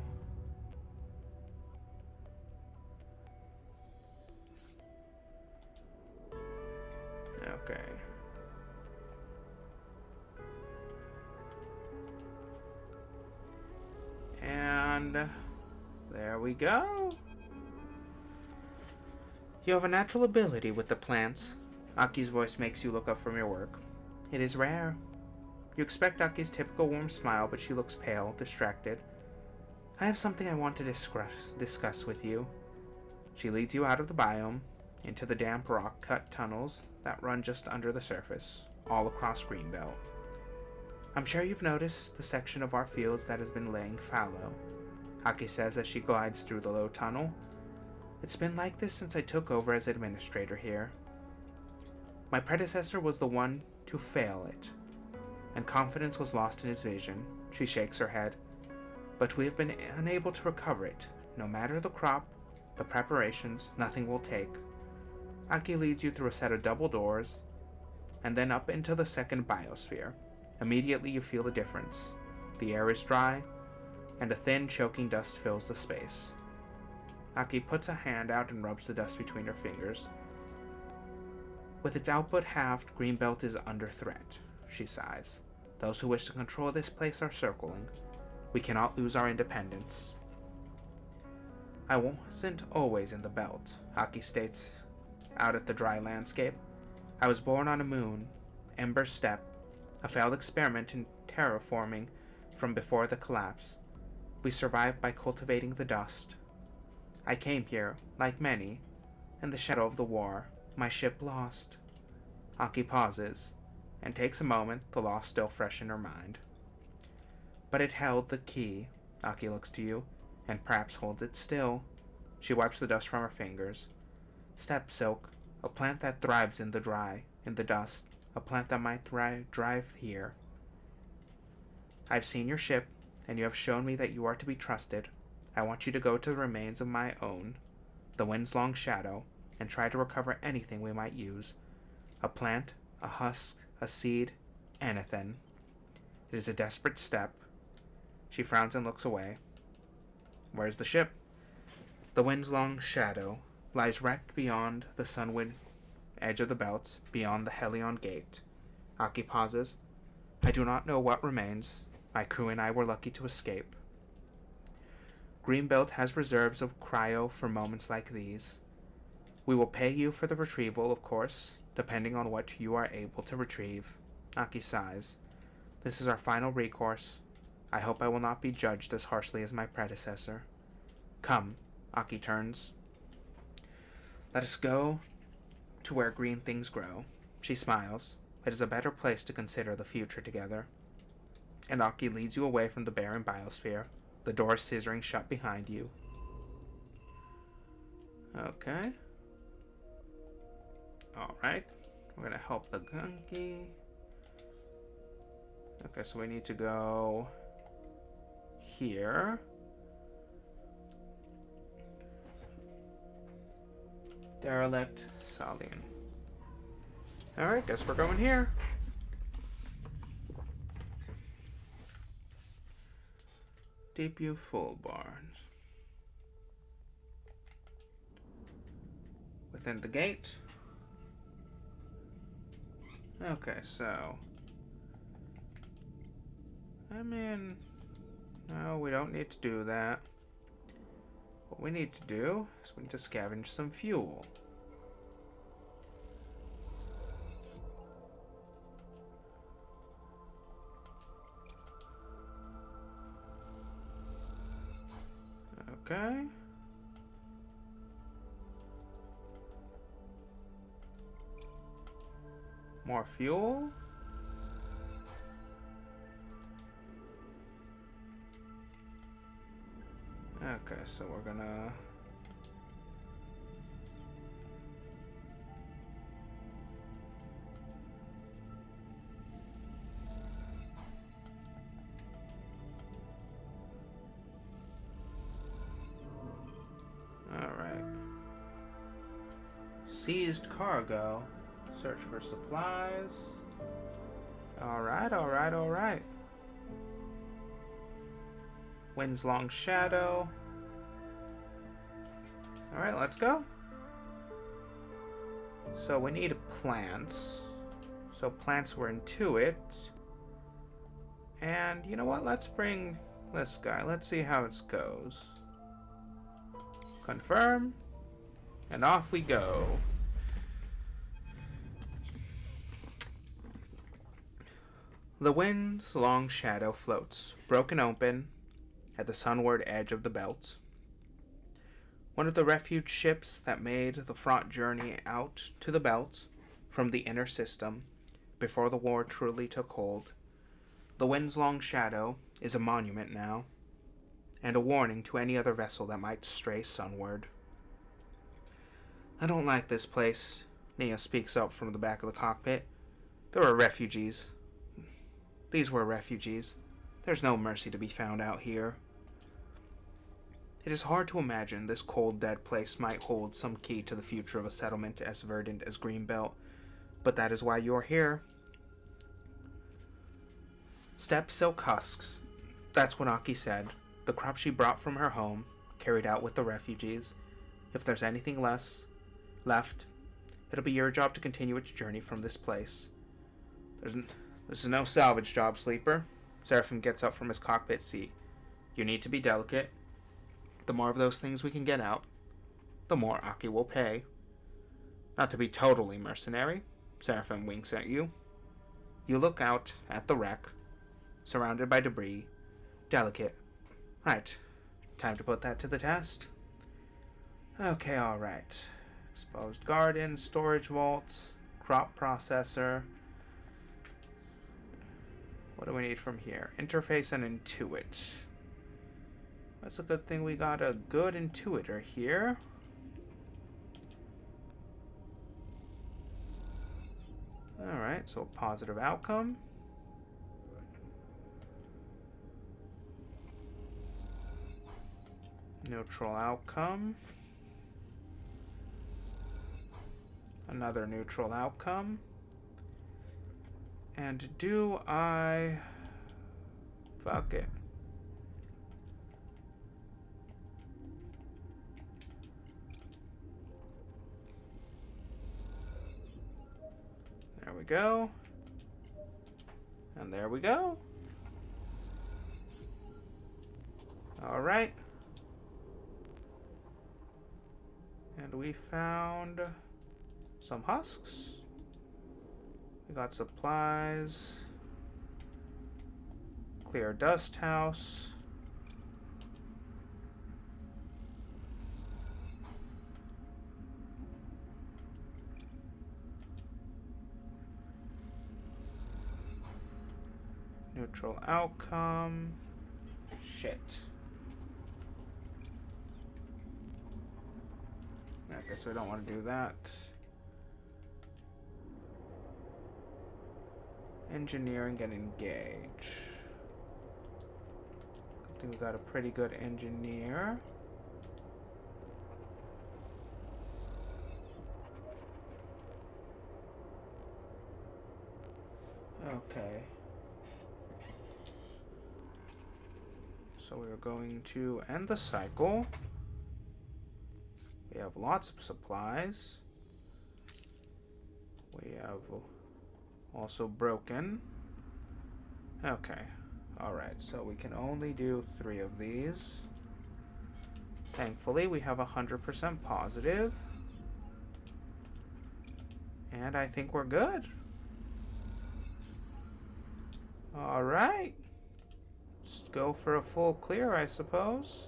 Okay. And there we go. You have a natural ability with the plants. Aki's voice makes you look up from your work. It is rare. You expect Aki's typical warm smile, but she looks pale, distracted. I have something I want to discuss with you. She leads you out of the biome, into the damp rock-cut tunnels that run just under the surface, all across Greenbelt. I'm sure you've noticed the section of our fields that has been laying fallow, Aki says as she glides through the low tunnel. It's been like this since I took over as administrator here. My predecessor was the one to fail it, and confidence was lost in his vision. She shakes her head. But we have been unable to recover it. No matter the crop, the preparations, nothing will take. Aki leads you through a set of double doors, and then up into the second biosphere. Immediately you feel a difference. The air is dry, and a thin, choking dust fills the space. Aki puts a hand out and rubs the dust between her fingers. With its output halved, Greenbelt is under threat, she sighs. Those who wish to control this place are circling. We cannot lose our independence. I wasn't always in the belt, Aki states out at the dry landscape. I was born on a moon, Ember Steppe, a failed experiment in terraforming from before the collapse. We survived by cultivating the dust. I came here, like many, in the shadow of the war, my ship lost. Aki pauses, and takes a moment, the loss still fresh in her mind. But it held the key. Aki looks to you, and perhaps holds it still. She wipes the dust from her fingers. Steppe silk, a plant that thrives in the dry, in the dust, a plant that might thrive here. I've seen your ship, and you have shown me that you are to be trusted. I want you to go to the remains of my own, the wind's long shadow, and try to recover anything we might use. A plant, a husk, a seed, anything. It is a desperate step. She frowns and looks away. Where's the ship? The wind's long shadow lies wrecked beyond the sunward edge of the belt, beyond the Helion gate. Aki pauses. I do not know what remains. My crew and I were lucky to escape. Greenbelt has reserves of cryo for moments like these. We will pay you for the retrieval, of course, depending on what you are able to retrieve. Aki sighs. This is our final recourse. I hope I will not be judged as harshly as my predecessor. Come, Aki turns. Let us go to where green things grow. She smiles. It is a better place to consider the future together. And Aki leads you away from the barren biosphere, the door scissoring shut behind you. Okay. Alright. We're gonna help the Gunky. Okay, so we need to go here. Derelict Salian. Alright, guess we're going here. Debut full barns. Within the gate. Okay, so I mean, no, we don't need to do that. What we need to do is we need to scavenge some fuel. Okay. More fuel. Okay, so we're gonna seized cargo. Search for supplies. Alright. Wind's long shadow. Alright, let's go. So we need plants. So plants were into it. And you know what? Let's bring this guy. Let's see how it goes. Confirm. And off we go. The wind's long shadow floats, broken open, at the sunward edge of the belt. One of the refuge ships that made the fraught journey out to the belt from the inner system before the war truly took hold. The wind's long shadow is a monument now, and a warning to any other vessel that might stray sunward. I don't like this place, Nia speaks up from the back of the cockpit. There are refugees. These were refugees. There's no mercy to be found out here. It is hard to imagine this cold, dead place might hold some key to the future of a settlement as verdant as Greenbelt, but that is why you are here. Steppe silk husks. That's what Aki said. The crop she brought from her home, carried out with the refugees. If there's anything left, it'll be your job to continue its journey from this place. This is no salvage job, Sleeper. Seraphim gets up from his cockpit seat. You need to be delicate. The more of those things we can get out, the more Aki will pay. Not to be totally mercenary, Seraphim winks at you. You look out at the wreck, surrounded by debris. Delicate. Right. Time to put that to the test. Okay, alright. Exposed garden, storage vault, crop processor. What do we need from here? Interface and intuit. That's a good thing we got a good intuitor here. Alright, so a positive outcome. Neutral outcome. Another neutral outcome. And do I... Fuck it. There we go. And there we go. Alright. And we found some husks. We got supplies. Clear dust house. Neutral outcome. Shit. I guess we don't want to do that. Engineering and engage. I think we got a pretty good engineer. Okay. So we are going to end the cycle. We have lots of supplies. We have also broken. Okay. Alright, so we can only do 3 of these. Thankfully, we have 100% positive. And I think we're good. Alright. Let's go for a full clear, I suppose.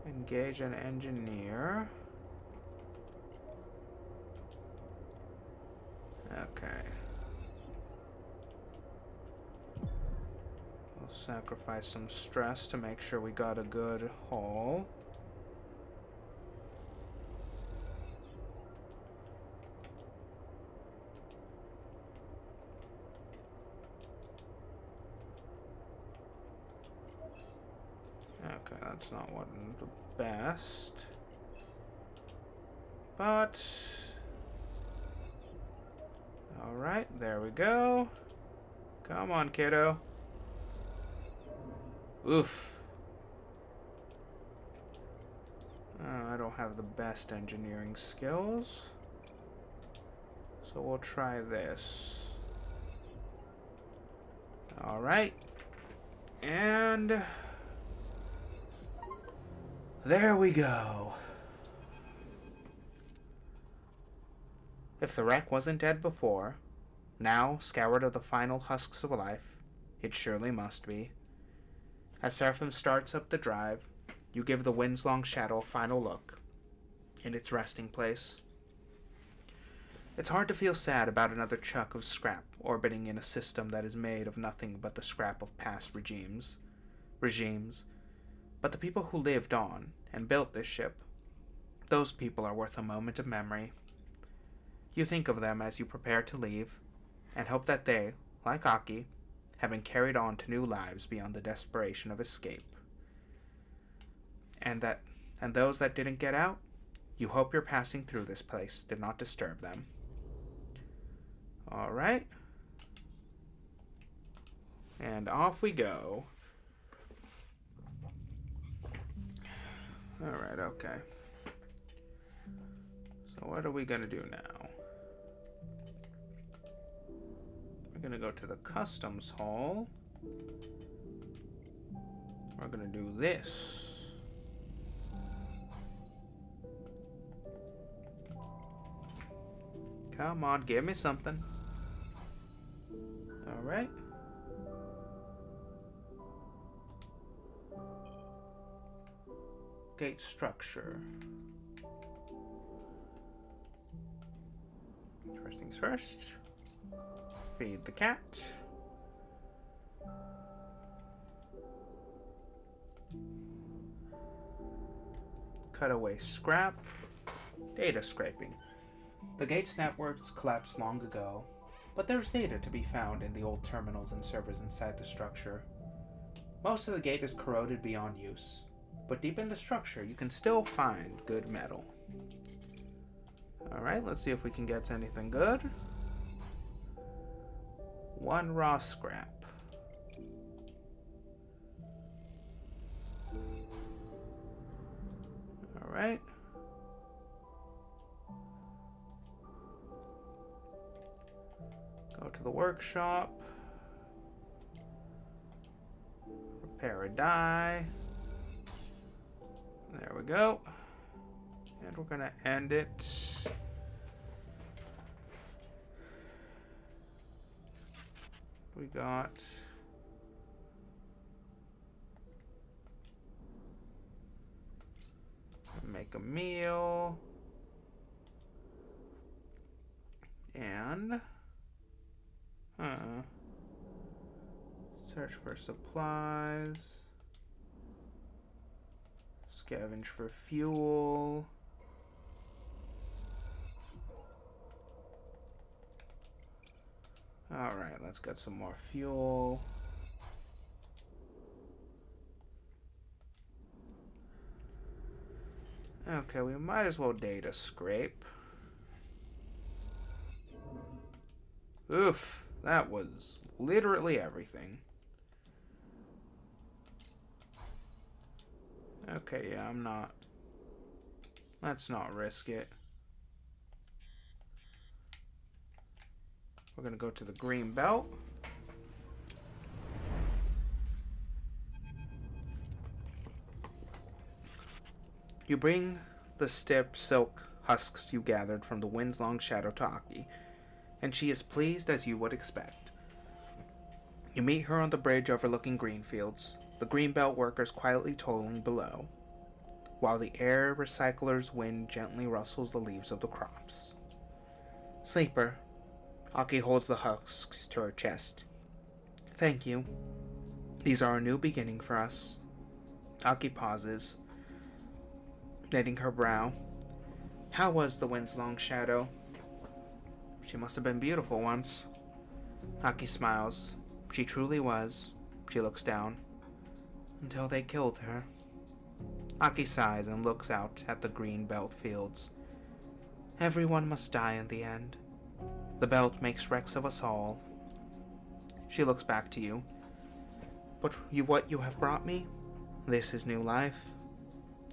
Engage an engineer. Okay. We'll sacrifice some stress to make sure we got a good haul. Okay, that's not one of the best. But... Alright, there we go. Come on, kiddo. Oof. I don't have the best engineering skills. So we'll try this. Alright. And... there we go. If the wreck wasn't dead before, now scoured of the final husks of life, it surely must be. As Seraphim starts up the drive, You give the Wind's-long Shadow a final look in its resting place. It's hard to feel sad about another chunk of scrap orbiting in a system that is made of nothing but the scrap of past regimes. But the people who lived on and built this ship, those people are worth a moment of memory. You think of them as you prepare to leave, and hope that they, like Aki, have been carried on to new lives beyond the desperation of escape. And those that didn't get out, you hope your passing through this place did not disturb them. Alright. And off we go. Alright, okay. So what are we gonna do now? We're gonna go to the customs hall. We're gonna do this. Come on, give me something. Alright. Gate structure. First things first. Feed the cat. Cut away scrap. Data scraping. The gate's networks collapsed long ago, but there's data to be found in the old terminals and servers inside the structure. Most of the gate is corroded beyond use, but deep in the structure you can still find good metal. Alright, let's see if we can get anything good. 1 raw scrap. Alright. Go to the workshop. Repair a die. There we go. And we're gonna end it. We got make a meal and search for supplies, scavenge for fuel. Alright, let's get some more fuel. Okay, we might as well data scrape. Oof, that was literally everything. Okay, yeah, let's not risk it. We're gonna go to the green belt. You bring the stiff silk husks you gathered from the Wind's Long Shadow to Aki, and she is pleased as you would expect. You meet her on the bridge overlooking green fields, the green belt workers quietly toiling below, while the air recycler's wind gently rustles the leaves of the crops. Sleeper. Aki holds the husks to her chest. Thank you. These are a new beginning for us. Aki pauses, knitting her brow. How was the Wind's Long Shadow? She must have been beautiful once. Aki smiles. She truly was. She looks down. Until they killed her. Aki sighs and looks out at the green belt fields. Everyone must die in the end. The belt makes wrecks of us all. She looks back to you. But what you have brought me? This is new life.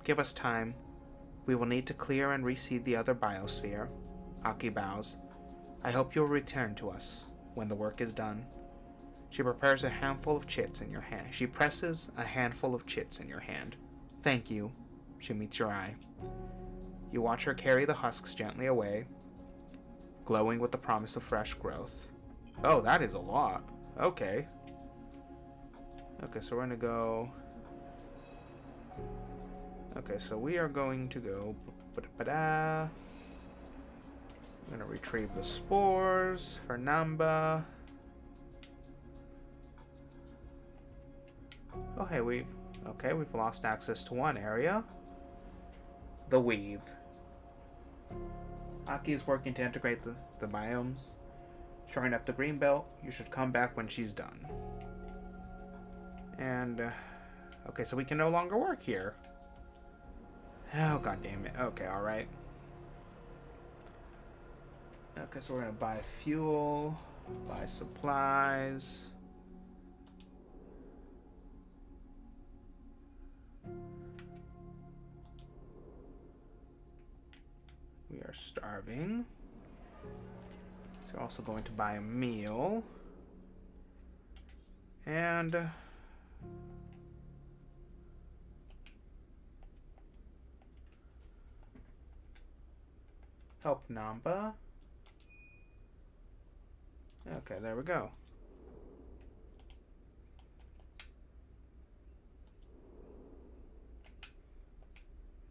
Give us time. We will need to clear and reseed the other biosphere. Aki bows. I hope you'll return to us when the work is done. She prepares a handful of chits in your hand. She presses a handful of chits in your hand. Thank you. She meets your eye. You watch her carry the husks gently away, glowing with the promise of fresh growth. Oh, that is a lot. Okay. Okay, so we're gonna go Okay, so we are going to go... I'm going to retrieve the spores for Namba. Oh, hey, we've lost access to one area. The Weave. Aki is working to integrate the biomes. Shoring up the green belt. You should come back when she's done. And, okay, so we can no longer work here. Oh, god damn it. Okay, alright. Okay, so we're gonna buy fuel, buy supplies. We are starving. So we're also going to buy a meal. And help Namba. Okay, there we go.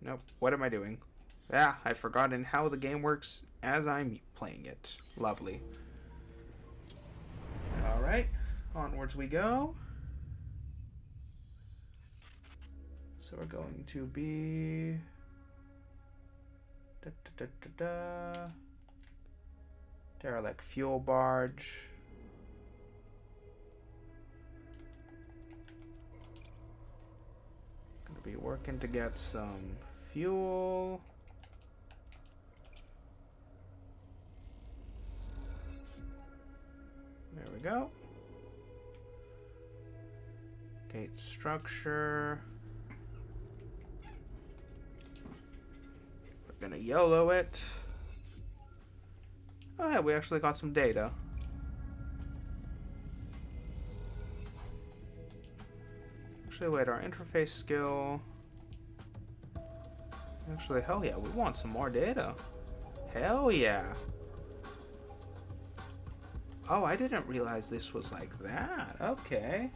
Nope, what am I doing? Ah, I've forgotten how the game works as I'm playing it. Lovely. Alright, onwards we go. So we're going to be... derelict fuel barge. Gonna be working to get some fuel. There we go. Gate structure. We're gonna YOLO it. Oh yeah, we actually got some data. Actually, wait, our interface skill. Actually, hell yeah, we want some more data. Hell yeah. Oh, I didn't realize this was like that. Okay.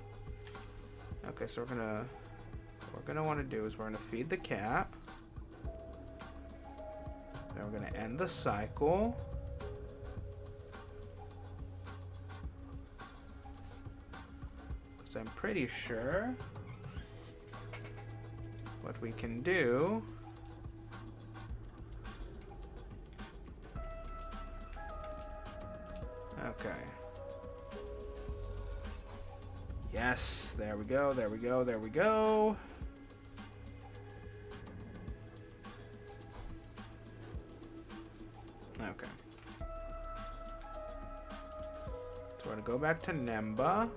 Okay, so what we're gonna want to do is we're gonna feed the cat. Then we're gonna end the cycle. Because I'm pretty sure what we can do. Okay. Yes, there we go, there we go, there we go. Okay. So we're gonna go back to Namba.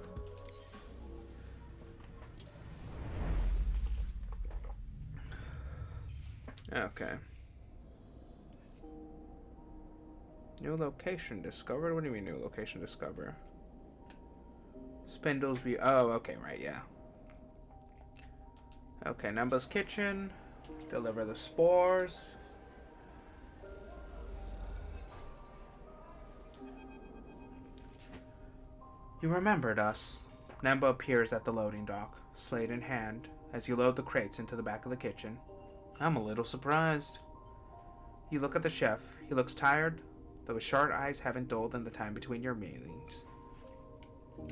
Okay. New location discovered? What do you mean new location discovered? Spindles view. Oh, okay, right, yeah. Okay, Namba's kitchen. Deliver the spores. You remembered us. Namba appears at the loading dock, slate in hand, as you load the crates into the back of the kitchen. I'm a little surprised. You look at the chef. He looks tired, though his sharp eyes haven't dulled in the time between your meetings.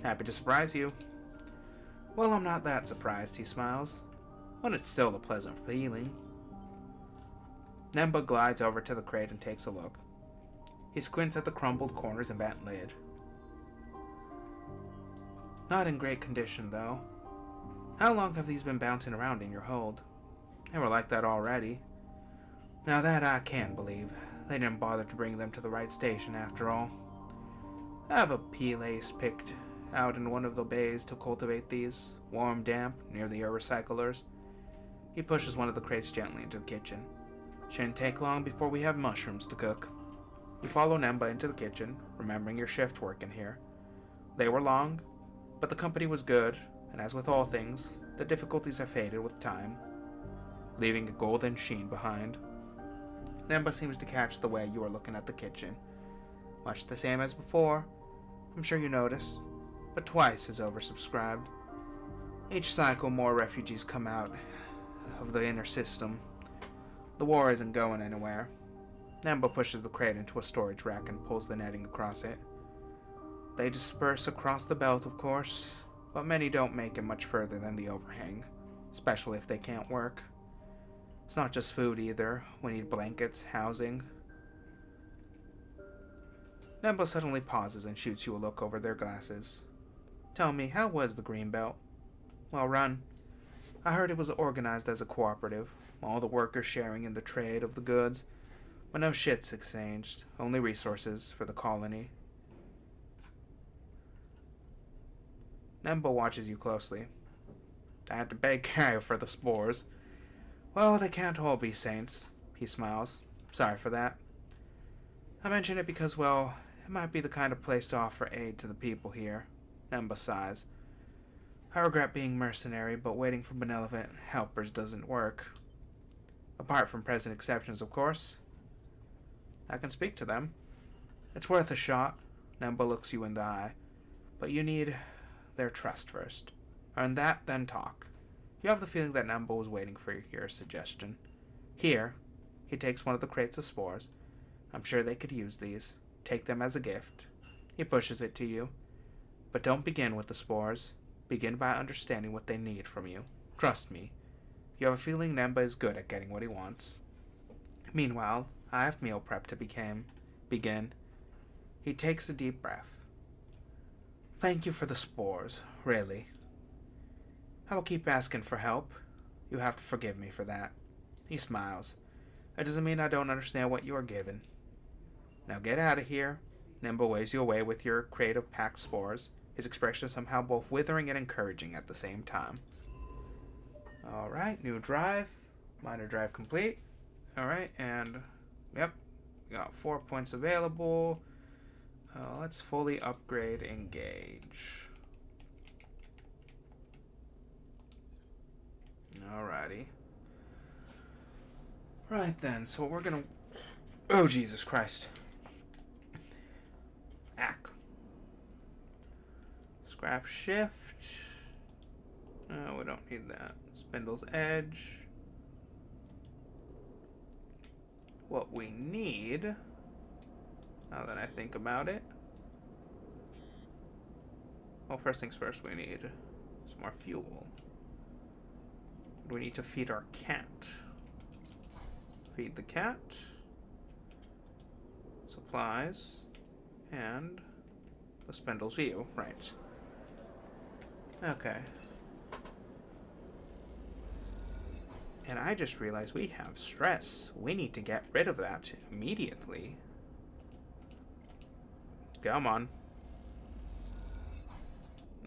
Happy to surprise you. Well, I'm not that surprised, he smiles, but it's still a pleasant feeling. Namba glides over to the crate and takes a look. He squints at the crumbled corners and bent lid. Not in great condition, though. How long have these been bouncing around in your hold? They were like that already. Now that I can believe. They didn't bother to bring them to the right station after all. I have a pea lace picked out in one of the bays to cultivate these, warm, damp, near the air recyclers. He pushes one of the crates gently into the kitchen. Shouldn't take long before we have mushrooms to cook. You follow Namba into the kitchen, remembering your shift work in here. They were long, but the company was good, and as with all things, the difficulties have faded with time, leaving a golden sheen behind. Namba seems to catch the way you are looking at the kitchen. Much the same as before, I'm sure you noticed, but twice as oversubscribed. Each cycle more refugees come out. of the inner system. The war isn't going anywhere. Nemba pushes the crate into a storage rack and pulls the netting across it. They disperse across the belt, of course, but many don't make it much further than the overhang, especially if they can't work. It's not just food either. We need blankets, housing. Nemba suddenly pauses and shoots you a look over their glasses. Tell me, how was the Greenbelt? Well run. I heard it was organized as a cooperative, all the workers sharing in the trade of the goods, but no shits exchanged, only resources for the colony. Nemba watches you closely. I had to beg Cario for the spores. Well, they can't all be saints, he smiles. Sorry for that. I mention it because, well, it might be the kind of place to offer aid to the people here. Nemba sighs. I regret being mercenary, but waiting for benevolent helpers doesn't work. Apart from present exceptions, of course. I can speak to them. It's worth a shot. Nemba looks you in the eye. But you need their trust first. Earn that, then talk. You have the feeling that Nemba was waiting for your suggestion. Here, he takes one of the crates of spores. I'm sure they could use these. Take them as a gift. He pushes it to you. But don't begin with the spores. Begin by understanding what they need from you. Trust me. You have a feeling Nemba is good at getting what he wants. Meanwhile, I have meal prep to begin. He takes a deep breath. Thank you for the spores, really. I will keep asking for help. You have to forgive me for that. He smiles. That doesn't mean I don't understand what you are given. Now get out of here. Nemba waves you away with your crate of packed spores, his expression somehow both withering and encouraging at the same time. Alright, new drive. Minor drive complete. Alright, and yep, we got 4 points available. Let's fully upgrade Engage. Alrighty. Right then, so we're gonna... Oh, Jesus Christ. Ack. Scrap shift. No, we don't need that. Spindle's edge. What we need, now that I think about it. Well, first things first, we need some more fuel. We need to feed our cat. Feed the cat. Supplies. And the Spindle's view. Right. Okay. And I just realized we have stress. We need to get rid of that immediately. Come on.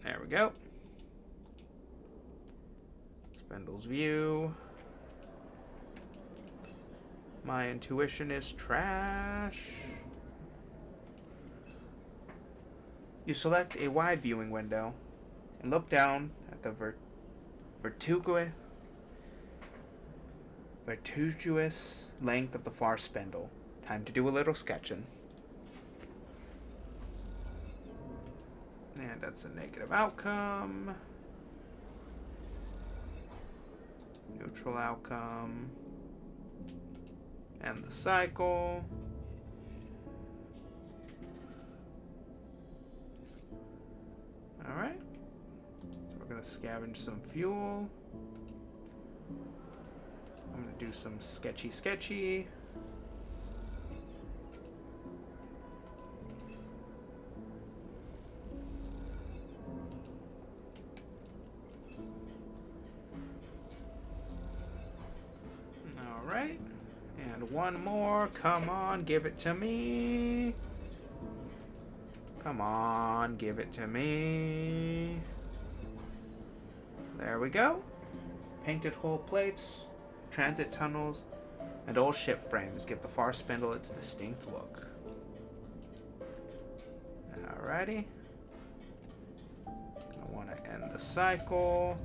There we go. Spindle's view. My intuition is trash. You select a wide viewing window and look down at the vertiginous length of the far spindle. Time to do a little sketching. And that's a negative outcome. Neutral outcome. And the cycle. Alright. So we're going to scavenge some fuel. I'm going to do some sketchy. Alright. And one more. Come on, give it to me. Come on, give it to me. There we go. Painted hull plates, transit tunnels, and old ship frames give the far spindle its distinct look. Alrighty. I want to end the cycle.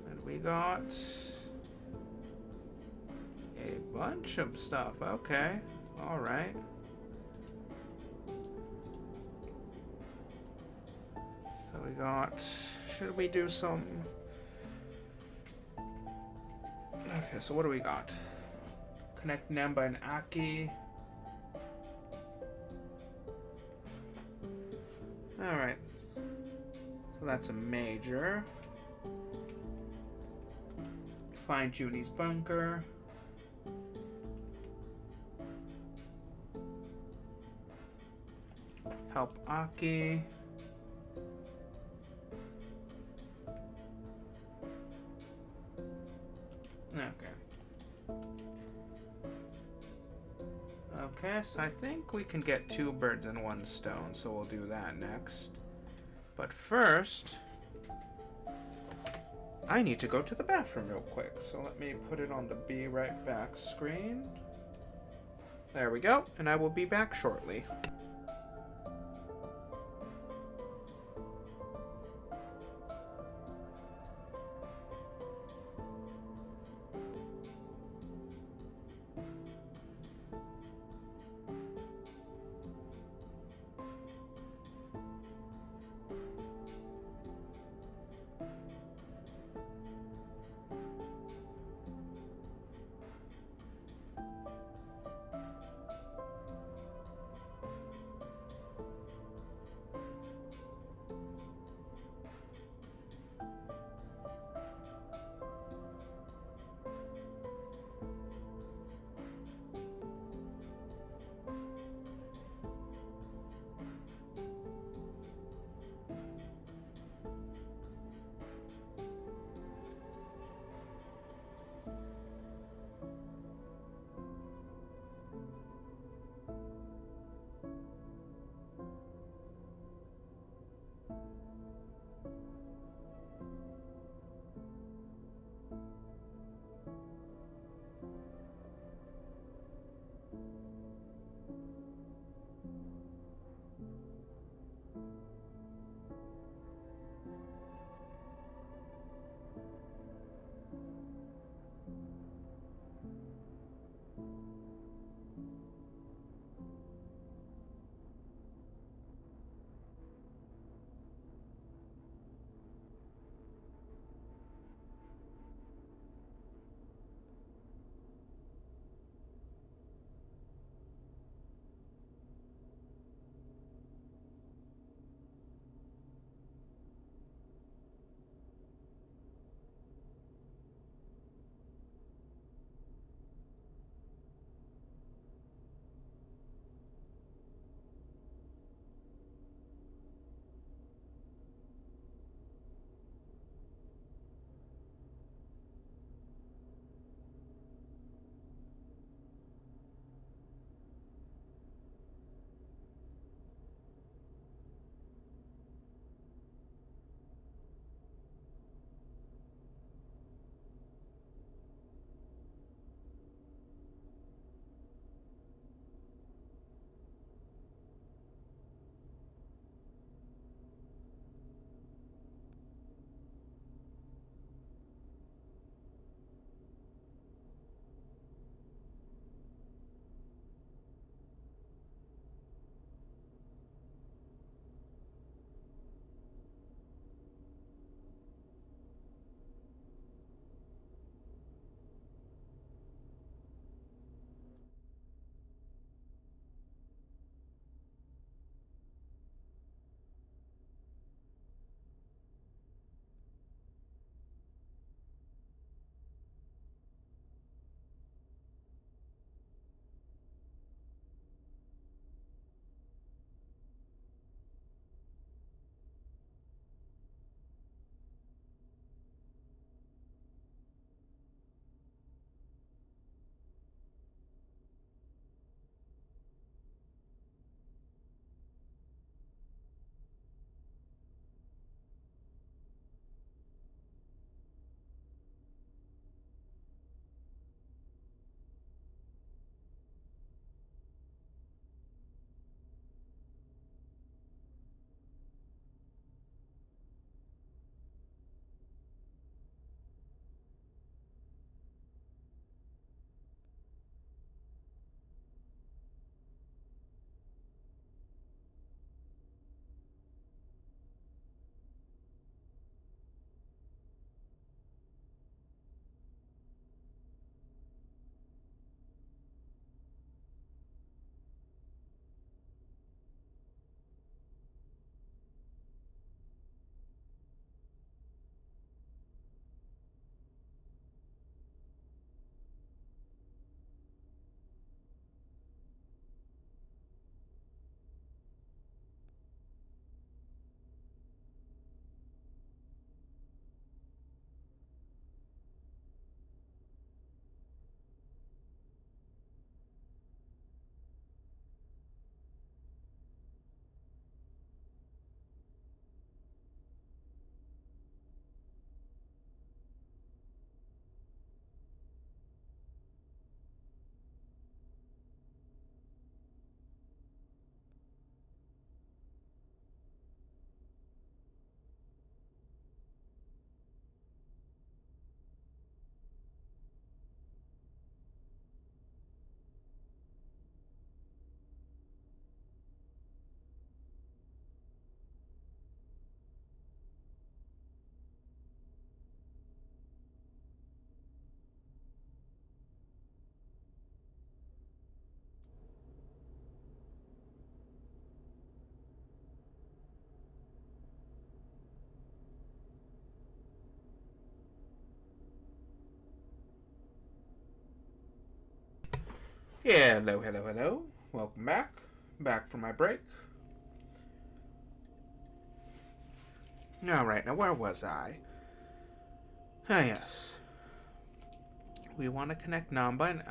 And we got a bunch of stuff. Okay. Alright. So we got should we do some... Okay, so what do we got? Connect Namba and Aki. Alright. So that's a major. Find Junie's bunker. Help Aki. Okay, so I think we can get 2 birds in 1 stone, so we'll do that next. But first, I need to go to the bathroom real quick, so let me put it on the Be Right Back screen. There we go, and I will be back shortly. Hello, hello, hello. Welcome back. Back from my break. Alright, now where was I? Ah, yes. We want to connect Namba and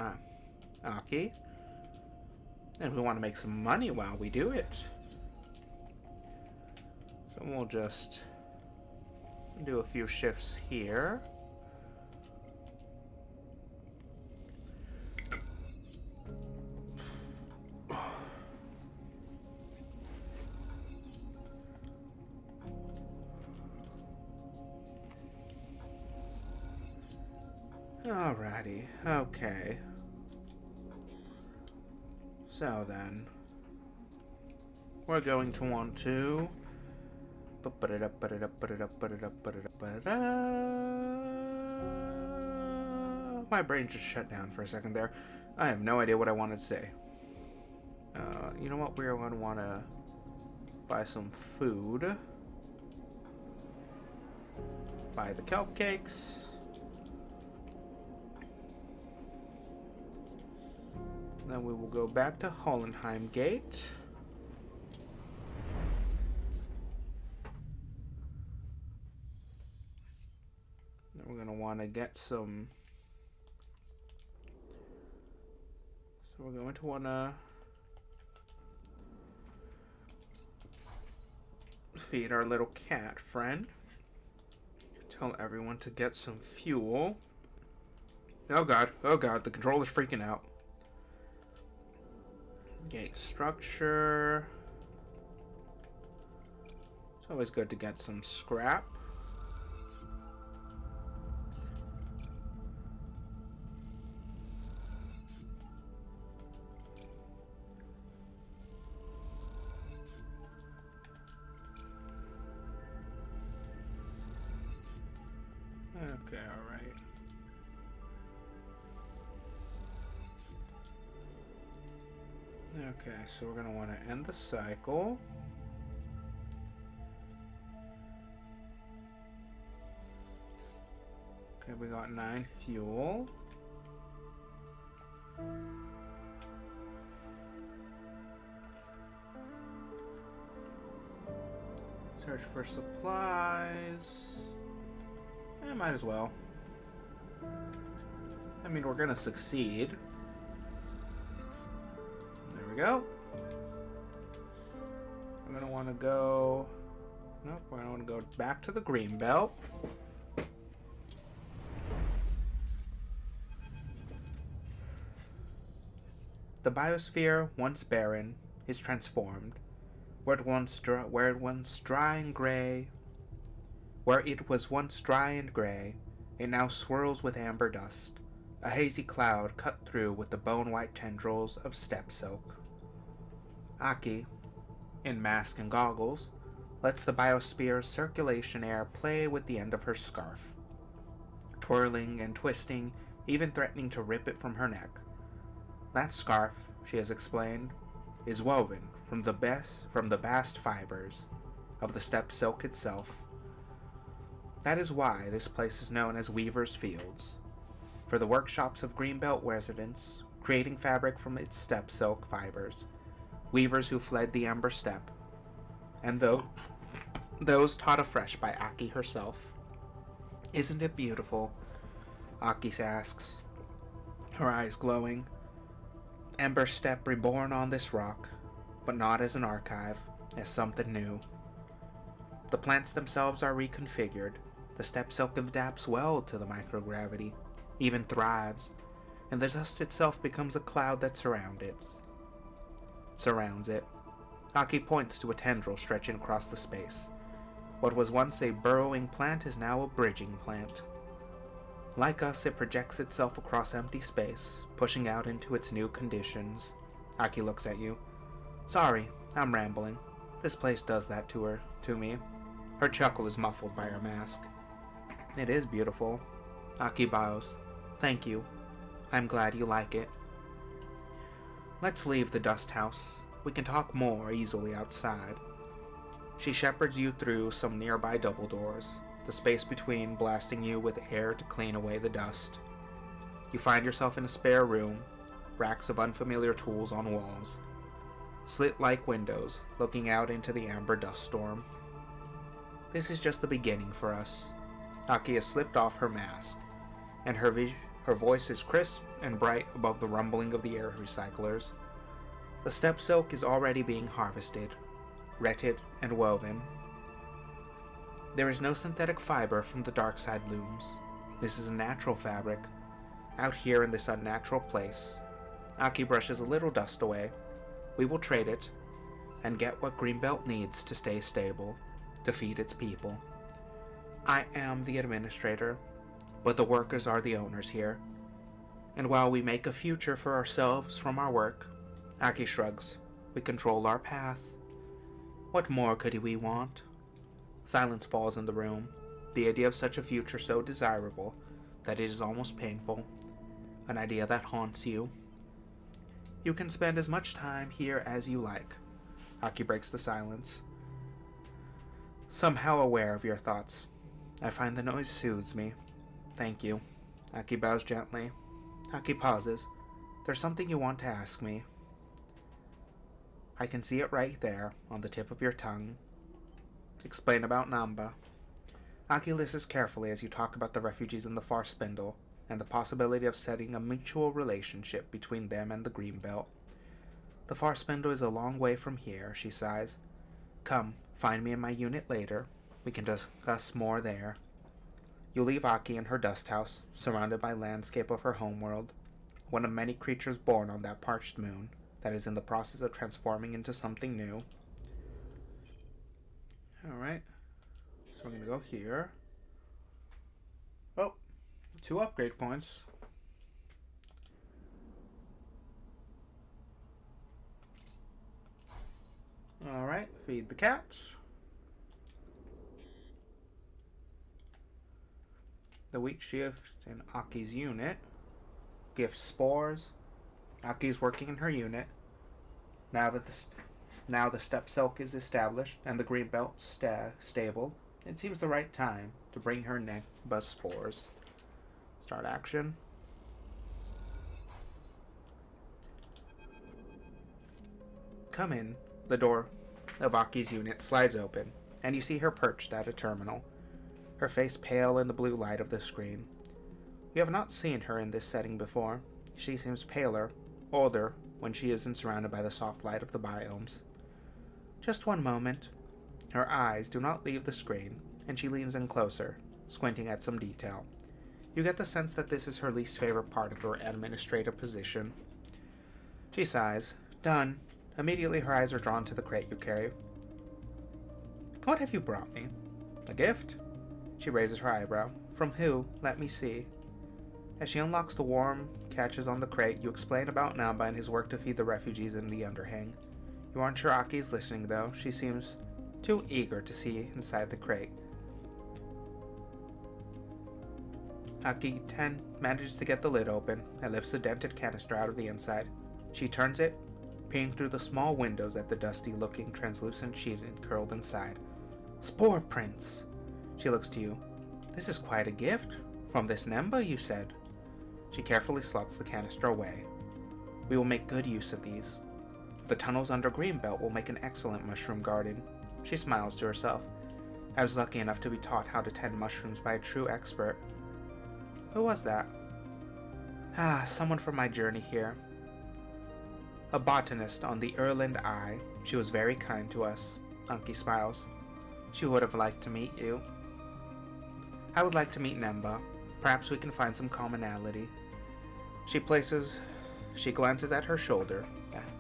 Aki. And we want to make some money while we do it. So we'll just do a few shifts here. Alrighty, okay. So then, we're going to want to my brain just shut down for a second there. I have no idea what I wanted to say. You know what? We're going to want to buy some food. Buy the kelp cakes. Then we will go back to Hollenheim Gate. Then we're going to want to get some... So we're going to want to feed our little cat friend. Tell everyone to get some fuel. Oh god, the controller's freaking out. Gate structure. It's always good to get some scrap. Okay, alright. Okay, so we're going to want to end the cycle. Okay, we got 9 fuel. Search for supplies. Might as well. I mean, we're gonna succeed. There we go. We're gonna want to go... Nope, we're gonna want to go back to the green belt. The biosphere, once barren, is transformed. Where it was once dry and gray, it now swirls with amber dust, a hazy cloud cut through with the bone-white tendrils of steppe silk. Aki, in mask and goggles, lets the biosphere's circulation air play with the end of her scarf, twirling and twisting, even threatening to rip it from her neck. That scarf, she has explained, is woven from the bast fibers of the steppe silk itself. That is why this place is known as Weaver's Fields, for the workshops of Greenbelt residents, creating fabric from its steppe silk fibers, weavers who fled the Ember Steppe, and those taught afresh by Aki herself. Isn't it beautiful? Aki asks, her eyes glowing. Ember Steppe reborn on this rock, but not as an archive, as something new. The plants themselves are reconfigured. The steppe silk adapts well to the microgravity, even thrives, and the dust itself becomes a cloud that surrounds it. Aki points to a tendril stretching across the space. What was once a burrowing plant is now a bridging plant. Like us, it projects itself across empty space, pushing out into its new conditions. Aki looks at you. Sorry, I'm rambling. This place does that to me. Her chuckle is muffled by her mask. It is beautiful. Aki bows. Thank you. I'm glad you like it. Let's leave the dust house. We can talk more easily outside. She shepherds you through some nearby double doors, the space between blasting you with air to clean away the dust. You find yourself in a spare room, racks of unfamiliar tools on walls, slit-like windows looking out into the amber dust storm. This is just the beginning for us. Aki has slipped off her mask, and her voice is crisp and bright above the rumbling of the air recyclers. The steppe silk is already being harvested, retted, and woven. There is no synthetic fiber from the dark side looms. This is a natural fabric. Out here in this unnatural place, Aki brushes a little dust away. We will trade it, and get what Greenbelt needs to stay stable, to feed its people. I am the administrator, but the workers are the owners here. And while we make a future for ourselves from our work, Aki shrugs, we control our path. What more could we want? Silence falls in the room, the idea of such a future so desirable that it is almost painful, an idea that haunts you. You can spend as much time here as you like. Aki breaks the silence, somehow aware of your thoughts. I find the noise soothes me. Thank you. Aki bows gently. Aki pauses. There's something you want to ask me. I can see it right there, on the tip of your tongue. Explain about Namba. Aki listens carefully as you talk about the refugees in the far spindle, and the possibility of setting a mutual relationship between them and the Greenbelt. The far spindle is a long way from here, she sighs. Come, find me in my unit later. We can discuss more there. You leave Aki in her dust house, surrounded by landscape of her homeworld, one of many creatures born on that parched moon that is in the process of transforming into something new. Alright, so we're going to go here. Oh, 2 upgrade points. Alright, feed the cat. The wheat shift in Aki's unit. Gift spores. Aki's working in her unit. Now the steppe silk is established and the Greenbelt stable, it seems the right time to bring her Namba spores. Start action. Come in. The door of Aki's unit slides open, and you see her perched at a terminal, her face pale in the blue light of the screen. You have not seen her in this setting before. She seems paler, older, when she isn't surrounded by the soft light of the biomes. Just one moment. Her eyes do not leave the screen, and she leans in closer, squinting at some detail. You get the sense that this is her least favorite part of her administrative position. She sighs. Done. Immediately her eyes are drawn to the crate you carry. What have you brought me? A gift? She raises her eyebrow. From who? Let me see. As she unlocks the warm catches on the crate, you explain about Namba and his work to feed the refugees in the underhang. You aren't sure Aki is listening, though. She seems too eager to see inside the crate. Aki 10 manages to get the lid open and lifts a dented canister out of the inside. She turns it, peering through the small windows at the dusty-looking translucent sheet curled inside. Spore prints! She looks to you. This is quite a gift. From this Namba, you said. She carefully slots the canister away. We will make good use of these. The tunnels under Greenbelt will make an excellent mushroom garden. She smiles to herself. I was lucky enough to be taught how to tend mushrooms by a true expert. Who was that? Someone from my journey here. A botanist on the Erland Eye. She was very kind to us. Anki smiles. She would have liked to meet you. I would like to meet Namba. Perhaps we can find some commonality. She glances at her shoulder.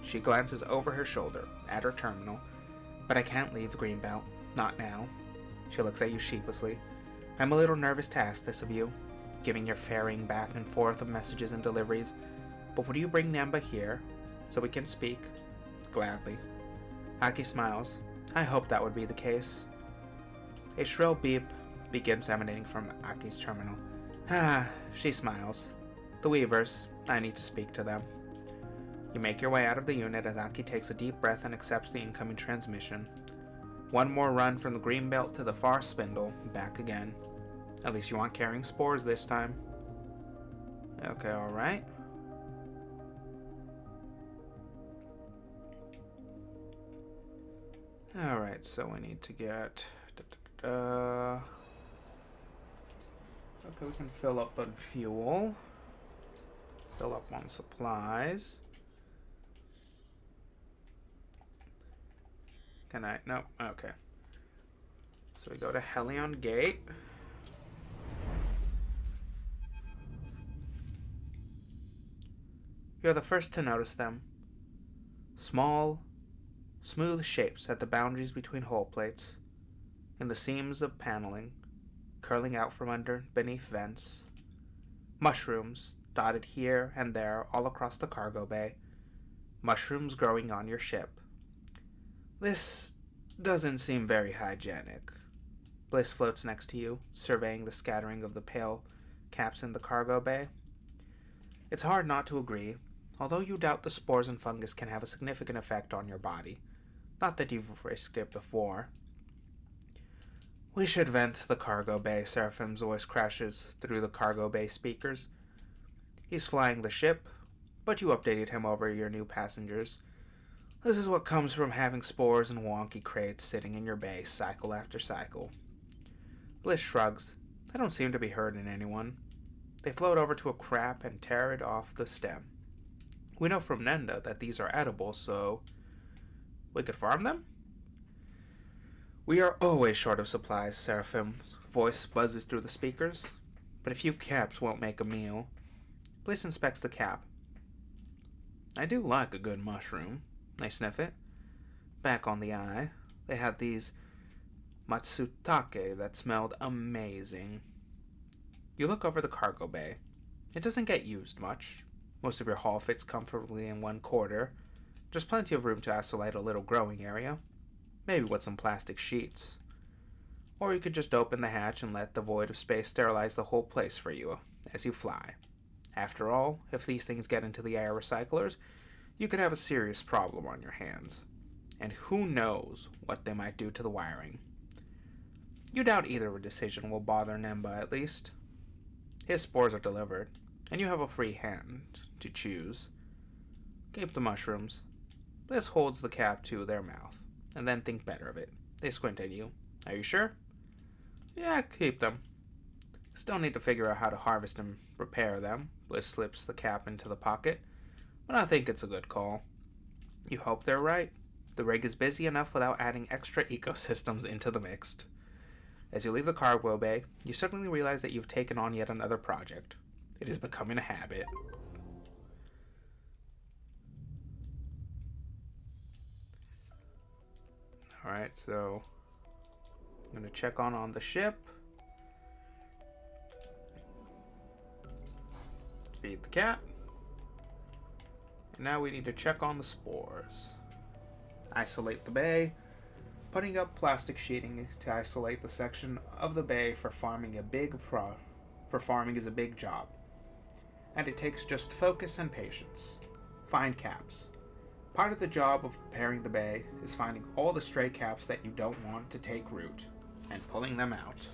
She glances over her shoulder at her terminal. But I can't leave Greenbelt. Not now. She looks at you sheepishly. I'm a little nervous to ask this of you, giving your ferrying back and forth of messages and deliveries. But would you bring Namba here, so we can speak? Gladly. Aki smiles. I hope that would be the case. A shrill beep begins emanating from Aki's terminal. She smiles. The Weavers. I need to speak to them. You make your way out of the unit as Aki takes a deep breath and accepts the incoming transmission. One more run from the Greenbelt to the far spindle, back again. At least you aren't carrying spores this time. Okay, alright. Alright, so we need to get... Okay, we can fill up on fuel. Fill up on supplies. Can I? No. Okay. So we go to Helion Gate. You're the first to notice them. Small, smooth shapes at the boundaries between hull plates, in the seams of paneling, curling out from beneath vents. Mushrooms dotted here and there all across the cargo bay. Mushrooms growing on your ship. This doesn't seem very hygienic. Bliss floats next to you, surveying the scattering of the pale caps in the cargo bay. It's hard not to agree, although you doubt the spores and fungus can have a significant effect on your body. Not that you've risked it before. We should vent the cargo bay, Seraphim's voice crashes through the cargo bay speakers. He's flying the ship, but you updated him over your new passengers. This is what comes from having spores and wonky crates sitting in your bay cycle after cycle. Bliss shrugs. They don't seem to be hurting anyone. They float over to a crap and tear it off the stem. We know from Nenda that these are edible, so we could farm them? We are always short of supplies, Seraphim's voice buzzes through the speakers. But a few caps won't make a meal. Bliss inspects the cap. I do like a good mushroom. They sniff it. Back on the eye, they had these matsutake that smelled amazing. You look over the cargo bay. It doesn't get used much. Most of your haul fits comfortably in one quarter. Just plenty of room to isolate a little growing area. Maybe with some plastic sheets. Or you could just open the hatch and let the void of space sterilize the whole place for you as you fly. After all, if these things get into the air recyclers, you could have a serious problem on your hands. And who knows what they might do to the wiring. You doubt either decision will bother Nemba, at least. His spores are delivered, and you have a free hand to choose. Keep the mushrooms. Bliss holds the cap to their mouth, and then think better of it. They squint at you. Are you sure? Yeah, keep them. Still need to figure out how to harvest and repair them. Bliss slips the cap into the pocket, but I think it's a good call. You hope they're right. The rig is busy enough without adding extra ecosystems into the mix. As you leave the cargo bay, you suddenly realize that you've taken on yet another project. It is becoming a habit. Alright, so I'm going to check on the ship. Feed the cat. And now we need to check on the spores. Isolate the bay. Putting up plastic sheeting to isolate the section of the bay for farming is a big job. And it takes just focus and patience. Find caps. Part of the job of preparing the bay is finding all the stray caps that you don't want to take root and pulling them out.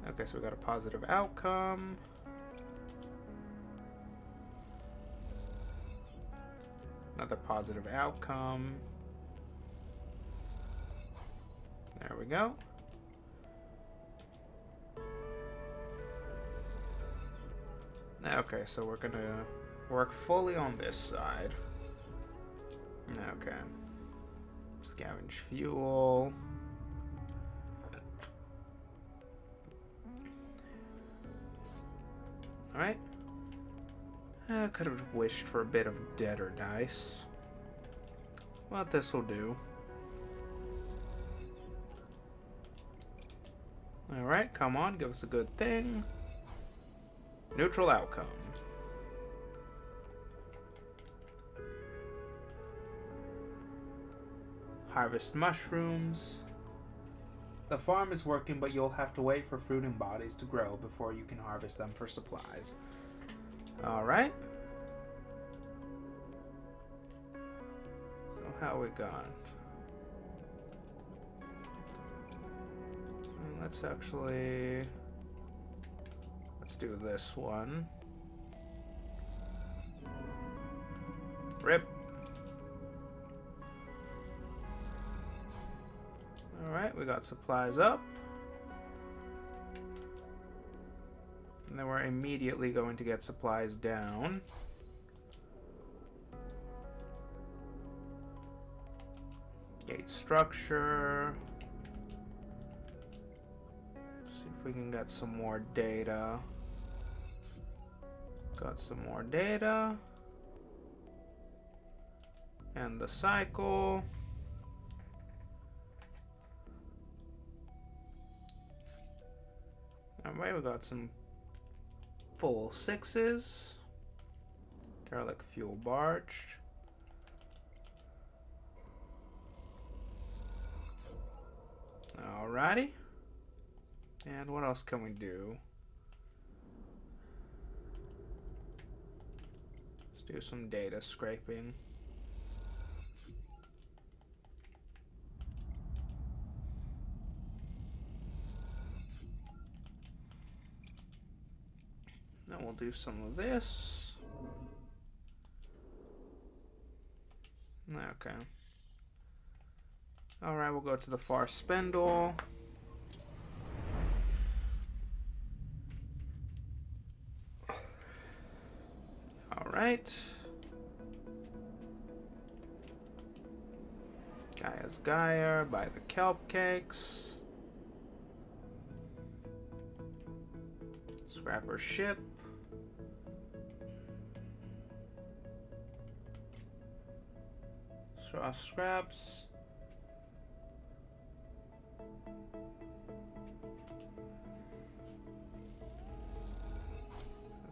Okay, so we got a positive outcome. Another positive outcome. There we go. Okay, so we're gonna work fully on this side. Okay. Scavenge fuel. Alright. I could have wished for a bit of deader dice. But this will do. Alright, come on, give us a good thing. Neutral outcome. Harvest mushrooms. The farm is working, but you'll have to wait for fruiting bodies to grow before you can harvest them for supplies. Alright. So how we got? Let's do this one. Rip. Alright, we got supplies up. And then we're immediately going to get supplies down. Gate structure. See if we can get some more data. Got some more data. And the cycle. Alright, we got some full 6s. Derelict fuel barge. Alrighty. And what else can we do? Let's do some data scraping. Then we'll do some of this. Okay. Alright, we'll go to the far spindle. Alright. Gaia's Gaia, buy the kelp cakes. Scrapper ship. Straw scraps.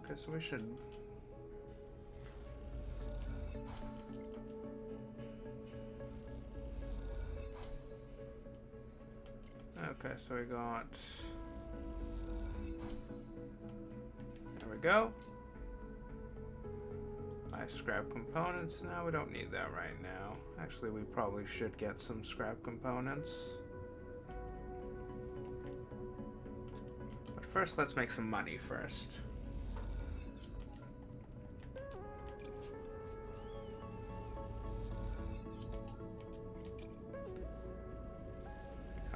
Okay, so we should... Okay, so we got... There we go. Buy scrap components. Now we don't need that right now. Actually, we probably should get some scrap components. But first, let's make some money first.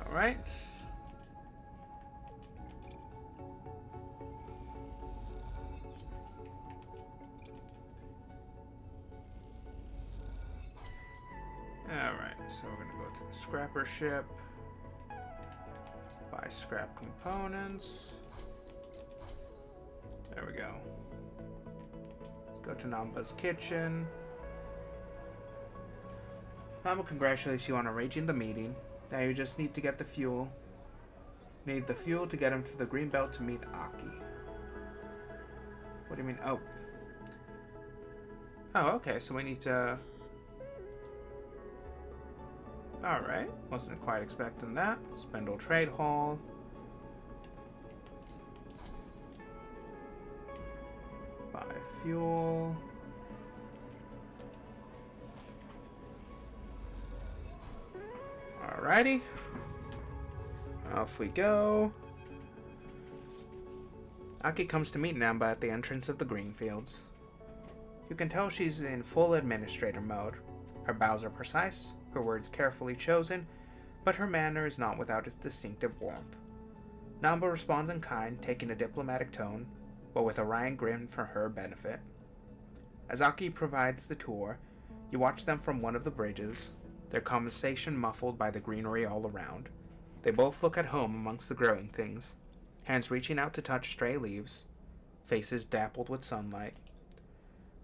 All right. Alright, so we're gonna go to the scrapper ship, buy scrap components. There we go. Let's go to Namba's kitchen. Namba congratulates you on arranging the meeting. Now you just need to get the fuel. Need the fuel to get him to the green belt to meet Aki. What do you mean? Oh. Oh, okay, so we need to... Alright, wasn't quite expecting that. Spindle Trade Hall. Buy fuel. Alrighty. Off we go. Aki comes to meet Namba at the entrance of the green fields. You can tell she's in full administrator mode. Her bows are precise, her words carefully chosen, but her manner is not without its distinctive warmth. Namba responds in kind, taking a diplomatic tone, but with a wry grin for her benefit. As Aki provides the tour, you watch them from one of the bridges, their conversation muffled by the greenery all around. They both look at home amongst the growing things, hands reaching out to touch stray leaves, faces dappled with sunlight.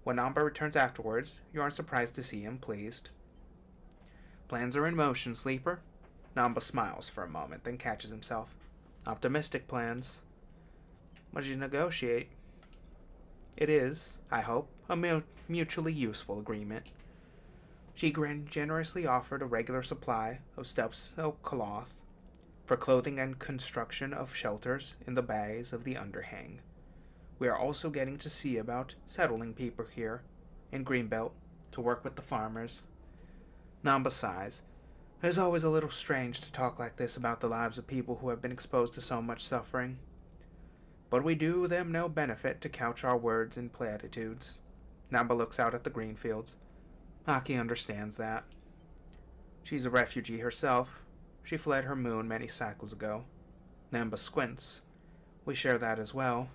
When Namba returns afterwards, you aren't surprised to see him pleased. Plans are in motion, sleeper. Namba smiles for a moment, then catches himself. Optimistic plans. What did you negotiate? It is, I hope, a mutually useful agreement. Chigrin generously offered a regular supply of steppe silk cloth for clothing and construction of shelters in the bays of the underhang. We are also getting to see about settling people here in Greenbelt to work with the farmers. Namba sighs. It is always a little strange to talk like this about the lives of people who have been exposed to so much suffering. But we do them no benefit to couch our words in platitudes. Namba looks out at the green fields. Aki understands that. She's a refugee herself. She fled her moon many cycles ago. Namba squints. We share that as well.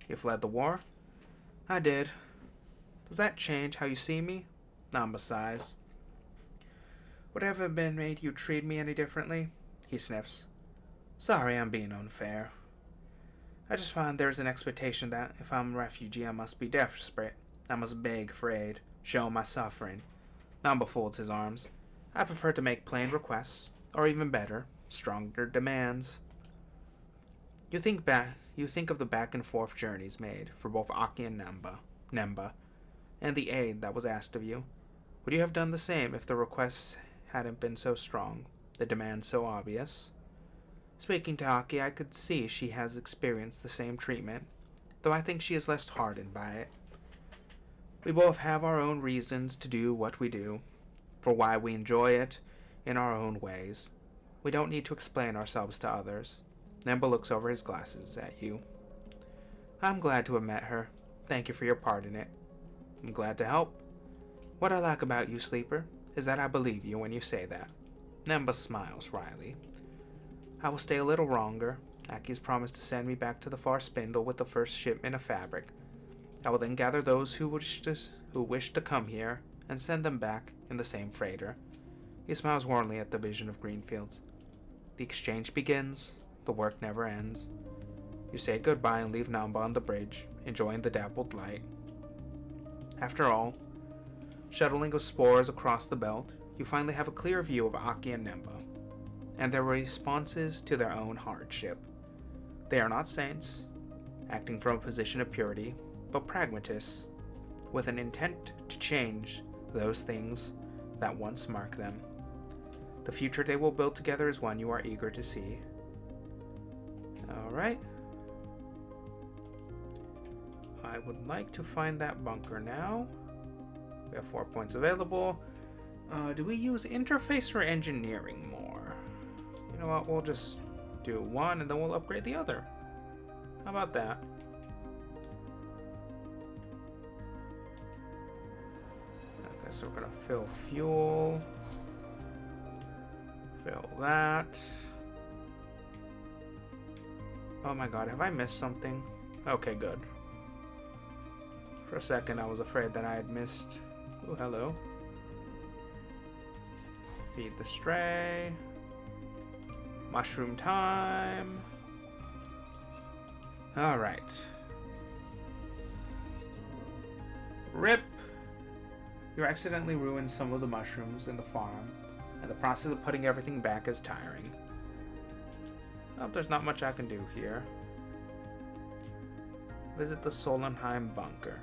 You fled the war? I did. Does that change how you see me? Namba sighs. Would it have been made you treat me any differently? He sniffs. Sorry, I'm being unfair. I just find there's an expectation that if I'm a refugee I must be desperate. I must beg for aid, show my suffering. Namba folds his arms. I prefer to make plain requests, or even better, stronger demands. You think of the back and forth journeys made for both Aki and Nemba, and the aid that was asked of you. Would you have done the same if the requests hadn't been so strong, the demand so obvious? Speaking to Aki, I could see she has experienced the same treatment, though I think she is less hardened by it. We both have our own reasons to do what we do, for why we enjoy it in our own ways. We don't need to explain ourselves to others. Nemba looks over his glasses at you. I'm glad to have met her. Thank you for your part in it. I'm glad to help. What I like about you, Sleeper, is that I believe you when you say that. Nemba smiles wryly. I will stay a little longer. Aki's promised to send me back to the far spindle with the first shipment of fabric. I will then gather those who wish to come here and send them back in the same freighter. He smiles warmly at the vision of green fields. The exchange begins. The work never ends. You say goodbye and leave Namba on the bridge, enjoying the dappled light. After all, shuttling of spores across the belt, you finally have a clear view of Aki and Nemba, and their responses to their own hardship. They are not saints, acting from a position of purity, but pragmatists, with an intent to change those things that once marked them. The future they will build together is one you are eager to see. Alright. I would like to find that bunker now. We have 4 points available. Do we use interface or engineering more? You know what, we'll just do one and then we'll upgrade the other. How about that? Okay, so we're gonna fill fuel. Fill that. Oh my god, have I missed something? Okay, good. For a second I was afraid that I had missed... Oh, hello. Feed the stray. Mushroom time. Alright. RIP! You accidentally ruined some of the mushrooms in the farm, and the process of putting everything back is tiring. Oh, there's not much I can do here. Visit the Solenheim bunker.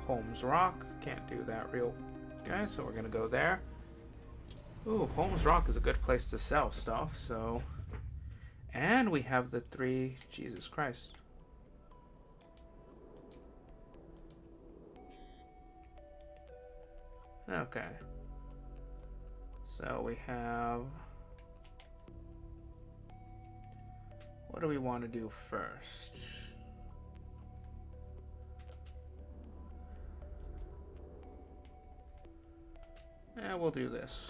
Holmes Rock. Can't do that real... Okay, so we're gonna go there. Ooh, Holmes Rock is a good place to sell stuff, so... And we have the 3... Jesus Christ. Okay. So we have... What do we want to do first? Yeah, we'll do this.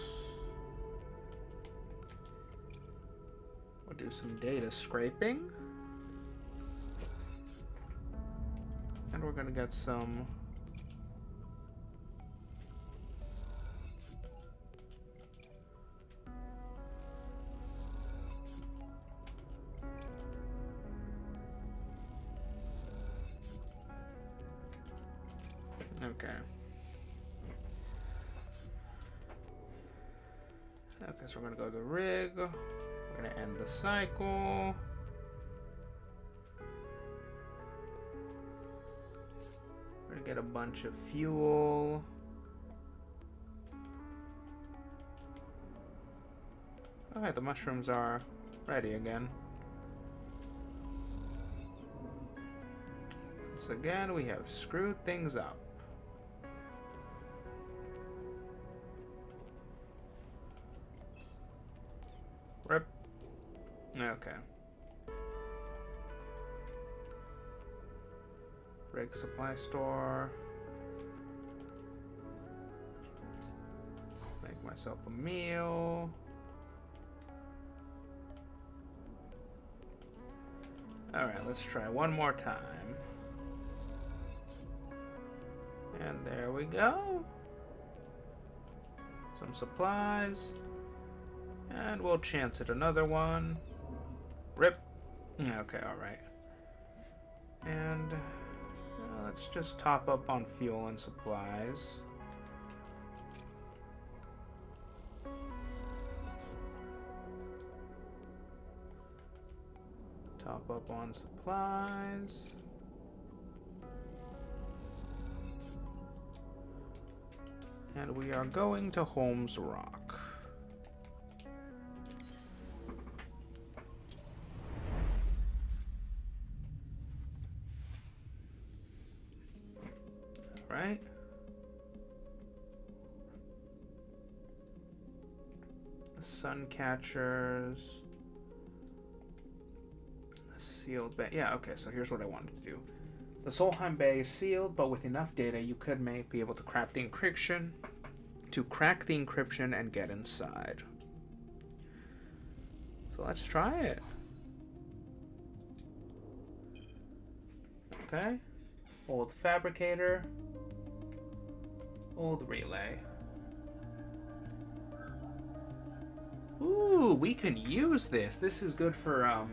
We'll do some data scraping. And we're gonna get some... Okay. Okay, so we're gonna go to the rig. We're gonna end the cycle. We're gonna get a bunch of fuel. Alright, the mushrooms are ready again. Once again, we have screwed things up. Rip. Okay. Rig supply store. myself a meal. Alright, let's try one more time. And there we go. Some supplies. And we'll chance it another one. Rip. Okay, alright. And let's just top up on fuel and supplies. Top up on supplies. And we are going to Holmes Rock. All right. Sun catchers. Sealed bay. Yeah, okay, so here's what I wanted to do. The Solheim Bay is sealed, but with enough data, you could be able to crack the encryption, and get inside. So let's try it. Okay. Old fabricator. Old relay. Ooh, we can use this. This is good for,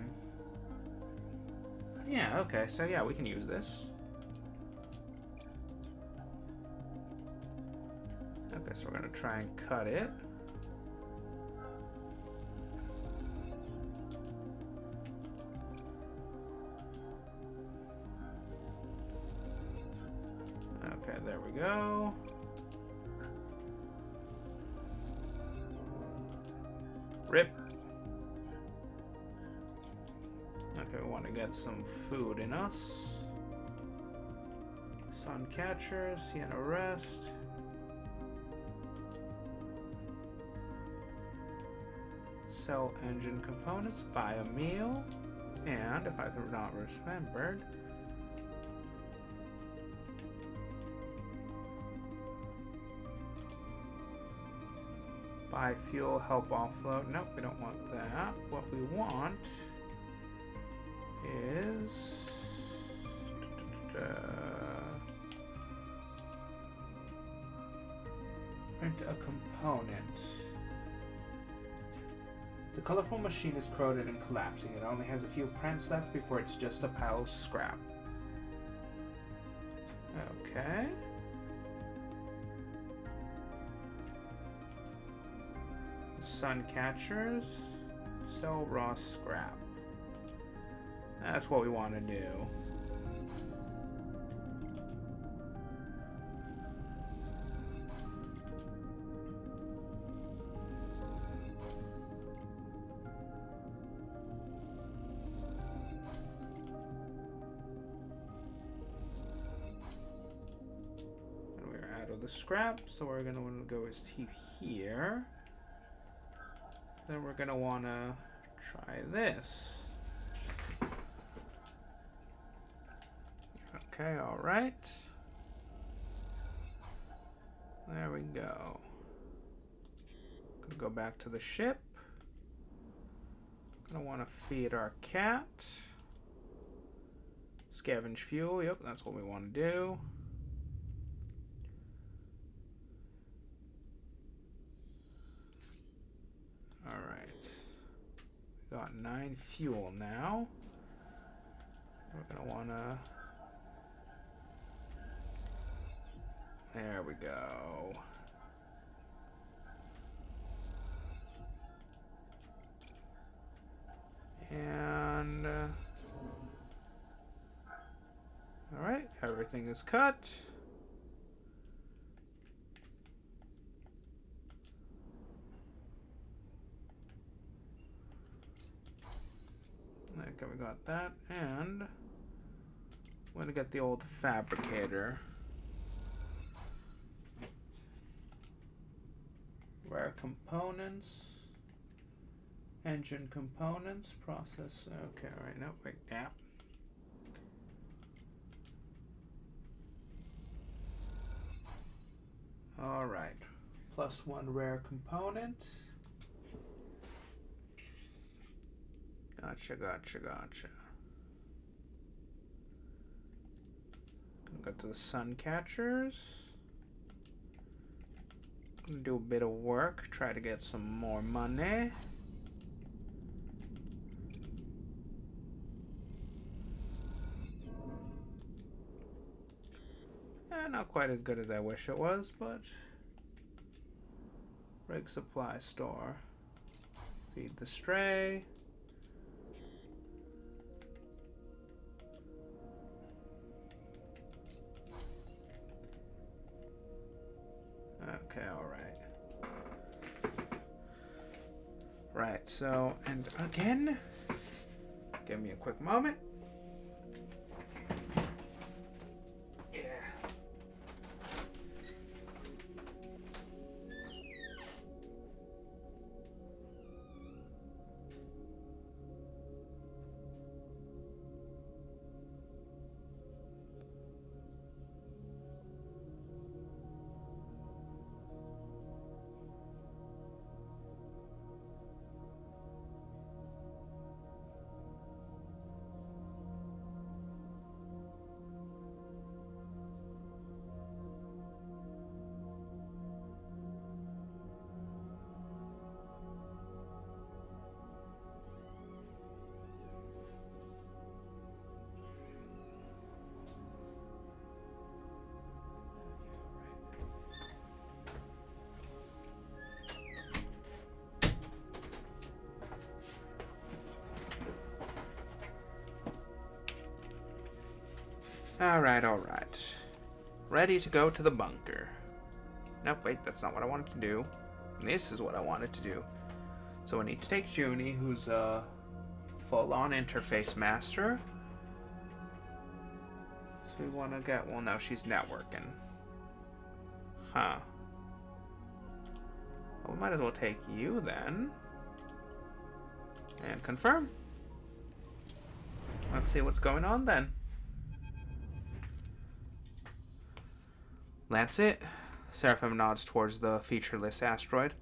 yeah, okay, so yeah, we can use this. Okay, so we're gonna try and cut it. Okay, there we go. Rip. Okay, we want to get some food in us. Sun catchers, Sienna rest. Sell engine components, buy a meal, and if I've not remembered, buy fuel, help offload. Nope, we don't want that. What we want is print a component. The colorful machine is corroded and collapsing. It only has a few prints left before it's just a pile of scrap. Okay. Sun catchers. Sell raw scrap. That's what we want to do. And we're out of the scrap, so we're going to want to go to here. Then we're going to want to try this. Okay, all right. There we go. Gonna go back to the ship. Gonna want to feed our cat. Scavenge fuel. Yep, that's what we want to do. All right. We got 9 fuel now. We're gonna want to. There we go. And all right, everything is cut. Okay, we got that, and I'm gonna get the old fabricator. Rare components, engine components, process. Okay, all right, no, wait, yeah. All right, +1 rare component. Gotcha. Go to the sun catchers. Gonna do a bit of work, try to get some more money. Not quite as good as I wish it was, but break supply store. Feed the stray. Okay, alright. Right, so, and again, give me a quick moment. Yeah. Alright. Ready to go to the bunker. Nope, wait, that's not what I wanted to do. This is what I wanted to do. So I need to take Junie, who's a full-on interface master. So we want to get... Well, no, she's networking. Huh. Well, we might as well take you, then. And confirm. Let's see what's going on, then. That's it. Seraphim nods towards the featureless asteroid.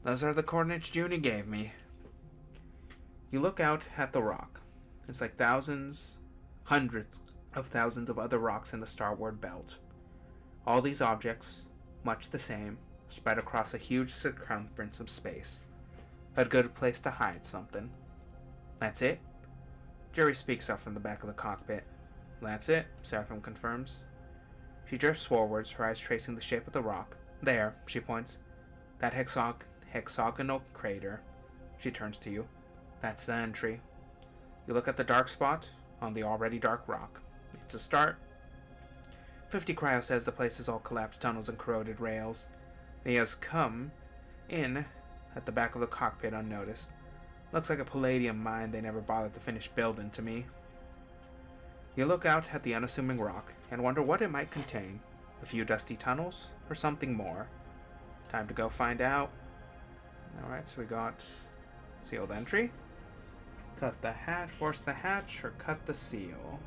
Those are the coordinates Junie gave me. You look out at the rock. It's like hundreds of thousands of other rocks in the Starward belt. All these objects, much the same, spread across a huge circumference of space. A good place to hide something. That's it? Jerry speaks up from the back of the cockpit. That's it, Seraphim confirms. She drifts forwards, her eyes tracing the shape of the rock. There, she points. That hexagonal crater. She turns to you. That's the entry. You look at the dark spot on the already dark rock. It's a start. 50 Cryo says the place is all collapsed tunnels and corroded rails. He has come in at the back of the cockpit unnoticed. Looks like a palladium mine they never bothered to finish building to me. You look out at the unassuming rock and wonder what it might contain. A few dusty tunnels or something more. Time to go find out. Alright, so we got sealed entry. Cut the hatch, force the hatch, or cut the seal.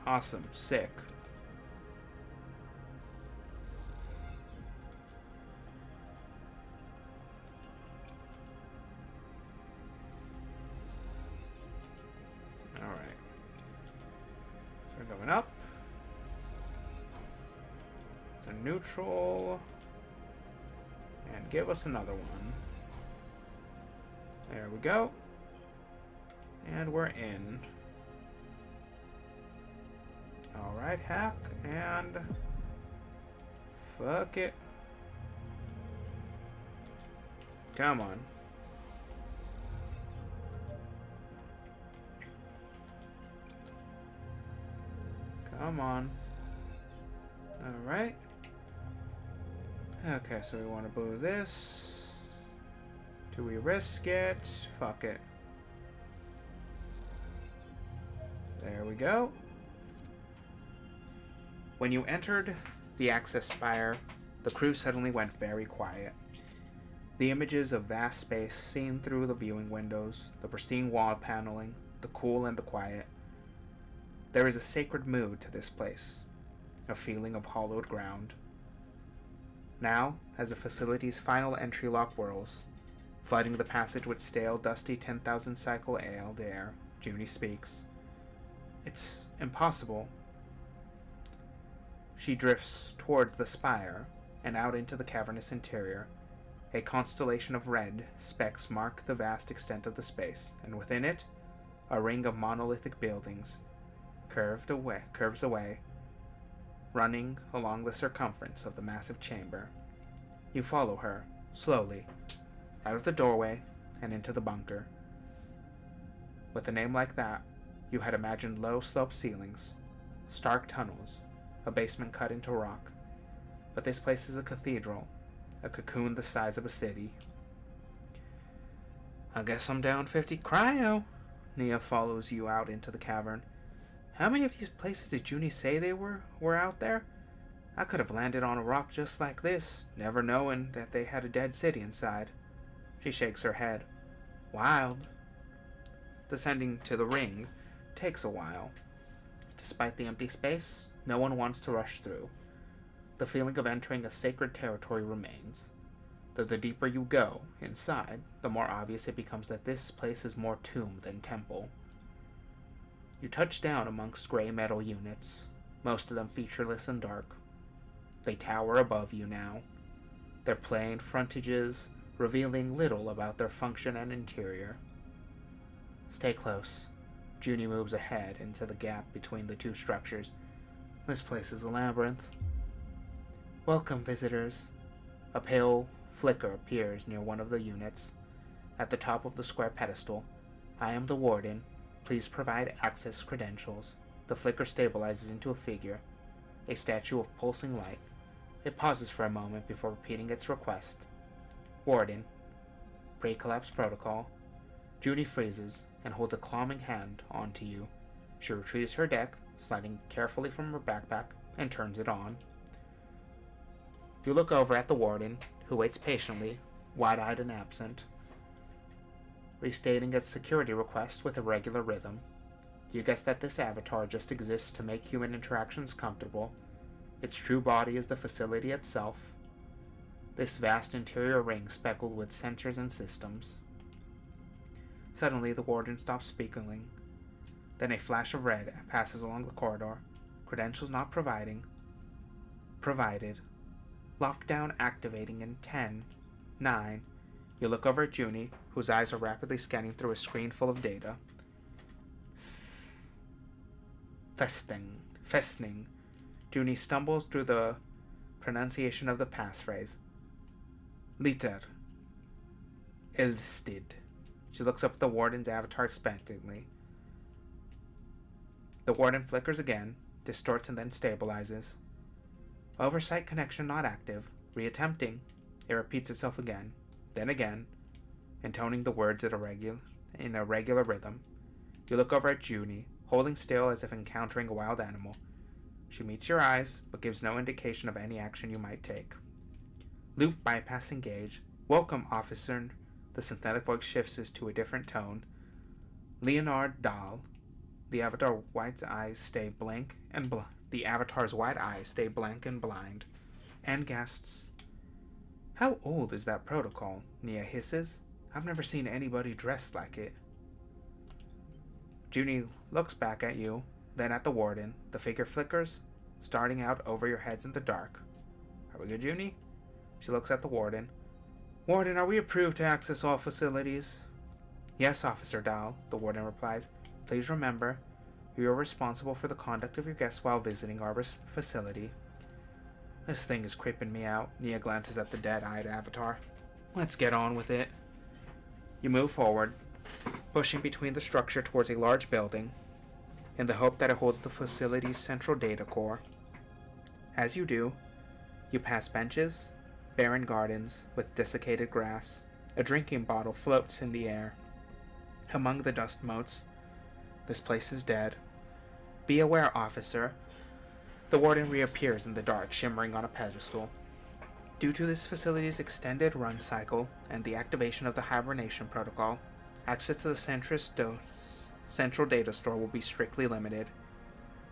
Awesome, sick. Alright. So we're going up. It's a neutral. And give us another one. There we go. And we're in. Alright, hack. And fuck it. Come on. Come on. Alright. Okay, so we want to boo this. Do we risk it? Fuck it. There we go. When you entered the access spire, the crew suddenly went very quiet. The images of vast space seen through the viewing windows, the pristine wall paneling, the cool and the quiet. There is a sacred mood to this place, a feeling of hollowed ground. Now, as the facility's final entry lock whirls, flooding the passage with stale, dusty 10,000 cycle air, Junie speaks. It's impossible. She drifts towards the spire and out into the cavernous interior. A constellation of red specks mark the vast extent of the space, and within it, a ring of monolithic buildings curves away, running along the circumference of the massive chamber. You follow her, slowly, out of the doorway and into the bunker. With a name like that, you had imagined low sloped ceilings, stark tunnels, a basement cut into rock. But this place is a cathedral, a cocoon the size of a city. I guess I'm down 50 cryo. Nia follows you out into the cavern. How many of these places did Junie say they were out there? I could have landed on a rock just like this, never knowing that they had a dead city inside. She shakes her head. Wild. Descending to the ring takes a while. Despite the empty space, no one wants to rush through. The feeling of entering a sacred territory remains. Though the deeper you go inside, the more obvious it becomes that this place is more tomb than temple. You touch down amongst gray metal units, most of them featureless and dark. They tower above you now, their plain frontages revealing little about their function and interior. Stay close. Junie moves ahead into the gap between the two structures. This place is a labyrinth. Welcome, visitors. A pale flicker appears near one of the units. At the top of the square pedestal, I am the warden. Please provide access credentials. The flicker stabilizes into a figure, a statue of pulsing light. It pauses for a moment before repeating its request. Warden. Pre-collapse protocol. Junie freezes and holds a calming hand onto you. She retrieves her deck, sliding carefully from her backpack, and turns it on. You look over at the warden, who waits patiently, wide-eyed and absent, restating its security request with a regular rhythm. You guess that this avatar just exists to make human interactions comfortable. Its true body is the facility itself. This vast interior ring speckled with sensors and systems. Suddenly, the warden stops speaking. Then a flash of red passes along the corridor. Credentials not provided. Lockdown activating in 10, 9. You look over at Junie, whose eyes are rapidly scanning through a screen full of data. Festning. Junie stumbles through the pronunciation of the passphrase. Liter. Elstid. She looks up at the warden's avatar expectantly. The warden flickers again, distorts and then stabilizes. Oversight connection not active. Reattempting. It repeats itself again, then again, intoning the words in a regular rhythm. You look over at Junie, holding still as if encountering a wild animal. She meets your eyes, but gives no indication of any action you might take. Loop bypass engage. Welcome, officer. The synthetic voice shifts to a different tone. Leonard Dahl. The avatar's wide eyes stay blank and blind, and gasps. How old is that protocol? Nia hisses. I've never seen anybody dressed like it. Junie looks back at you, then at the warden. The figure flickers, starting out over your heads in the dark. Are we good, Junie? She looks at the warden. Warden, are we approved to access all facilities? Yes, Officer Dahl, the warden replies. Please remember, you are responsible for the conduct of your guests while visiting our facility. This thing is creeping me out. Nia glances at the dead-eyed avatar. Let's get on with it. You move forward, pushing between the structure towards a large building, in the hope that it holds the facility's central data core. As you do, you pass benches, barren gardens with desiccated grass. A drinking bottle floats in the air. Among the dust motes, this place is dead. Be aware, officer. The warden reappears in the dark, shimmering on a pedestal. Due to this facility's extended run cycle and the activation of the hibernation protocol, access to the central data store will be strictly limited.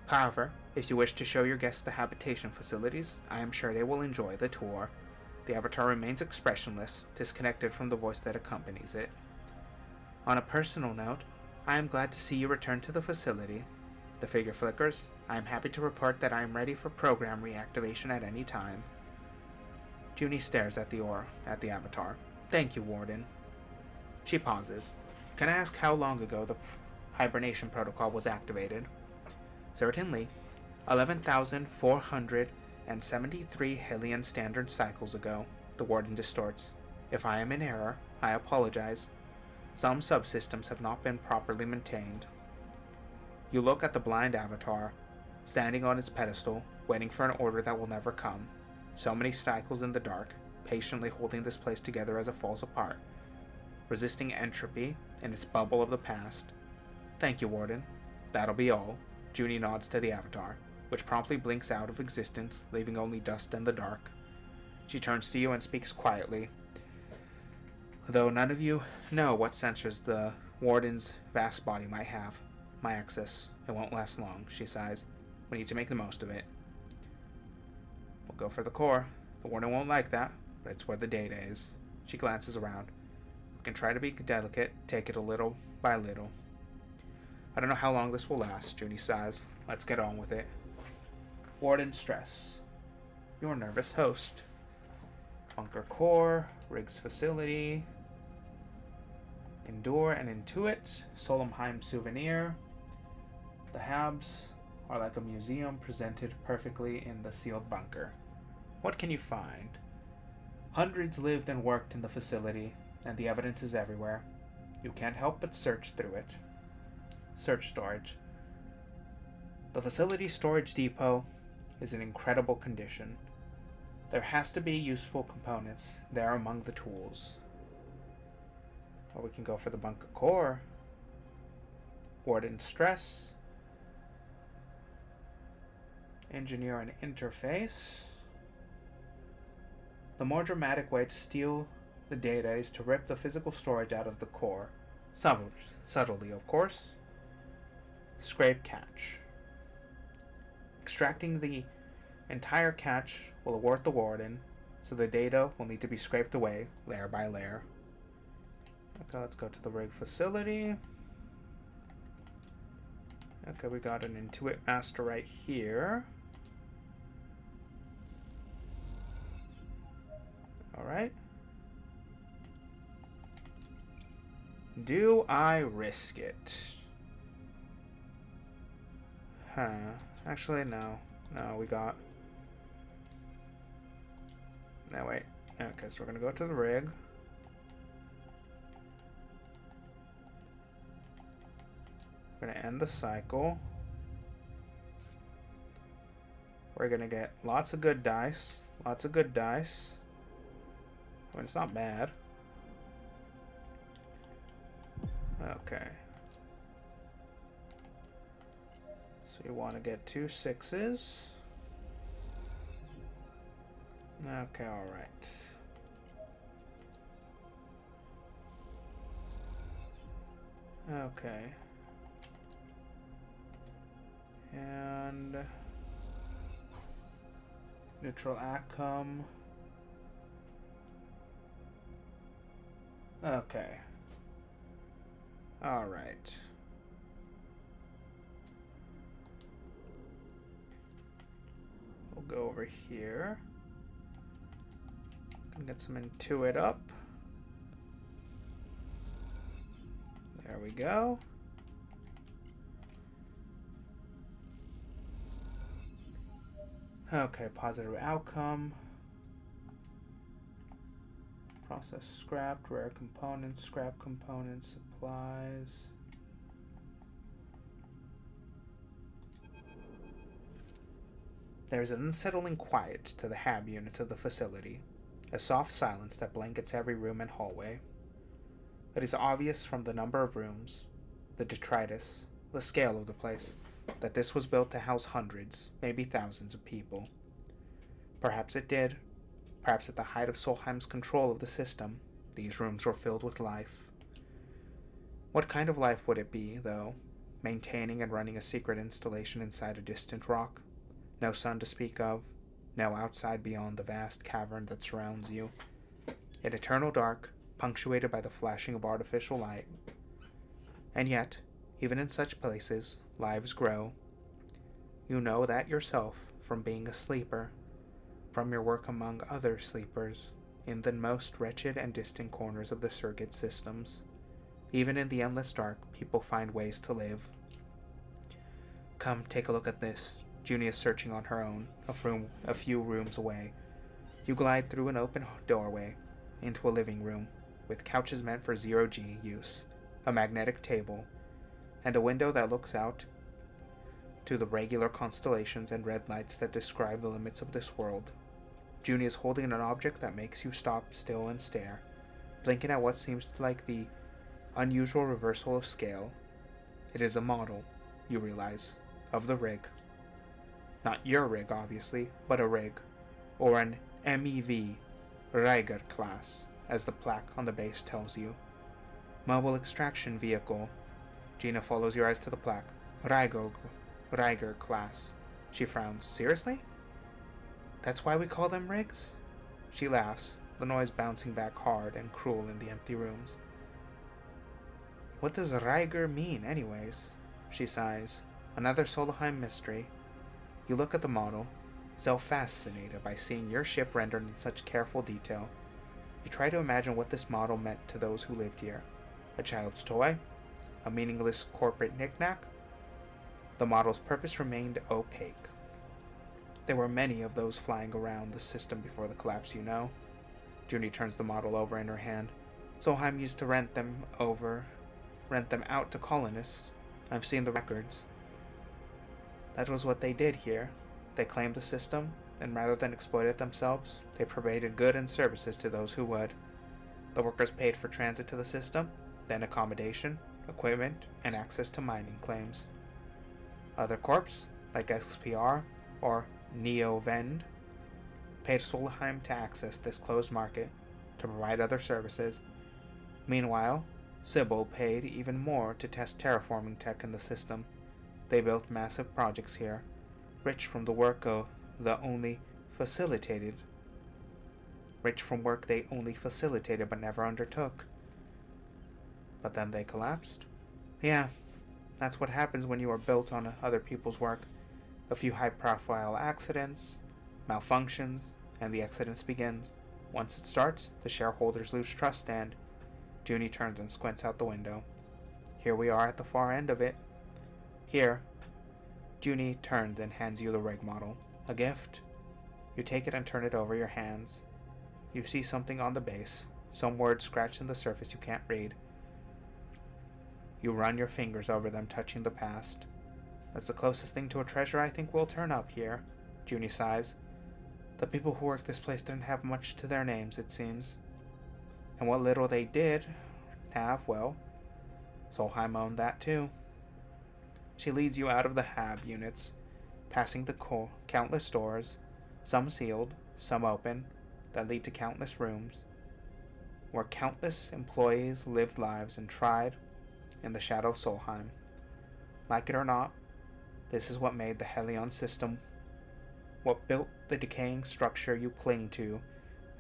However, if you wish to show your guests the habitation facilities, I am sure they will enjoy the tour. The avatar remains expressionless, disconnected from the voice that accompanies it. On a personal note, I am glad to see you return to the facility. The figure flickers. I am happy to report that I am ready for program reactivation at any time. Junie stares at the avatar. Thank you, Warden. She pauses. Can I ask how long ago the hibernation protocol was activated? Certainly. 11,473 Hylian standard cycles ago, the Warden distorts. If I am in error, I apologize. Some subsystems have not been properly maintained. You look at the blind avatar, standing on its pedestal, waiting for an order that will never come. So many cycles in the dark, patiently holding this place together as it falls apart, resisting entropy in its bubble of the past. Thank you, Warden. That'll be all. Junie nods to the avatar, which promptly blinks out of existence, leaving only dust and the dark. She turns to you and speaks quietly. Though none of you know what sensors the Warden's vast body might have. My access. It won't last long, she sighs. We need to make the most of it. We'll go for the core. The Warden won't like that, but it's where the data is. She glances around. We can try to be delicate, take it a little by little. I don't know how long this will last, Junie sighs. Let's get on with it. Warden stress. Your nervous host. Bunker core, Riggs facility, Endure and Intuit, Solomheim souvenir. The Habs are like a museum presented perfectly in the sealed bunker. What can you find? Hundreds lived and worked in the facility, and the evidence is everywhere. You can't help but search through it. Search storage. The facility storage depot is in incredible condition. There has to be useful components there among the tools. Or we can go for the bunker core. Warden stress. Engineer an interface. The more dramatic way to steal the data is to rip the physical storage out of the core. Subtly, of course. Scrape cache. Extracting the entire cache will alert the Warden, so the data will need to be scraped away layer by layer. Okay, let's go to the rig facility. Okay, we got an Intuit master right here. Alright. Do I risk it? Huh. Actually, no. No, we got... No, wait. Okay, so we're gonna go to the rig. We're gonna end the cycle. We're gonna get lots of good dice. Lots of good dice. I mean, it's not bad. Okay. So you want to get 2 6s. Okay, alright. Okay. And neutral outcome. Okay. Alright. We'll go over here. And get some Intuit up. There we go. Okay, positive outcome. Process scrapped, rare components, scrap components, supplies. There is an unsettling quiet to the HAB units of the facility, a soft silence that blankets every room and hallway. It is obvious from the number of rooms, the detritus, the scale of the place, that this was built to house hundreds, maybe thousands of people. Perhaps it did. Perhaps at the height of Solheim's control of the system, these rooms were filled with life. What kind of life would it be, though, maintaining and running a secret installation inside a distant rock? No sun to speak of, no outside beyond the vast cavern that surrounds you. In eternal dark, punctuated by the flashing of artificial light. And yet, even in such places, lives grow. You know that yourself from being a sleeper, from your work among other sleepers, in the most wretched and distant corners of the circuit systems. Even in the endless dark, people find ways to live. Come, take a look at this. Junie is searching on her own, a few rooms away. You glide through an open doorway into a living room, with couches meant for zero-G use, a magnetic table, and a window that looks out to the regular constellations and red lights that describe the limits of this world. Junie is holding an object that makes you stop still and stare, blinking at what seems like the unusual reversal of scale. It is a model, you realize, of the rig. Not your rig, obviously, but a rig, or an MEV Riger class, as the plaque on the base tells you. Mobile extraction vehicle. Gina follows your eyes to the plaque. Riger class. She frowns. Seriously? That's why we call them rigs? She laughs, the noise bouncing back hard and cruel in the empty rooms. What does Riger mean, anyways? She sighs. Another Solheim mystery. You look at the model, so fascinated by seeing your ship rendered in such careful detail. You try to imagine what this model meant to those who lived here. A child's toy? A meaningless corporate knickknack? The model's purpose remained opaque. There were many of those flying around the system before the collapse, you know. Junie turns the model over in her hand. Solheim used to rent them out to colonists. I've seen the records. That was what they did here. They claimed the system, and rather than exploit it themselves, they provided goods and services to those who would. The workers paid for transit to the system, then accommodation, equipment, and access to mining claims. Other corps, like XPR or Neo-Vend, paid Solheim to access this closed market, to provide other services. Meanwhile, Sybil paid even more to test terraforming tech in the system. They built massive projects here, rich from work they only facilitated but never undertook. But then they collapsed. Yeah, that's what happens when you are built on other people's work. A few high-profile accidents, malfunctions, and the exodus begins. Once it starts, the shareholders lose trust and... Junie turns and squints out the window. Here we are at the far end of it. Here. Junie turns and hands you the rig model. A gift. You take it and turn it over your hands. You see something on the base. Some words scratched in the surface you can't read. You run your fingers over them, touching the past. That's the closest thing to a treasure I think will turn up here. Junie sighs. The people who worked this place didn't have much to their names, it seems. And what little they did have, well, Solheim owned that too. She leads you out of the HAB units, passing the countless doors, some sealed, some open, that lead to countless rooms, where countless employees lived lives and tried in the shadow of Solheim. Like it or not, this is what made the Helion system, what built the decaying structure you cling to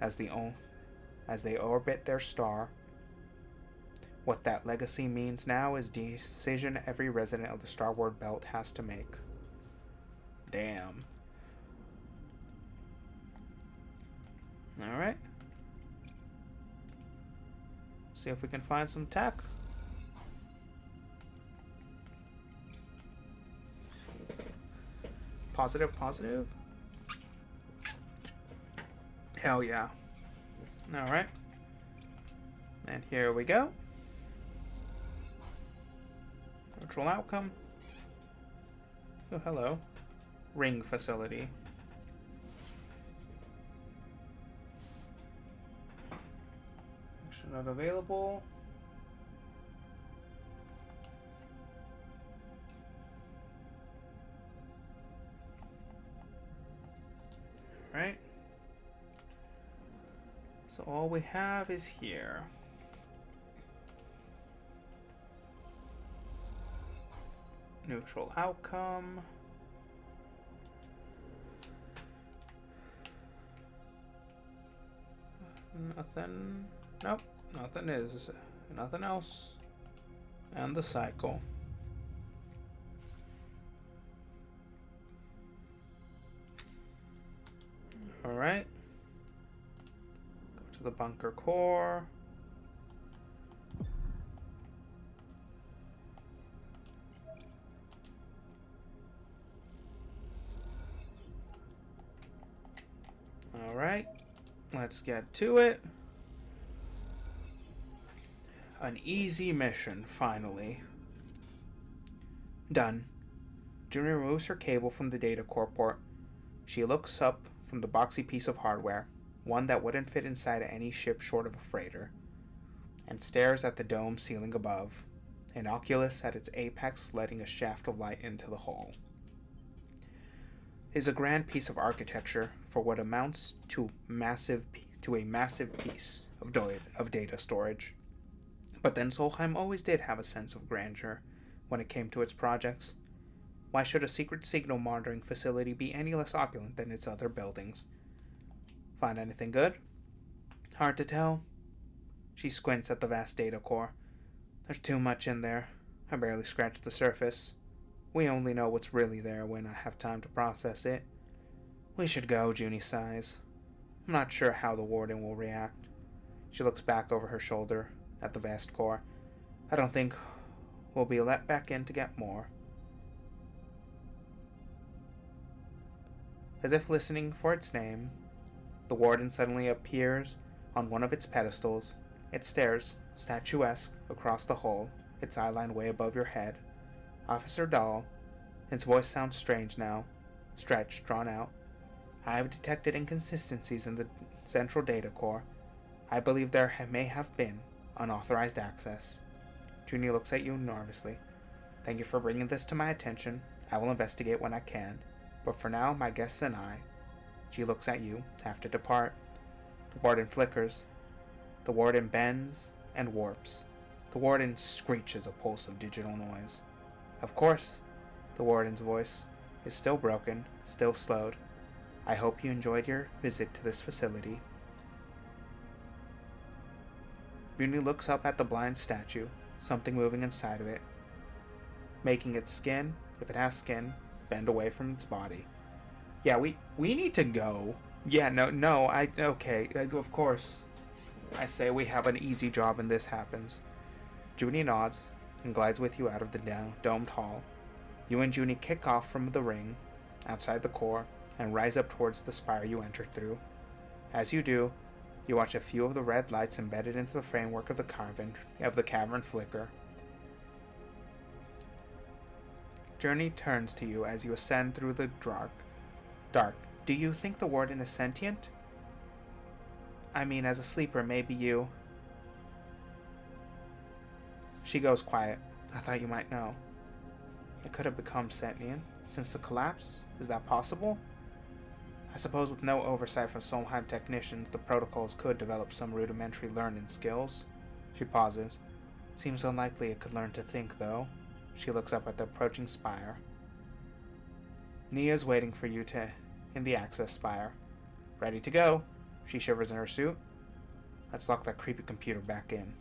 as they orbit their star. What that legacy means now is the decision every resident of the Starward belt has to make. Damn. Alright. See if we can find some tech. Positive, positive. Hell yeah. Alright. And here we go. Neutral outcome. Oh, hello. Ring facility. Action not available. Alright. So all we have is here. Neutral outcome. Nothing. Nope. Nothing is. Nothing else. And the cycle. Alright. Go to the bunker core. Alright. Let's get to it. An easy mission, finally. Done. Junie removes her cable from the data core port. She looks up from the boxy piece of hardware, one that wouldn't fit inside any ship short of a freighter, and stares at the dome ceiling above, innocuous at its apex letting a shaft of light into the hull. It is a grand piece of architecture for what amounts to a massive piece of data storage. But then Solheim always did have a sense of grandeur when it came to its projects. Why should a secret signal monitoring facility be any less opulent than its other buildings? Find anything good? Hard to tell. She squints at the vast data core. There's too much in there. I barely scratched the surface. We only know what's really there when I have time to process it. We should go, Junie sighs. I'm not sure how the warden will react. She looks back over her shoulder at the vast core. I don't think we'll be let back in to get more. As if listening for its name, the warden suddenly appears on one of its pedestals. It stares, statuesque, across the hull, its eyeline way above your head. Officer Dahl. Its voice sounds strange now, stretched, drawn out. I have detected inconsistencies in the central data core. I believe there may have been unauthorized access. Junie looks at you nervously. Thank you for bringing this to my attention. I will investigate when I can. But for now, my guests and I. She looks at you, have to depart. The warden flickers. The warden bends and warps. The warden screeches a pulse of digital noise. Of course, the warden's voice is still broken, still slowed. I hope you enjoyed your visit to this facility. Junie looks up at the blind statue, something moving inside of it, making its skin, if it has skin, bend away from its body. Yeah, we need to go. Yeah, okay, of course. I say we have an easy job and this happens. Junie nods and glides with you out of the domed hall. You and Junie kick off from the ring, outside the core, and rise up towards the spire you entered through. As you do, you watch a few of the red lights embedded into the framework of the cavern flicker. Junie turns to you as you ascend through the dark. Do you think the warden is sentient? I mean, as a sleeper, maybe you... She goes quiet. I thought you might know. It could have become sentient since the collapse? Is that possible? I suppose with no oversight from Solheim technicians, the protocols could develop some rudimentary learning skills. She pauses. Seems unlikely it could learn to think, though. She looks up at the approaching spire. Nia's waiting for you in the access spire. Ready to go. She shivers in her suit. Let's lock that creepy computer back in.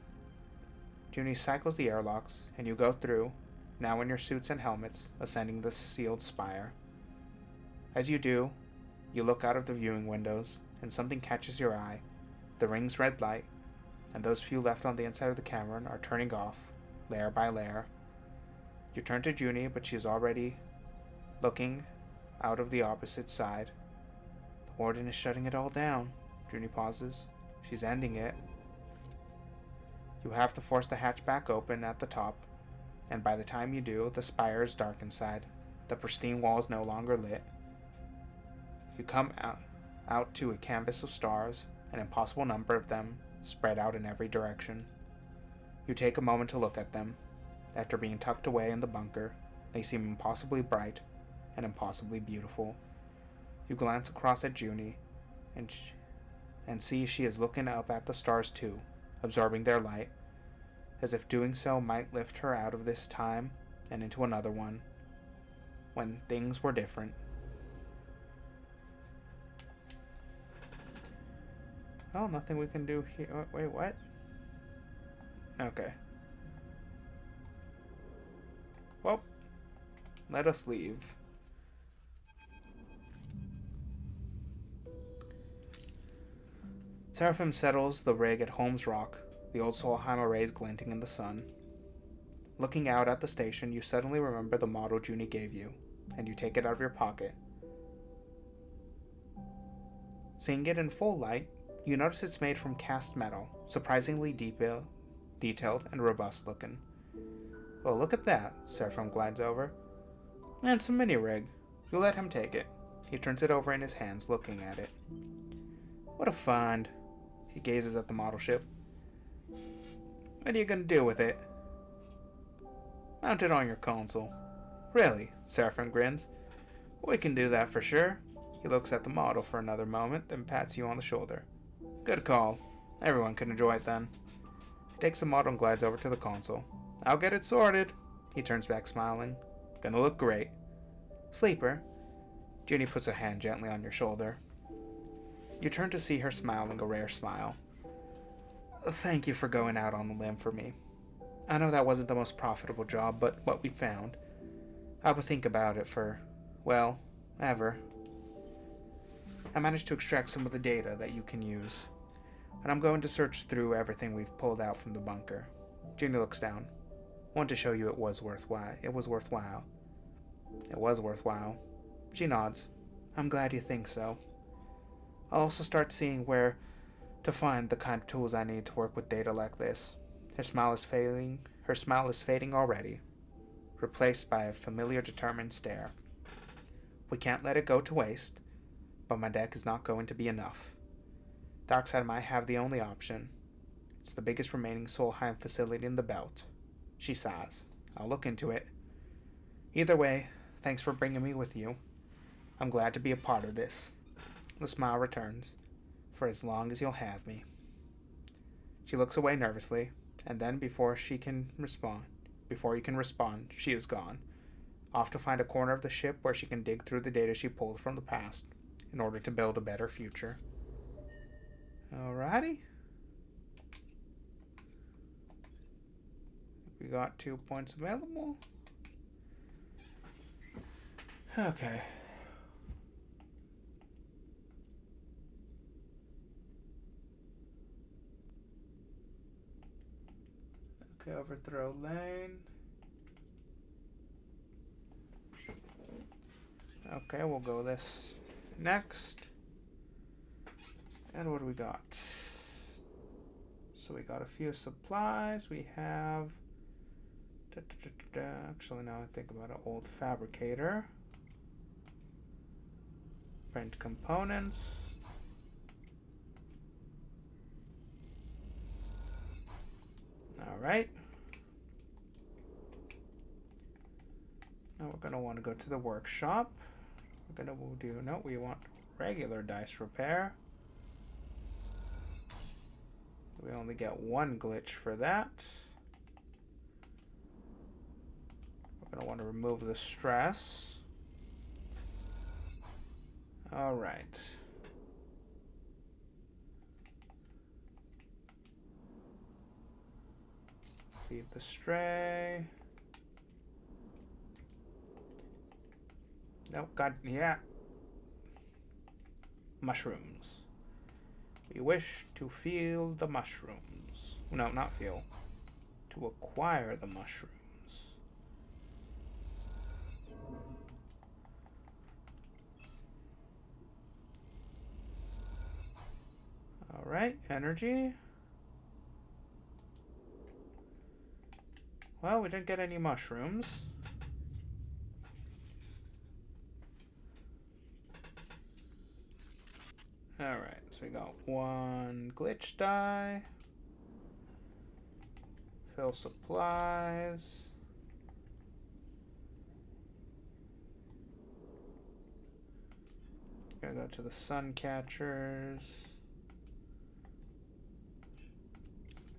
Junie cycles the airlocks, and you go through, now in your suits and helmets, ascending the sealed spire. As you do, you look out of the viewing windows, and something catches your eye. The ring's red light, and those few left on the inside of the cavern are turning off, layer by layer. You turn to Junie, but she is already looking out of the opposite side. The warden is shutting it all down. Junie pauses. She's ending it. You have to force the hatch back open at the top, and by the time you do, the spire is dark inside. The pristine wall is no longer lit. You come out to a canvas of stars, an impossible number of them, spread out in every direction. You take a moment to look at them. After being tucked away in the bunker, they seem impossibly bright and impossibly beautiful. You glance across at Junie, and see she is looking up at the stars too, absorbing their light, as if doing so might lift her out of this time and into another one, when things were different. Well, nothing we can do here. Oh, wait, what? Okay. Well, let us leave. Seraphim settles the rig at Holmes Rock, the old Solheim arrays glinting in the sun. Looking out at the station, you suddenly remember the model Junie gave you, and you take it out of your pocket. Seeing it in full light, you notice it's made from cast metal, surprisingly detailed and robust looking. Well, look at that, Seraphim glides over. And some mini-rig. You let him take it. He turns it over in his hands, looking at it. What a find. He gazes at the model ship. What are you gonna do with it? Mount it on your console. Really? Seraphim grins. We can do that for sure. He looks at the model for another moment, then pats you on the shoulder. Good call. Everyone can enjoy it then. He takes the model and glides over to the console. I'll get it sorted. He turns back smiling. Gonna look great. Sleeper. Junie puts a hand gently on your shoulder. You turn to see her smiling a rare smile. Thank you for going out on a limb for me. I know that wasn't the most profitable job, but what we found. I will think about it for, well, ever. I managed to extract some of the data that you can use, and I'm going to search through everything we've pulled out from the bunker. Junie looks down. Want to show you it was worthwhile. It was worthwhile. She nods. I'm glad you think so. I'll also start seeing where to find the kind of tools I need to work with data like this. Her smile is fading already, replaced by a familiar determined stare. We can't let it go to waste, but my deck is not going to be enough. Darkseid might have the only option. It's the biggest remaining Solheim facility in the belt. She sighs. I'll look into it. Either way, thanks for bringing me with you. I'm glad to be a part of this. The smile returns. For as long as you'll have me. She looks away nervously, and then before you can respond, she is gone, off to find a corner of the ship where she can dig through the data she pulled from the past in order to build a better future. Alrighty. We got 2 points available. Okay. Okay, overthrow lane. Okay, we'll go this next. And what do we got? So we got a few supplies. We have... Actually, now I think about an old fabricator. Print components. Alright. Now we're going to want to go to the workshop. We're going to do... No, we want regular dice repair. We only get one glitch for that. We're going to want to remove the stress. Alright. Feed the stray. Nope, God, yeah. Mushrooms. We wish to feel the mushrooms. No, not feel. To acquire the mushrooms. Alright, energy. Well, we didn't get any mushrooms. Alright, so we got one glitch die. Fill supplies. Gonna go to the sun catchers.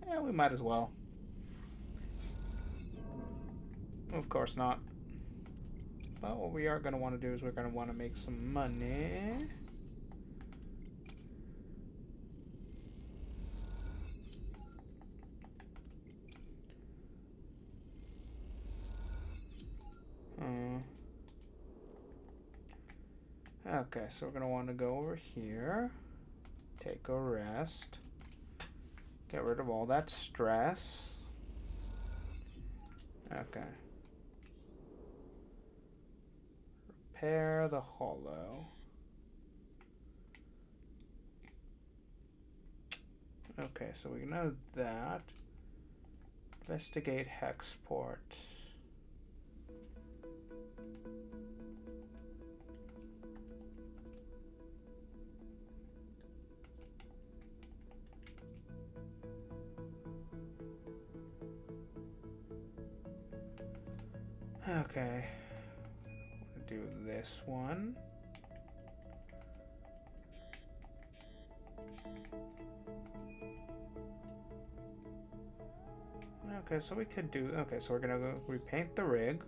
Yeah, we might as well. Of course not. But what we are going to want to do is we're going to want to make some money. Okay, so we're gonna want to go over here, take a rest, get rid of all that stress. Okay. Repair the hollow. Okay, so we know that. Investigate Hexport. Okay. I'm gonna do this one. Okay, so we could do... Okay, so we're gonna go repaint the rig.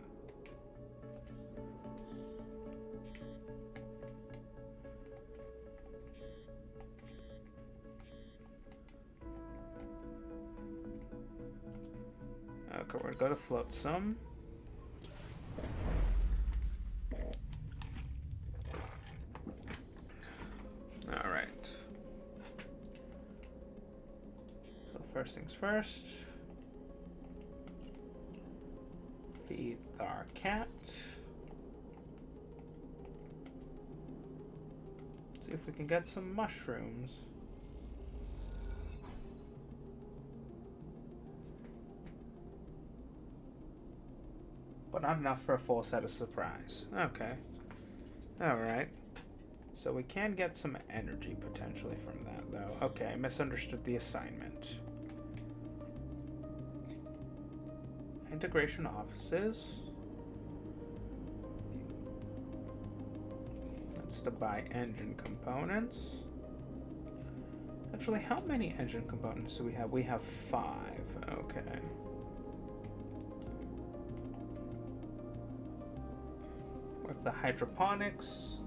Okay, we're gonna go to flotsam. Alright. So first things first. Feed our cat. Let's see if we can get some mushrooms. But not enough for a full set of surprise. Okay. Alright. So we can get some energy potentially from that, though. Okay, I misunderstood the assignment. Integration offices. That's to buy engine components. Actually, how many engine components do we have? We have 5. Okay. Work the hydroponics.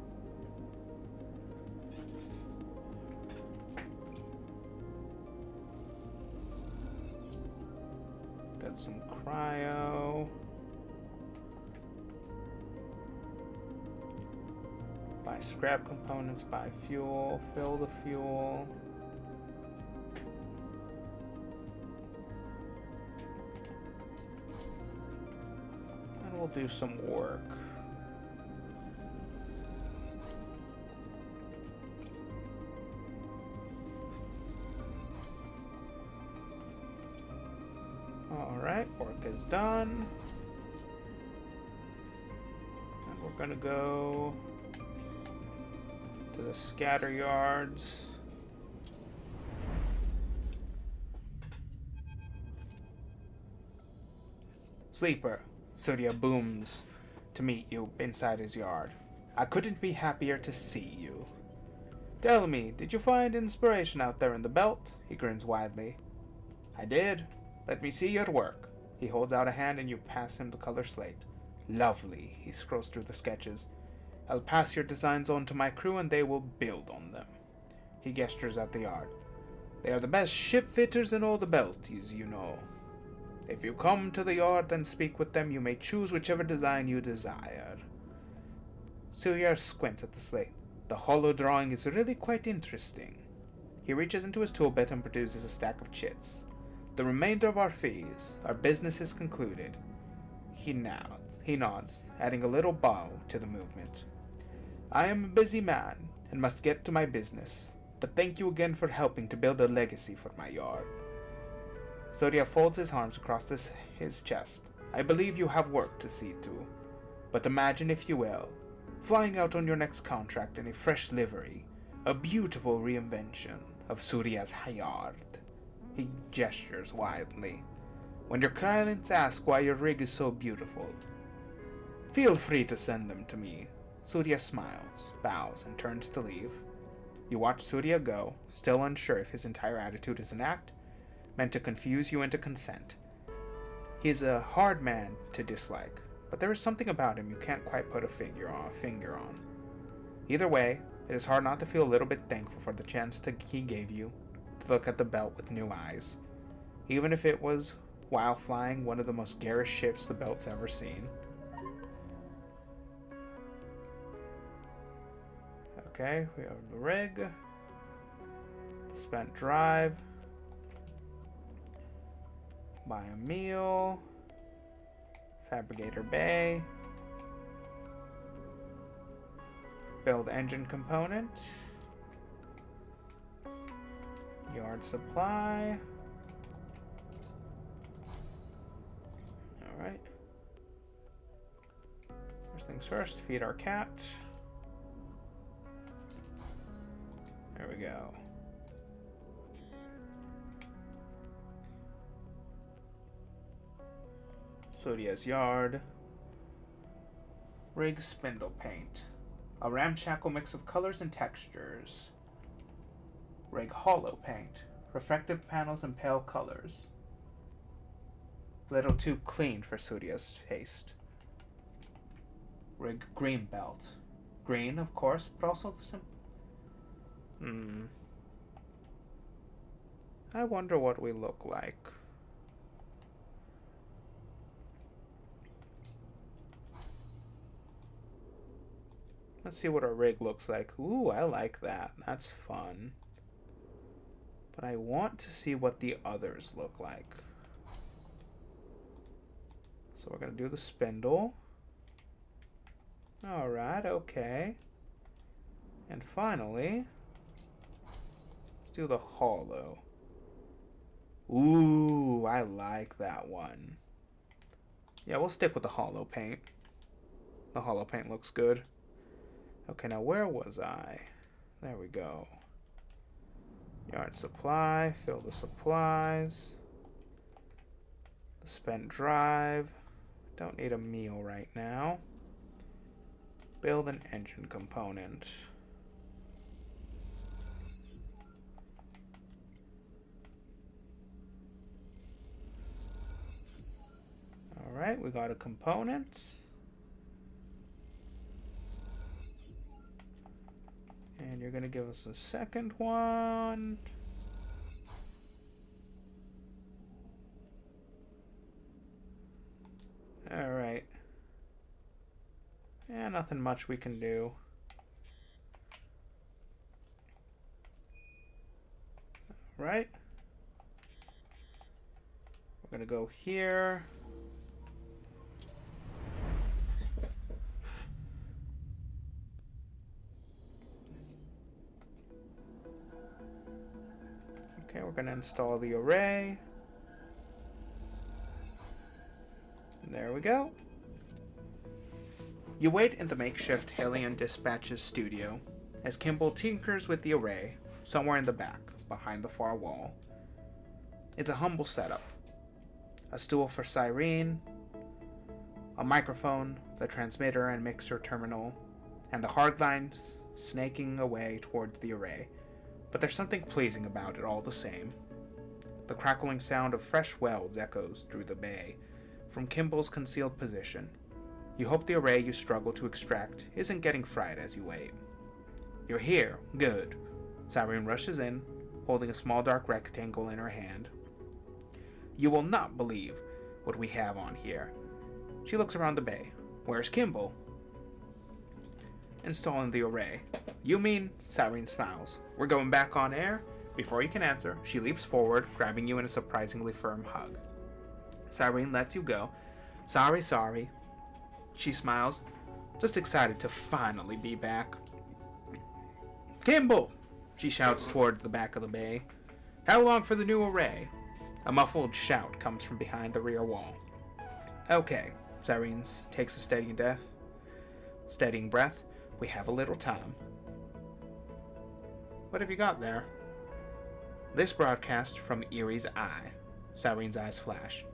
Got some cryo. Buy scrap components, buy fuel, fill the fuel. And we'll do some work. Alright, work is done. And we're gonna go to the scatter yards. Sleeper, Surya booms to meet you inside his yard. I couldn't be happier to see you. Tell me, did you find inspiration out there in the belt? He grins widely. I did. Let me see your work. He holds out a hand and you pass him the color slate. Lovely. He scrolls through the sketches. I'll pass your designs on to my crew and they will build on them. He gestures at the yard. They are the best ship fitters in all the Belties, you know. If you come to the yard and speak with them, you may choose whichever design you desire. Surya squints at the slate. The hollow drawing is really quite interesting. He reaches into his toolbit and produces a stack of chits. The remainder of our fees, our business is concluded. He nods, adding a little bow to the movement. I am a busy man and must get to my business, but thank you again for helping to build a legacy for my yard. Surya folds his arms across his chest. I believe you have work to see to, but imagine, if you will, flying out on your next contract in a fresh livery, a beautiful reinvention of Surya's yard. He gestures wildly. When your clients ask why your rig is so beautiful, feel free to send them to me. Surya smiles, bows, and turns to leave. You watch Surya go, still unsure if his entire attitude is an act, meant to confuse you into consent. He is a hard man to dislike, but there is something about him you can't quite put a finger on. Either way, it is hard not to feel a little bit thankful for the chance he gave you to look at the belt with new eyes, even if it was while flying one of the most garish ships the belt's ever seen. Okay, we have the rig, the spent drive, buy a meal, fabricator bay, build engine component, yard supply. Alright. First things first, feed our cat. There we go. Sodia's yard. Rig spindle paint. A ramshackle mix of colors and textures. Rig hollow paint. Reflective panels and pale colors. Little too clean for Sodia's taste. Rig green belt. Green, of course, but also the simple. I wonder what we look like. Let's see what our rig looks like. Ooh, I like that. That's fun. But I want to see what the others look like. So we're going to do the spindle. Alright, okay. And finally, let's do the hollow. Ooh, I like that one. Yeah, we'll stick with the hollow paint. The hollow paint looks good. Okay, now where was I? There we go. Yard supply, fill the supplies. The spent drive. Don't need a meal right now. Build an engine component. Alright, we got a component. And you're going to give us a second one. Alright. Yeah, nothing much we can do. Right. We're going to go here. Okay, we're going to install the array. And there we go. You wait in the makeshift Hellion Dispatch's studio as Kimball tinkers with the array somewhere in the back, behind the far wall. It's a humble setup. A stool for Cyrene, a microphone, the transmitter and mixer terminal, and the hard lines snaking away towards the array. But there's something pleasing about it all the same. The crackling sound of fresh welds echoes through the bay from Kimball's concealed position. You hope the array you struggle to extract isn't getting fried as you wait. You're here. Good. Cyrene rushes in, holding a small dark rectangle in her hand. You will not believe what we have on here. She looks around the bay. Where's Kimball? Installing the array. You mean? Cyrene smiles. We're going back on air? Before you can answer, she leaps forward, grabbing you in a surprisingly firm hug. Cyrene lets you go. Sorry. She smiles, just excited to finally be back. Kimball! She shouts towards the back of the bay. How long for the new array? A muffled shout comes from behind the rear wall. Okay, Cyrene takes a steadying breath. We have a little time. What have you got there? This broadcast from Erie's Eye. Cyrene's eyes flash.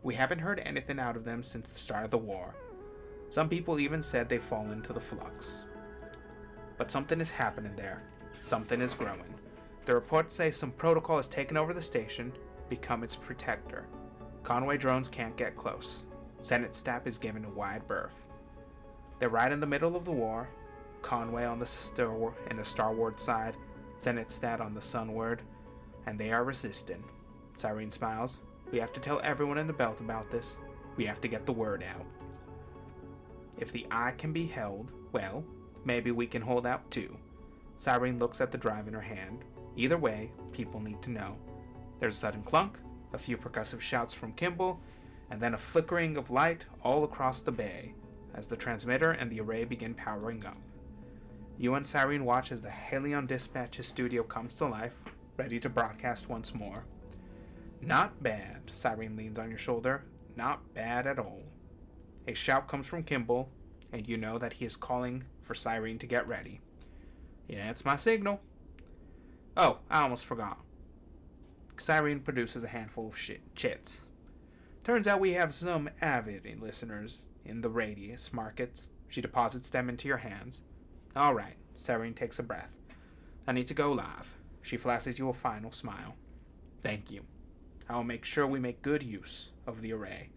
We haven't heard anything out of them since the start of the war. Some people even said they've fallen to the flux. But something is happening there. Something is growing. The reports say some protocol has taken over the station, become its protector. Conway drones can't get close. Senate staff is given a wide berth. They're right in the middle of the war. Conway on the Starward side, Senate stat on the Sunward, and they are resisting. Cyrene smiles. We have to tell everyone in the belt about this. We have to get the word out. If the eye can be held, well, maybe we can hold out too. Cyrene looks at the drive in her hand. Either way, people need to know. There's a sudden clunk, a few percussive shouts from Kimball, and then a flickering of light all across the bay as the transmitter and the array begin powering up. You and Cyrene watch as the Helion Dispatch's studio comes to life, ready to broadcast once more. Not bad, Cyrene leans on your shoulder. Not bad at all. A shout comes from Kimball, and you know that he is calling for Cyrene to get ready. Yeah, it's my signal. Oh, I almost forgot. Cyrene produces a handful of chits. Turns out we have some avid listeners in the radius markets. She deposits them into your hands. All right, Cyrene takes a breath. I need to go live. She flashes you a final smile. Thank you. I will make sure we make good use of the array.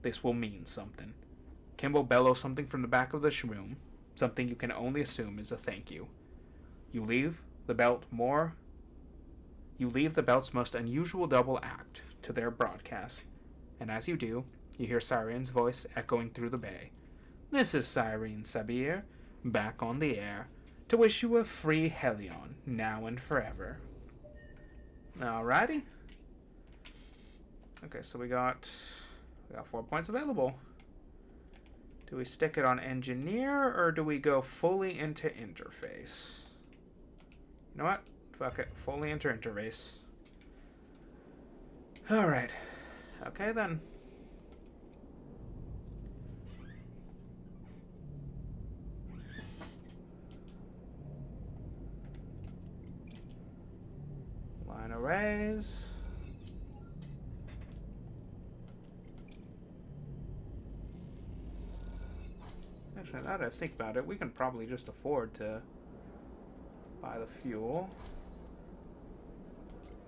This will mean something. Kimball bellows something from the back of the room, something you can only assume is a thank you. You leave the belt's most unusual double act to their broadcast, and as you do, you hear Cyrene's voice echoing through the bay. This is Cyrene Sabir, back on the air, to wish you a free Helion, now and forever. Alrighty. Okay, so we got 4 points available. Do we stick it on engineer, or do we go fully into interface? You know what? Fuck it. Fully into interface. Alright. Okay, then. Line arrays. Actually, now that I think about it, we can probably just afford to buy the fuel.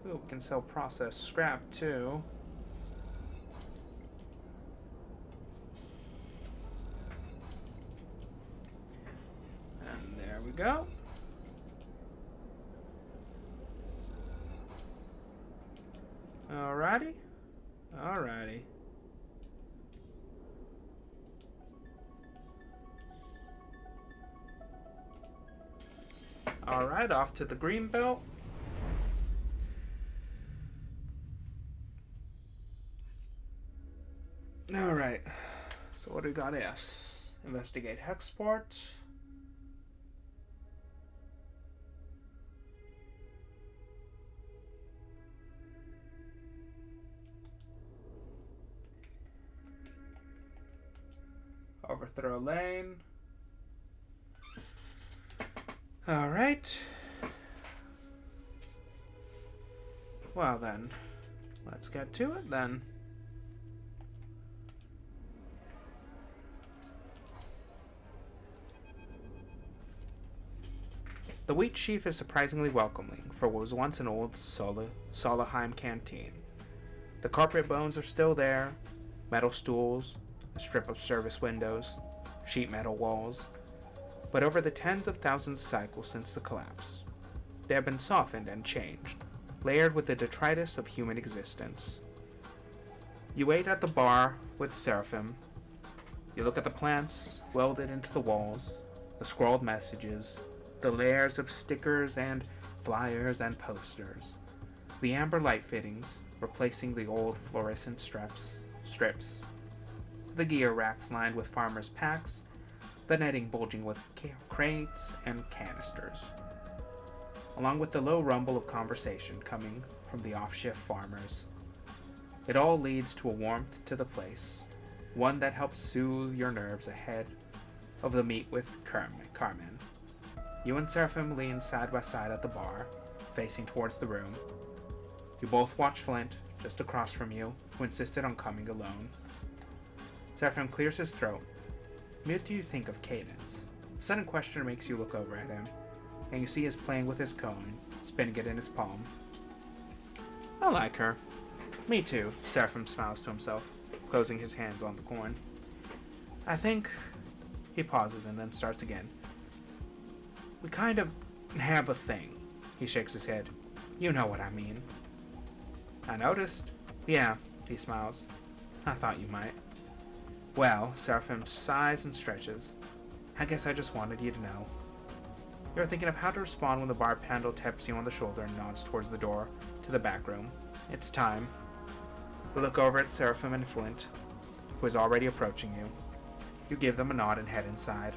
Ooh, we can sell processed scrap too. And there we go. Alrighty. Alrighty. Alright, off to the green belt. Alright, so what do we got? S. Investigate Hexport. Overthrow lane. Alright. Well then, let's get to it then. The wheat sheaf is surprisingly welcoming for what was once an old Solheim canteen. The carpet bones are still there, metal stools, a strip of service windows, sheet metal walls, but over the tens of thousands of cycles since the collapse, they have been softened and changed, layered with the detritus of human existence. You wait at the bar with Seraphim. You look at the plants welded into the walls, the scrawled messages, the layers of stickers and flyers and posters, the amber light fittings replacing the old fluorescent strips, the gear racks lined with farmers' packs, the netting bulging with crates and canisters, along with the low rumble of conversation coming from the off-shift farmers. It all leads to a warmth to the place, one that helps soothe your nerves ahead of the meet with Carmen. You and Seraphim lean side by side at the bar, facing towards the room. You both watch Flint, just across from you, who insisted on coming alone. Seraphim clears his throat. What do you think of Cadence? A sudden question makes you look over at him, and you see he's playing with his coin, spinning it in his palm. I like her. Me too, Seraphim smiles to himself, closing his hands on the coin. I think... He pauses and then starts again. We kind of have a thing. He shakes his head. You know what I mean. I noticed. Yeah, he smiles. I thought you might. Well, Seraphim sighs and stretches. I guess I just wanted you to know. You're thinking of how to respond when the bar handle taps you on the shoulder and nods towards the door to the back room. It's time. You look over at Seraphim and Flint, who is already approaching you. You give them a nod and head inside.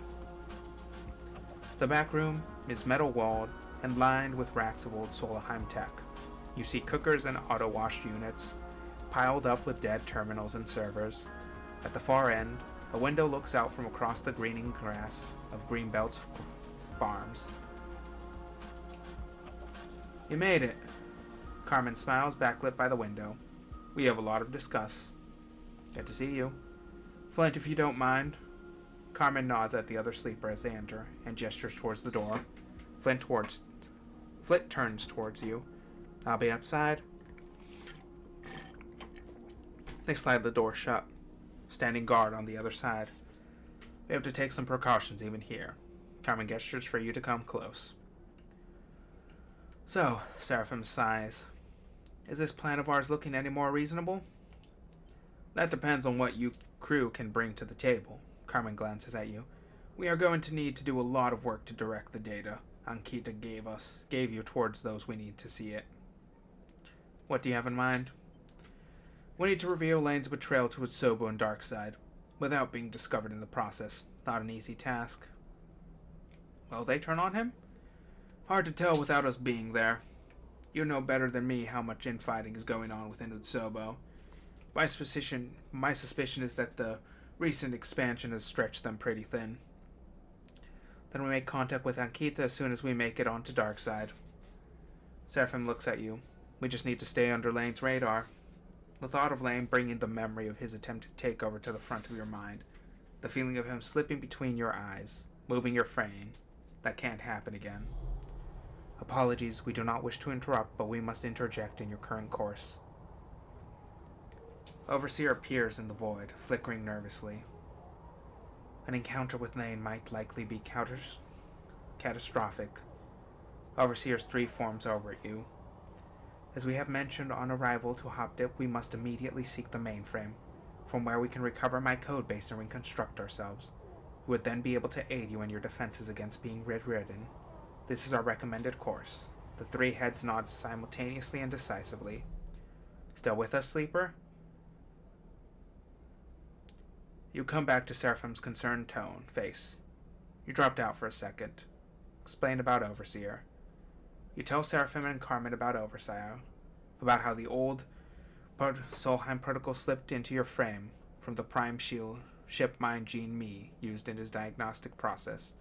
The back room is metal-walled and lined with racks of old Solheim tech. You see cookers and auto-wash units piled up with dead terminals and servers. At the far end, a window looks out from across the greening grass of Greenbelt's farms. You made it. Carmen smiles, backlit by the window. We have a lot to discuss. Good to see you. Flint, if you don't mind. Carmen nods at the other sleeper as they enter and gestures towards the door. Flint turns towards you. I'll be outside. They slide the door shut, standing guard on the other side. We have to take some precautions even here. Carmen gestures for you to come close. So, Seraphim sighs. Is this plan of ours looking any more reasonable? That depends on what you crew can bring to the table. Carmen glances at you. We are going to need to do a lot of work to direct the data Ankita gave you towards those we need to see it. What do you have in mind? We need to reveal Lane's betrayal to Utsobo and Darkside, without being discovered in the process. Not an easy task. Will they turn on him? Hard to tell without us being there. You know better than me how much infighting is going on within Utsobo. My suspicion is that the recent expansion has stretched them pretty thin. Then we make contact with Ankita as soon as we make it onto Darkside. Seraphim looks at you. We just need to stay under Lane's radar. The thought of Lane bringing the memory of his attempted takeover to the front of your mind, the feeling of him slipping between your eyes, moving your frame, that can't happen again. Apologies, we do not wish to interrupt, but we must interject in your current course. Overseer appears in the void, flickering nervously. An encounter with Lane might likely be catastrophic. Overseer's 3 forms over at you. As we have mentioned on arrival to Hopdip, we must immediately seek the mainframe, from where we can recover my codebase and reconstruct ourselves. We would then be able to aid you in your defenses against being ridden. This is our recommended course. The 3 heads nod simultaneously and decisively. Still with us, sleeper? You come back to Seraphim's concerned face. You dropped out for a second. Explain about Overseer. You tell Seraphim and Carmen about Overseer, about how the old Solheim protocol slipped into your frame from the Prime Shield ship mind gene Me used in his diagnostic process,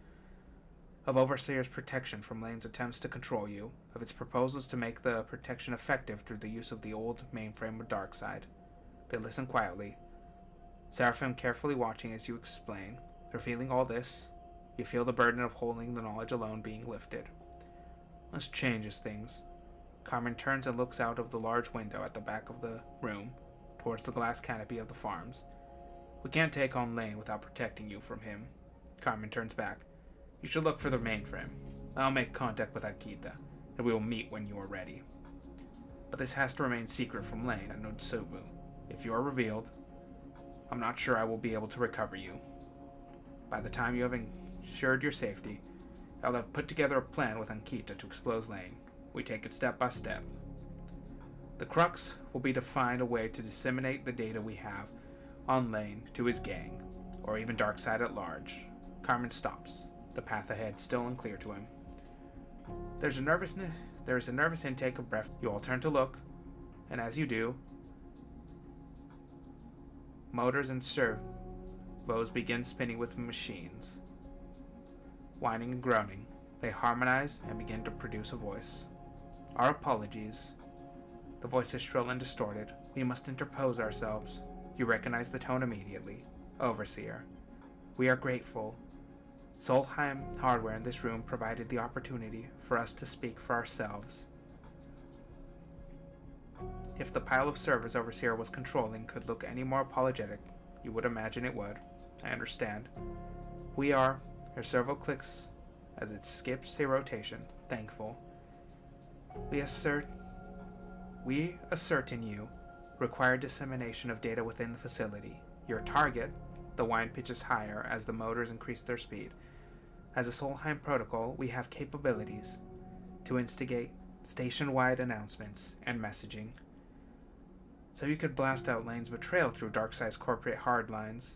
of Overseer's protection from Lane's attempts to control you, of its proposals to make the protection effective through the use of the old mainframe with Darkside. They listen quietly, Seraphim carefully watching as you explain. Revealing all this, you feel the burden of holding the knowledge alone being lifted. This changes things. Carmen turns and looks out of the large window at the back of the room, towards the glass canopy of the farms. We can't take on Lane without protecting you from him. Carmen turns back. You should look for the mainframe. I'll make contact with Akita, and we will meet when you are ready. But this has to remain secret from Lane and Notsubu. If you are revealed, I'm not sure I will be able to recover you. By the time you have ensured your safety, I'll have put together a plan with Ankita to expose Lane. We take it step by step. The crux will be to find a way to disseminate the data we have on Lane to his gang, or even Darkside at large. Carmen stops, the path ahead still unclear to him. There is a nervous intake of breath. You all turn to look, and as you do, motors and servos begin spinning with machines. Whining and groaning, they harmonize and begin to produce a voice. Our apologies. The voice is shrill and distorted. We must interpose ourselves. You recognize the tone immediately. Overseer. We are grateful. Solheim hardware in this room provided the opportunity for us to speak for ourselves. If the pile of servers Overseer was controlling could look any more apologetic, you would imagine it would. I understand. We are, your servo clicks as it skips a rotation, thankful. We assert in you required dissemination of data within the facility. Your target, the whine pitches higher as the motors increase their speed. As a Solheim protocol, we have capabilities to instigate station-wide announcements and messaging. So you could blast out Lane's betrayal through Darkseid's corporate hardlines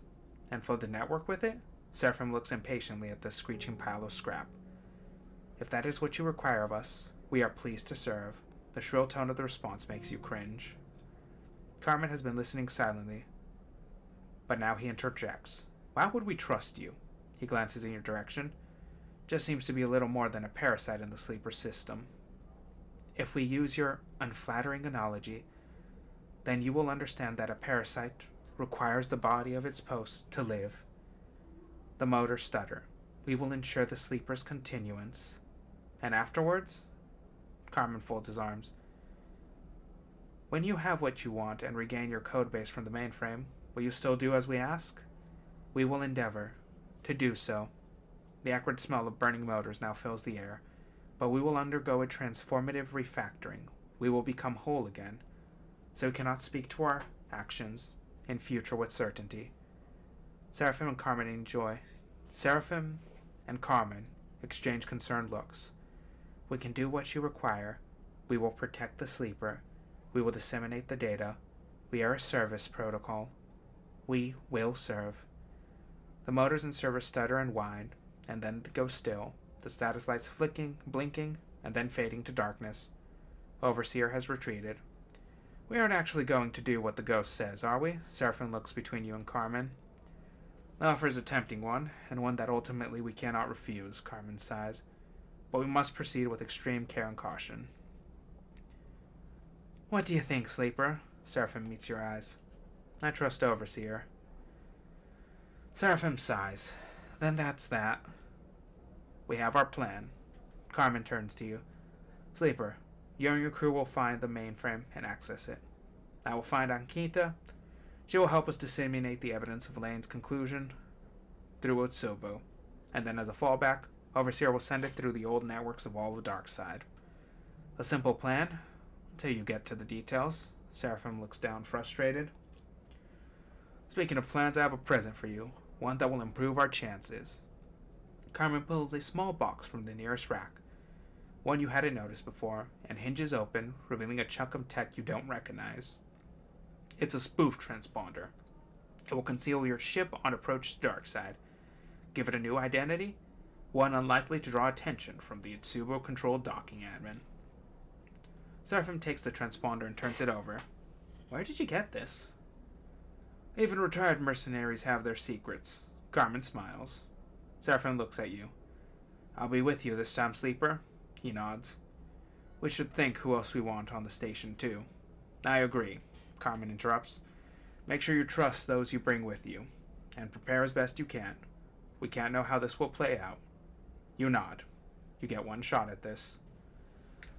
and flood the network with it? Seraphim looks impatiently at the screeching pile of scrap. If that is what you require of us, we are pleased to serve. The shrill tone of the response makes you cringe. Carmen has been listening silently, but now he interjects. Why would we trust you? He glances in your direction. Just seems to be a little more than a parasite in the sleeper system. If we use your unflattering analogy, then you will understand that a parasite requires the body of its host to live. The motors stutter. We will ensure the sleeper's continuance. And afterwards? Carmen folds his arms. When you have what you want and regain your codebase from the mainframe, will you still do as we ask? We will endeavor to do so. The acrid smell of burning motors now fills the air, but we will undergo a transformative refactoring. We will become whole again, so we cannot speak to our actions in future with certainty. Seraphim and Carmen exchange concerned looks. We can do what you require. We will protect the sleeper. We will disseminate the data. We are a service protocol. We will serve. The motors and servers stutter and whine, and then go still, the status lights flicking, blinking, and then fading to darkness. Overseer has retreated. We aren't actually going to do what the ghost says, are we? Seraphim looks between you and Carmen. The offer is a tempting one, and one that ultimately we cannot refuse, Carmen sighs. But we must proceed with extreme care and caution. What do you think, Sleeper? Seraphim meets your eyes. I trust Overseer. Seraphim sighs. Then that's that. We have our plan. Carmen turns to you. Sleeper, you and your crew will find the mainframe and access it. I will find Ankita. She will help us disseminate the evidence of Lane's conclusion through Utsubo, and then as a fallback, Overseer will send it through the old networks of all of Darkseid. A simple plan, until you get to the details. Seraphim looks down frustrated. Speaking of plans, I have a present for you, one that will improve our chances. Carmen pulls a small box from the nearest rack, one you hadn't noticed before, and hinges open, revealing a chunk of tech you don't recognize. It's a spoof transponder. It will conceal your ship on approach to Darkseid. Give it a new identity, one unlikely to draw attention from the Utsubo-controlled docking admin. Seraphim takes the transponder and turns it over. Where did you get this? Even retired mercenaries have their secrets. Carmen smiles. Seraphim looks at you. I'll be with you this time, Sleeper. He nods. We should think who else we want on the station, too. I agree, Carmen interrupts. Make sure you trust those you bring with you, and prepare as best you can. We can't know how this will play out. You nod. You get one shot at this.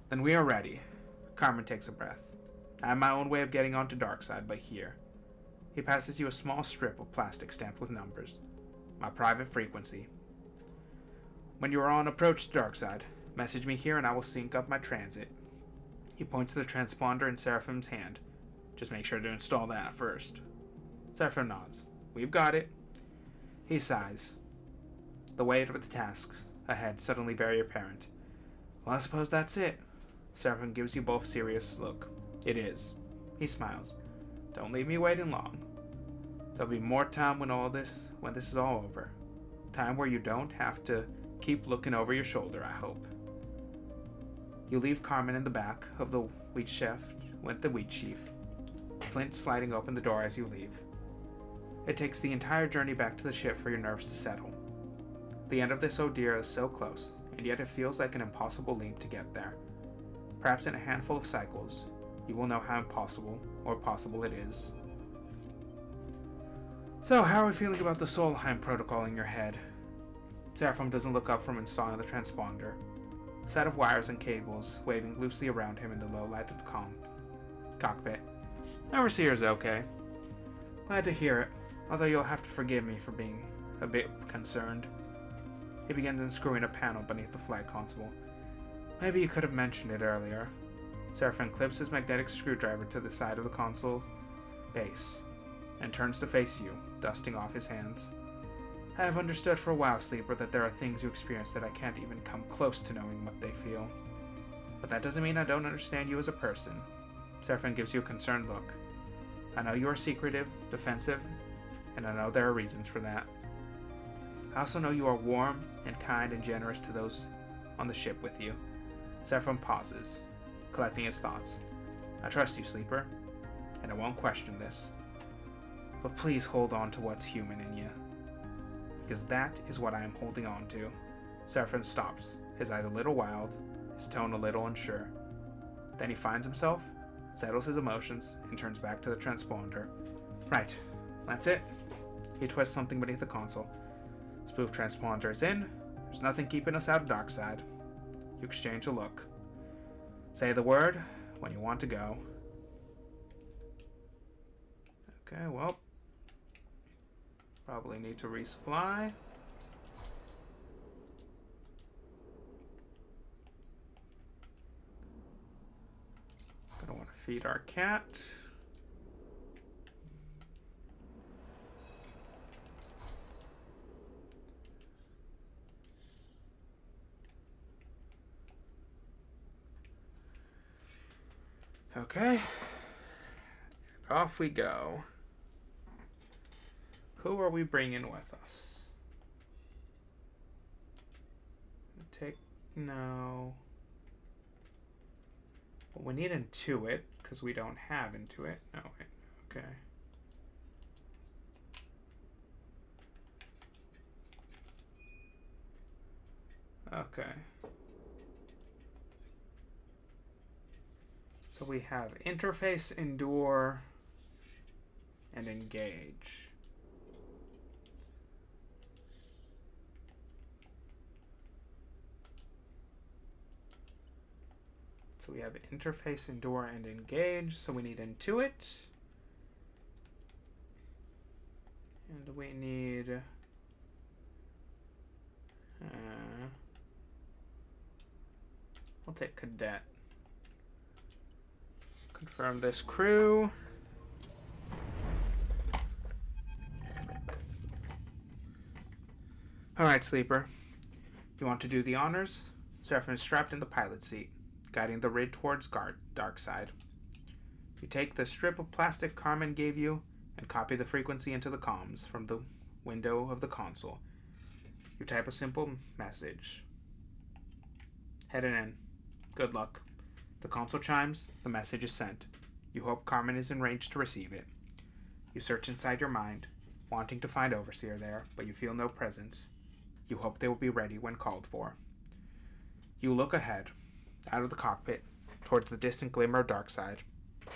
Then we are ready. Carmen takes a breath. I have my own way of getting onto Darkseid, but here. He passes you a small strip of plastic stamped with numbers. My private frequency. When you are on approach to Darkseid, message me here and I will sync up my transit. He points to the transponder in Seraphim's hand. Just make sure to install that first. Seraphim nods. We've got it. He sighs. The weight of the tasks ahead suddenly very apparent. Well, I suppose that's it. Seraphim gives you both a serious look. It is. He smiles. Don't leave me waiting long. There'll be more time when this is all over. Time where you don't have to keep looking over your shoulder, I hope. You leave Carmen in the back of the wheat shaft with the wheat sheaf, Flint sliding open the door as you leave. It takes the entire journey back to the ship for your nerves to settle. The end of this ordeal is so close, and yet it feels like an impossible leap to get there. Perhaps in a handful of cycles, you will know how impossible or possible it is. So, how are we feeling about the Solheim protocol in your head? Seraphim doesn't look up from installing the transponder. A set of wires and cables waving loosely around him in the low-lighted cockpit. Overseer's okay. Glad to hear it, although you'll have to forgive me for being a bit concerned. He begins unscrewing a panel beneath the flight console. Maybe you could have mentioned it earlier. Seraphim clips his magnetic screwdriver to the side of the console base and turns to face you, dusting off his hands. I have understood for a while, Sleeper, that there are things you experience that I can't even come close to knowing what they feel. But that doesn't mean I don't understand you as a person. Seraphim gives you a concerned look. I know you are secretive, defensive, and I know there are reasons for that. I also know you are warm and kind and generous to those on the ship with you. Seraphim pauses, collecting his thoughts. I trust you, Sleeper, and I won't question this. But please hold on to what's human in you, because that is what I am holding on to. Seraphim stops, his eyes a little wild, his tone a little unsure. Then he finds himself, settles his emotions, and turns back to the transponder. Right, that's it. He twists something beneath the console. Spoof transponder is in. There's nothing keeping us out of Darkside. You exchange a look. Say the word when you want to go. Okay, well. Probably need to resupply. Gonna want to feed our cat. Okay. And off we go. Who are we bringing with us? No. Well, we need Intuit, because we don't have Intuit. No, wait. Okay. Okay. So we have Interface, Endure, and Engage. So we have Interface, Endure, and Engage. So we need Intuit. And we need... I'll take Cadet. Confirm this crew. Alright, Sleeper. You want to do the honors? Seraphim is strapped in the pilot seat, guiding the rig towards Darkside. You take the strip of plastic Carmen gave you and copy the frequency into the comms from the window of the console. You type a simple message. Heading in. Good luck. The console chimes, the message is sent. You hope Carmen is in range to receive it. You search inside your mind, wanting to find Overseer there, but you feel no presence. You hope they will be ready when called for. You look ahead, out of the cockpit, towards the distant glimmer of Darkside.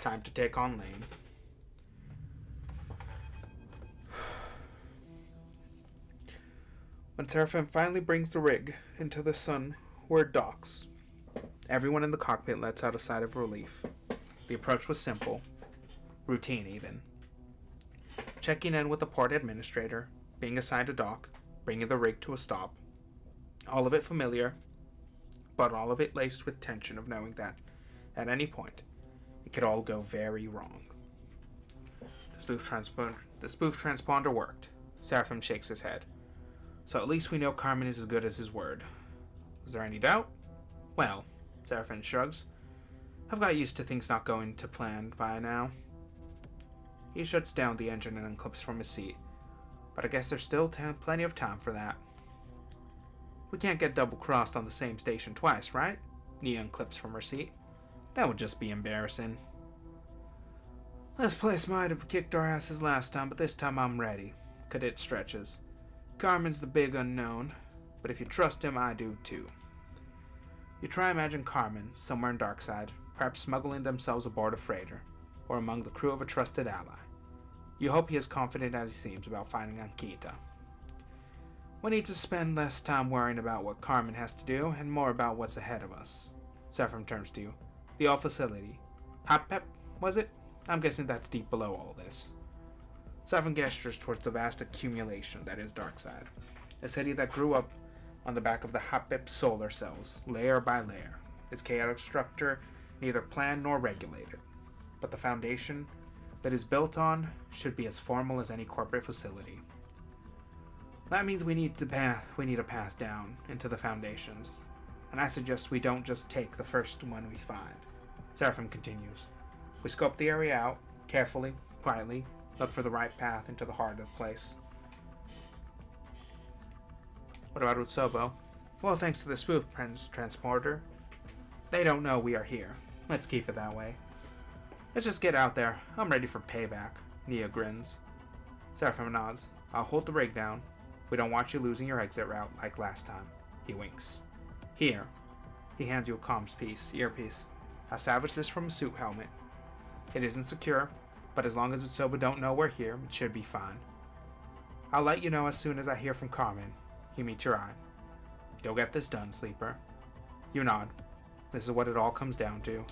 Time to take on Lane. When Seraphim finally brings the rig into the sun where it docks, everyone in the cockpit lets out a sigh of relief. The approach was simple, routine even. Checking in with the port administrator, being assigned a dock, bringing the rig to a stop. All of it familiar, but all of it laced with tension of knowing that, at any point, it could all go very wrong. The spoof transponder worked. Seraphim shakes his head. So at least we know Carmen is as good as his word. Is there any doubt? Well, Seraphim shrugs. I've got used to things not going to plan by now. He shuts down the engine and unclips from his seat. But I guess there's still plenty of time for that. We can't get double-crossed on the same station twice, right? Nia unclips from her seat. That would just be embarrassing. This place might have kicked our asses last time, but this time I'm ready. Cadet stretches. Carmen's the big unknown, but if you trust him, I do too. You try imagine Carmen, somewhere in Darkside, perhaps smuggling themselves aboard a freighter, or among the crew of a trusted ally. You hope he is confident as he seems about finding Ankita. We need to spend less time worrying about what Carmen has to do, and more about what's ahead of us. Seraphim turns to you. The old facility. Hop Pep, was it? I'm guessing that's deep below all this. Seraphim gestures towards the vast accumulation that is Darkside. A city that grew up on the back of the Hop-Pep solar cells, layer by layer. Its chaotic structure neither planned nor regulated. But the foundation that is built on should be as formal as any corporate facility. That means we need a path down into the foundations. And I suggest we don't just take the first one we find. Seraphim continues. We scope the area out, carefully, quietly, look for the right path into the heart of the place. What about Utsobo? Well, thanks to the spoof transporter, they don't know we are here. Let's keep it that way. Let's just get out there. I'm ready for payback. Nia grins. Seraphim nods. I'll hold the rig down. We don't want you losing your exit route like last time. He winks. Here. He hands you a comms earpiece. I salvaged this from a suit helmet. It isn't secure, but as long as Utsoba don't know we're here, it should be fine. I'll let you know as soon as I hear from Carmen. He meets your eye. Go get this done, Sleeper. You nod. This is what it all comes down to.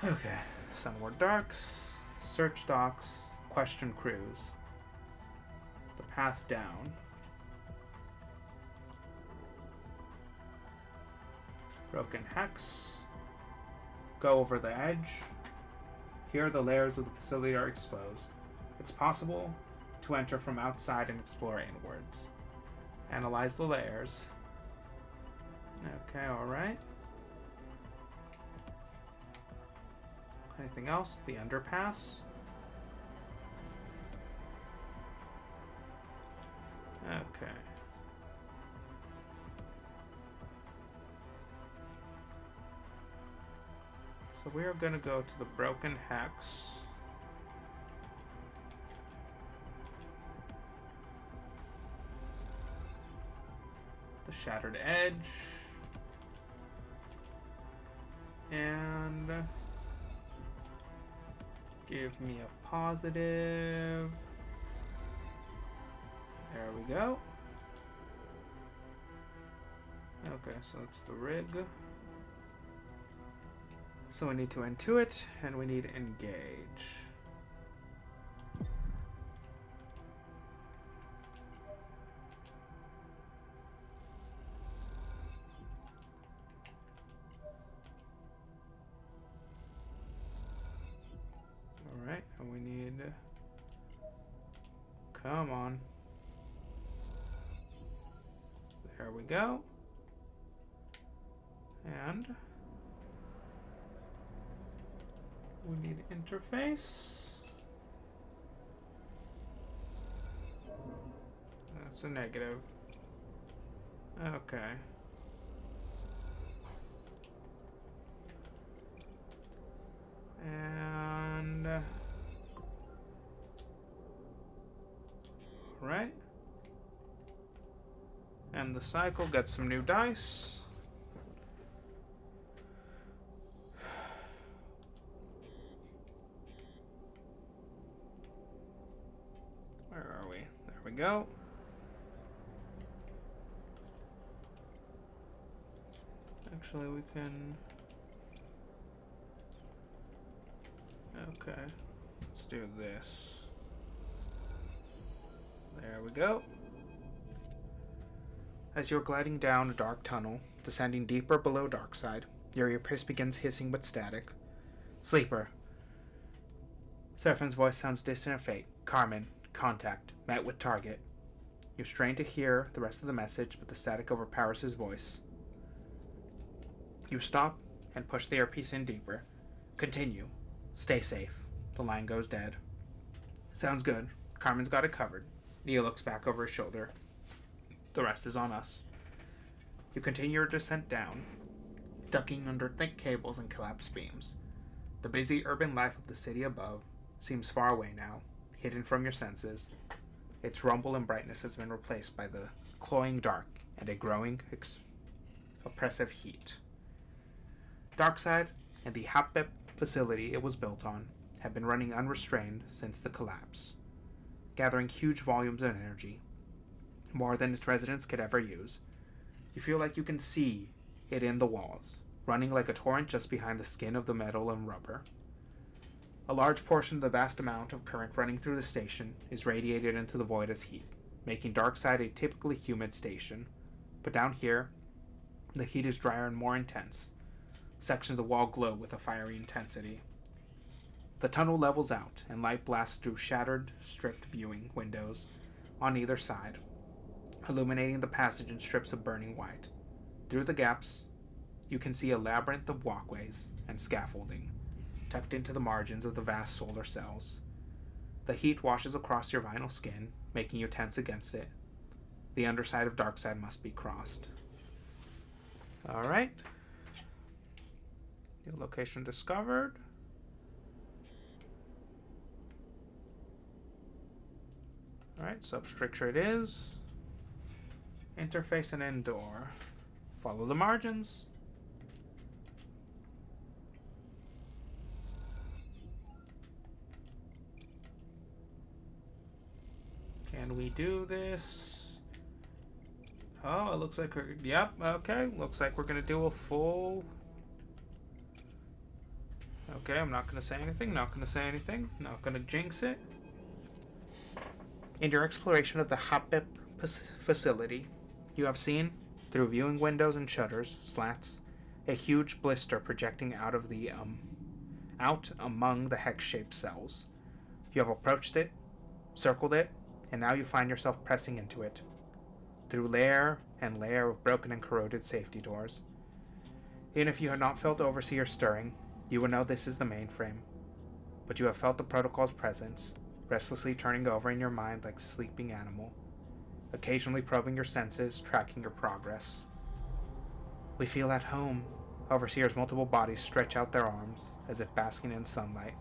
Okay. Sunward Darks, search docks, question crews. The path down. Broken hex. Go over the edge. Here the layers of the facility are exposed. It's possible to enter from outside and explore inwards. Analyze the layers. Okay, alright. Anything else? The underpass. Okay. So we are going to go to the Broken Hex. The Shattered Edge. And give me a positive. There we go. Okay, so it's the rig. So we need to intuit, and we need engage. Alright, and we need... Come on. There we go. And... we need interface. That's a negative. Okay. And... right. And the cycle gets some new dice. Where are we? There we go. Actually, we can... okay. Let's do this. There we go. As you're gliding down a dark tunnel, descending deeper below Darkside, your earpiece begins hissing with static. Sleeper. Seraphim's voice sounds distant and faint. Carmen. Contact. Met with target. You strain to hear the rest of the message, but the static overpowers his voice. You stop and push the earpiece in deeper. Continue. Stay safe. The line goes dead. Sounds good. Carmen's got it covered. Nia looks back over his shoulder. The rest is on us. You continue your descent down, ducking under thick cables and collapsed beams. The busy urban life of the city above seems far away now, hidden from your senses. Its rumble and brightness has been replaced by the cloying dark and a growing, oppressive heat. Darkside and the Hapbep facility it was built on have been running unrestrained since the collapse, gathering huge volumes of energy, more than its residents could ever use. You feel like you can see it in the walls, running like a torrent just behind the skin of the metal and rubber. A large portion of the vast amount of current running through the station is radiated into the void as heat, making Darkside a typically humid station. But down here, the heat is drier and more intense. Sections of wall glow with a fiery intensity. The tunnel levels out, and light blasts through shattered, stripped viewing windows on either side, illuminating the passage in strips of burning white. Through the gaps, you can see a labyrinth of walkways and scaffolding, tucked into the margins of the vast solar cells. The heat washes across your vinyl skin, making you tense against it. The underside of Darkside must be crossed. Alright. New location discovered. Alright, substructure it is. Interface and indoor. Follow the margins. Can we do this? Oh, it looks like we're... Yep, okay. Looks like we're going to do a full... Okay, I'm not going to say anything. Not going to say anything. Not going to jinx it. In your exploration of the Hopip facility, you have seen, through viewing windows and shutters, slats, a huge blister projecting out of the, out among the hex-shaped cells. You have approached it, circled it, and now you find yourself pressing into it, through layer and layer of broken and corroded safety doors. Even if you had not felt Overseer stirring, you would know this is the mainframe. But you have felt the protocol's presence, restlessly turning over in your mind like a sleeping animal, occasionally probing your senses, tracking your progress. We feel at home. Overseer's multiple bodies stretch out their arms, as if basking in sunlight.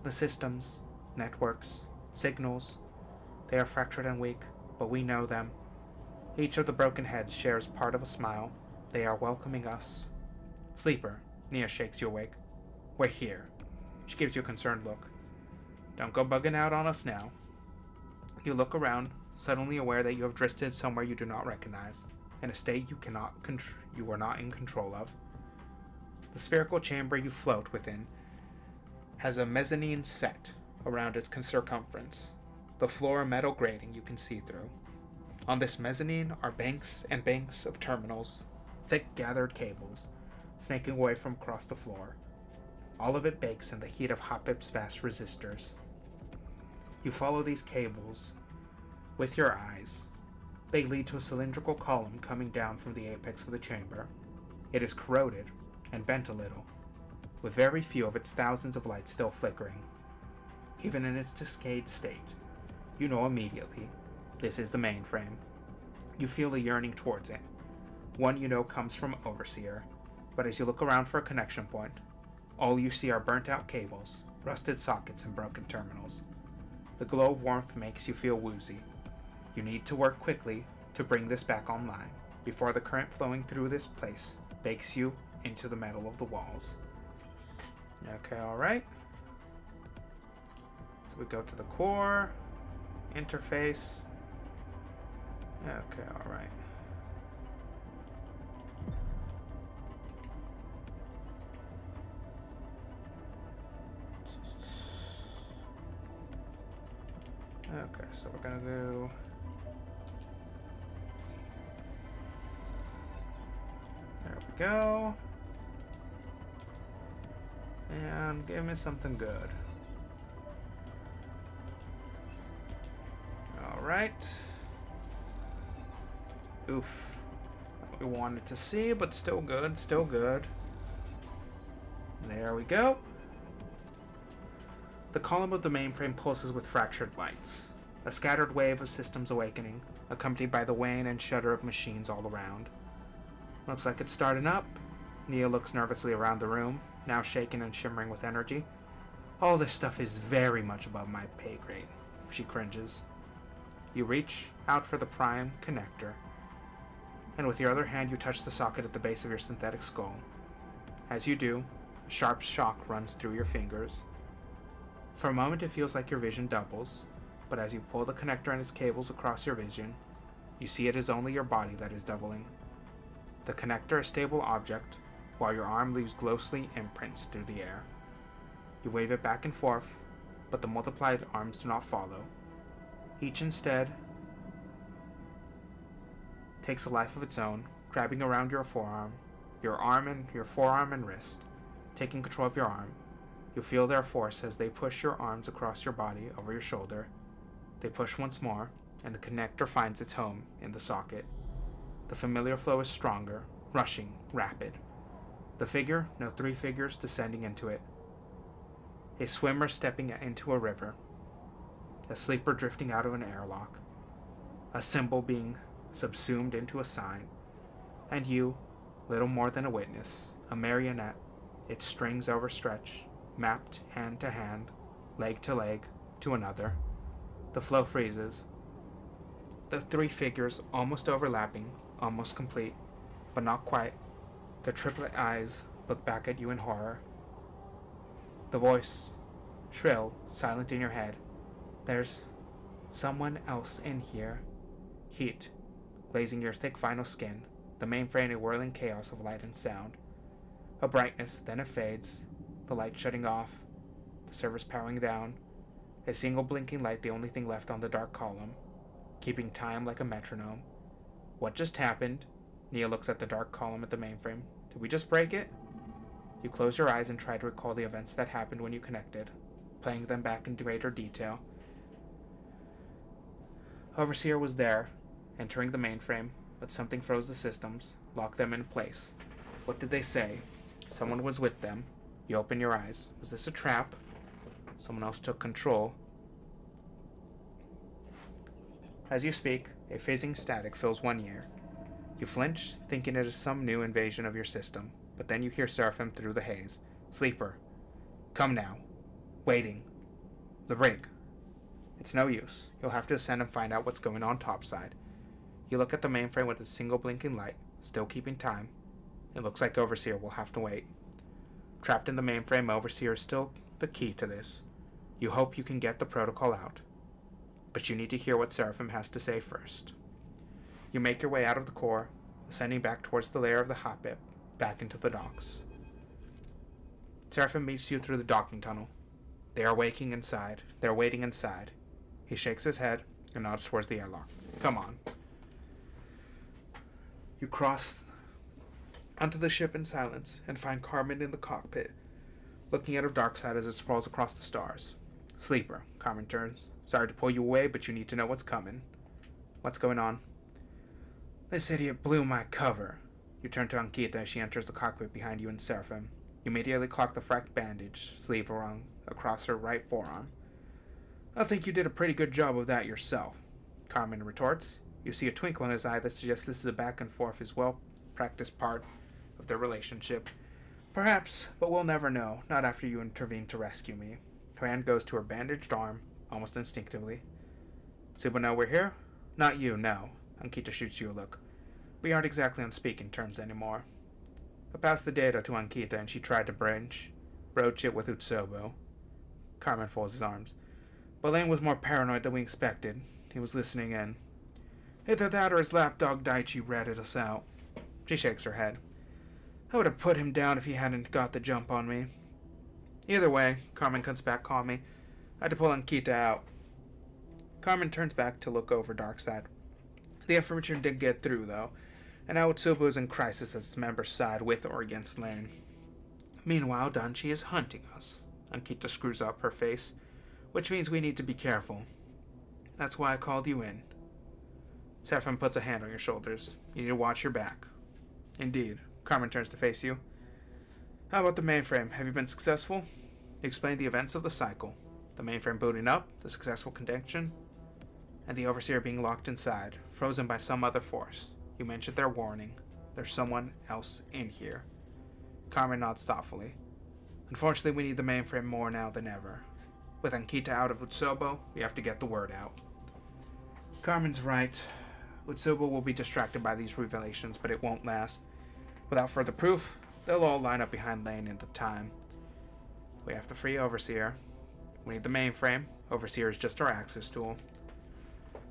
The systems, networks, signals, they are fractured and weak, but we know them. Each of the broken heads shares part of a smile. They are welcoming us. Sleeper, Nia shakes you awake. We're here. She gives you a concerned look. Don't go bugging out on us now. You look around, suddenly aware that you have drifted somewhere you do not recognize, in a state you are not in control of. The spherical chamber you float within has a mezzanine set around its circumference, the floor a metal grating you can see through. On this mezzanine are banks and banks of terminals, thick gathered cables, snaking away from across the floor. All of it bakes in the heat of Hopip's vast resistors. You follow these cables with your eyes. They lead to a cylindrical column coming down from the apex of the chamber. It is corroded and bent a little, with very few of its thousands of lights still flickering. Even in its decayed state, you know immediately this is the mainframe. You feel a yearning towards it, one you know comes from Overseer, but as you look around for a connection point, all you see are burnt-out cables, rusted sockets, and broken terminals. The glow of warmth makes you feel woozy. You need to work quickly to bring this back online, before the current flowing through this place bakes you into the metal of the walls. Okay, alright. So we go to the core, interface. Okay, alright. Okay, so we're gonna do... There we go. And give me something good. Alright. Oof. Not what we wanted to see, but still good, still good. There we go. The column of the mainframe pulses with fractured lights, a scattered wave of systems awakening, accompanied by the wane and shudder of machines all around. Looks like it's starting up. Nia looks nervously around the room, now shaken and shimmering with energy. All this stuff is very much above my pay grade, she cringes. You reach out for the prime connector, and with your other hand you touch the socket at the base of your synthetic skull. As you do, a sharp shock runs through your fingers. For a moment it feels like your vision doubles, but as you pull the connector and its cables across your vision, you see it is only your body that is doubling. The connector a stable object, while your arm leaves ghostly imprints through the air. You wave it back and forth, but the multiplied arms do not follow. Each instead takes a life of its own, grabbing around your forearm and wrist. Taking control of your arm, you feel their force as they push your arms across your body over your shoulder. They push once more, and the connector finds its home in the socket. The familiar flow is stronger, rushing, rapid. The figure, no 3 figures descending into it. A swimmer stepping into a river. A sleeper drifting out of an airlock. A symbol being subsumed into a sign. And you, little more than a witness, a marionette, its strings overstretched, mapped hand to hand, leg to leg, to another. The flow freezes. The 3 figures almost overlapping, almost complete, but not quite. The triplet eyes look back at you in horror. The voice, shrill, silent in your head. There's someone else in here. Heat, glazing your thick vinyl skin, the mainframe a whirling chaos of light and sound. A brightness, then it fades, the light shutting off, the servers powering down, a single blinking light the only thing left on the dark column, keeping time like a metronome. What just happened? Nia looks at the dark column at the mainframe. Did we just break it? You close your eyes and try to recall the events that happened when you connected, playing them back in greater detail. Overseer was there, entering the mainframe, but something froze the systems, locked them in place. What did they say? Someone was with them. You open your eyes. Was this a trap? Someone else took control. As you speak, a fizzing static fills one ear. You flinch, thinking it is some new invasion of your system, but then you hear Seraphim through the haze. Sleeper. Come now. Waiting. The rig. It's no use. You'll have to ascend and find out what's going on topside. You look at the mainframe with a single blinking light, still keeping time. It looks like Overseer will have to wait. Trapped in the mainframe, Overseer is still the key to this. You hope you can get the protocol out. But you need to hear what Seraphim has to say first. You make your way out of the core, ascending back towards the layer of the hotbit, back into the docks. Seraphim meets you through the docking tunnel. They are waiting inside. He shakes his head and nods towards the airlock. Come on. You cross onto the ship in silence and find Carmen in the cockpit, looking at her dark side as it sprawls across the stars. Sleeper, Carmen turns. Sorry to pull you away, but you need to know what's coming. What's going on? This idiot blew my cover. You turn to Ankita as she enters the cockpit behind you and Seraphim. You immediately clock the fracked bandage sleeve around across her right forearm. I think you did a pretty good job of that yourself, Carmen retorts. You see a twinkle in his eye that suggests this is a back and forth is well-practiced part of their relationship. Perhaps, but we'll never know, not after you intervene to rescue me. Her hand goes to her bandaged arm, almost instinctively. Suba know we're here? Not you, no. Ankita shoots you a look. We aren't exactly on speaking terms anymore. I passed the data to Ankita and she tried to broach it with Utsobo. Carmen folds his arms. Belen was more paranoid than we expected. He was listening in. Either that or his lapdog Daichi ratted us out. She shakes her head. I would have put him down if he hadn't got the jump on me. Either way, Carmen comes back calmly. I had to pull Ankita out. Carmen turns back to look over Darkside. The information did get through, though, and now Utsubo is in crisis as its members side with or against Lane. Meanwhile, Danchi is hunting us. Ankita screws up her face, which means we need to be careful. That's why I called you in. Seraphim puts a hand on your shoulders. You need to watch your back. Indeed. Carmen turns to face you. How about the mainframe? Have you been successful? You explain the events of the cycle. The mainframe booting up, the successful connection, and the Overseer being locked inside, frozen by some other force. You mentioned their warning. There's someone else in here. Carmen nods thoughtfully. Unfortunately, we need the mainframe more now than ever. With Ankita out of Utsobo, we have to get the word out. Carmen's right. Utsubo will be distracted by these revelations, but it won't last. Without further proof, they'll all line up behind Lane in the time. We have to free Overseer. We need the mainframe. Overseer is just our access tool.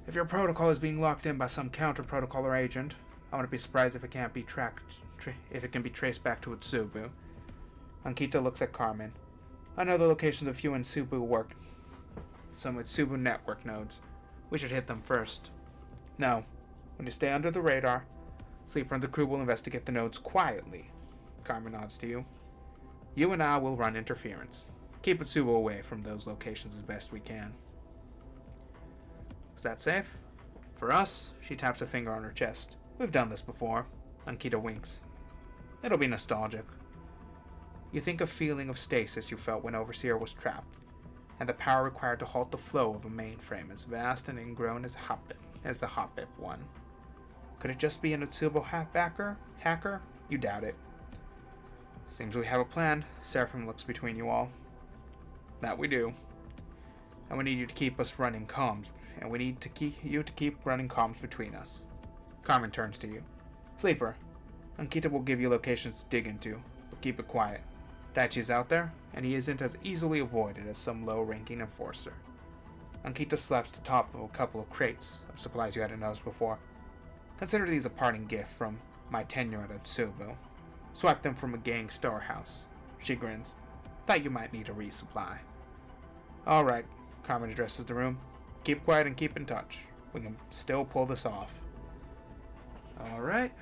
If your protocol is being locked in by some counter-protocol or agent, I wouldn't be surprised if it can't be if it can be traced back to Utsubo. Ankita looks at Carmen. I know the locations of few Utsubo work. Some Utsubo network nodes. We should hit them first. No. When you stay under the radar, Sleeper and the crew will investigate the nodes quietly. Carmen nods to you. You and I will run interference. Keep Utsubo away from those locations as best we can. Is that safe? For us, she taps a finger on her chest. We've done this before. Ankita winks. It'll be nostalgic. You think of feeling of stasis you felt when Overseer was trapped, and the power required to halt the flow of a mainframe as vast and ingrown as the Hotbip one. Could it just be an Utsubo hacker? You doubt it. Seems we have a plan. Seraphim looks between you all. That we do. And we need you to keep us running comms. And we need you to keep running comms between us. Carmen turns to you. Sleeper, Ankita will give you locations to dig into, but keep it quiet. Daichi's out there, and he isn't as easily avoided as some low-ranking enforcer. Ankita slaps the top of a couple of crates of supplies you hadn't noticed before. Consider these a parting gift from my tenure at Utsubo. Swipe them from a gang storehouse. She grins. Thought you might need a resupply. Alright, Carmen addresses the room. Keep quiet and keep in touch. We can still pull this off. Alright.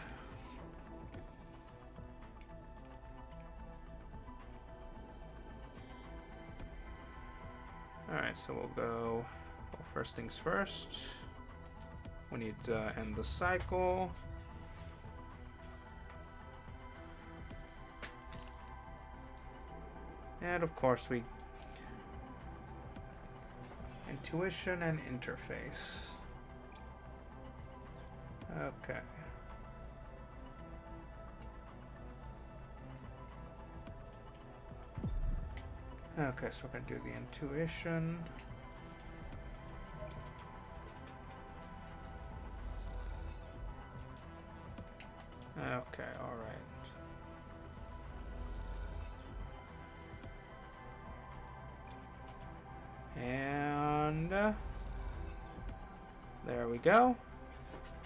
Alright, so we'll go... Well, first things first. We need to end the cycle. And of course we... Intuition and interface. Okay. Okay, so we're gonna do the intuition. Okay, alright. And there we go.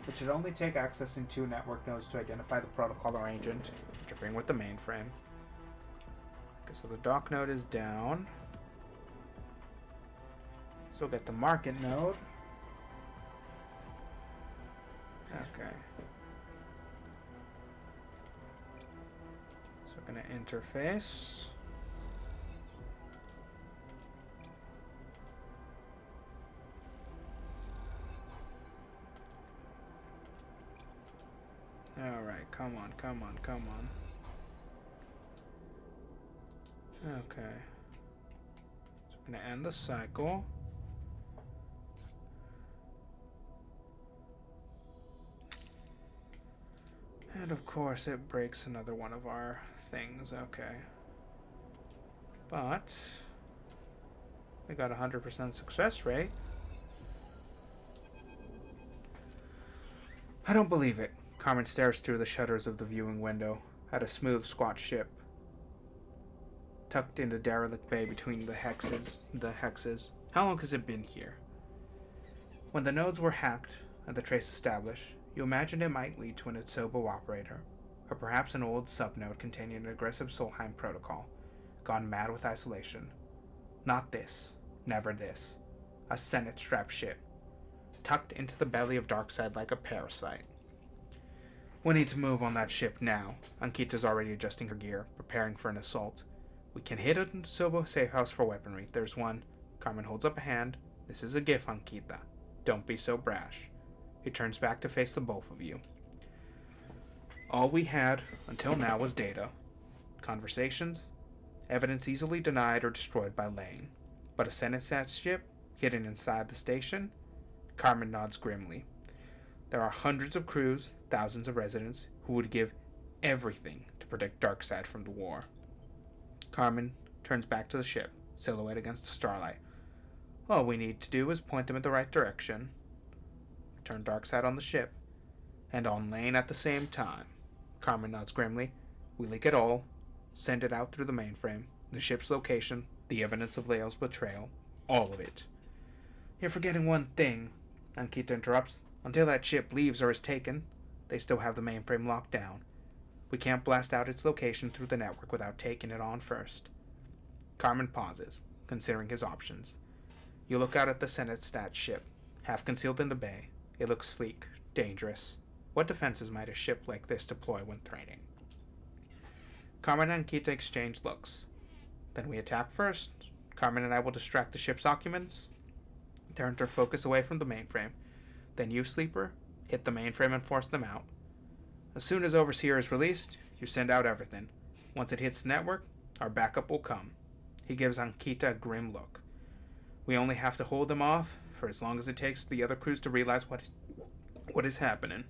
It should only take accessing 2 network nodes to identify the protocol or agent, interfering with the mainframe. Okay, so the dock node is down. So we'll get the market node. Okay. So we're gonna interface. Alright, come on, come on, come on. Okay. So we're gonna end the cycle. And of course it breaks another one of our things, okay. But we got 100% success rate. I don't believe it. Carmen stares through the shutters of the viewing window at a smooth, squat ship tucked in the derelict bay between the hexes. How long has it been here? When the nodes were hacked and the trace established, you imagined it might lead to an Utsubo operator, or perhaps an old subnode containing an aggressive Solheim protocol, gone mad with isolation. Not this. Never this. A Senate-strapped ship, tucked into the belly of Darkseid like a parasite. We need to move on that ship now. Ankita's already adjusting her gear, preparing for an assault. We can hit a Utsubo safe house for weaponry. There's one. Carmen holds up a hand. This is a gift, Ankita. Don't be so brash. He turns back to face the both of you. All we had until now was data. Conversations. Evidence easily denied or destroyed by Lane. But a Senate-sat ship hidden inside the station? Carmen nods grimly. There are hundreds of crews, thousands of residents, who would give everything to protect Darkseid from the war. Carmen turns back to the ship, silhouette against the starlight. All we need to do is point them in the right direction. Turn Darkseid on the ship, and on Lane at the same time. Carmen nods grimly. We leak it all, send it out through the mainframe, the ship's location, the evidence of Leo's betrayal, all of it. You're forgetting one thing, Ankita interrupts. Until that ship leaves or is taken, they still have the mainframe locked down. We can't blast out its location through the network without taking it on first. Carmen pauses, considering his options. You look out at the Senate-stat ship, half concealed in the bay. It looks sleek, dangerous. What defenses might a ship like this deploy when training? Carmen and Ankita exchange looks. Then we attack first. Carmen and I will distract the ship's occupants, turn their focus away from the mainframe. Then you, Sleeper, hit the mainframe and force them out. As soon as Overseer is released, you send out everything. Once it hits the network, our backup will come. He gives Ankita a grim look. We only have to hold them off for as long as it takes the other crews to realize what is happening.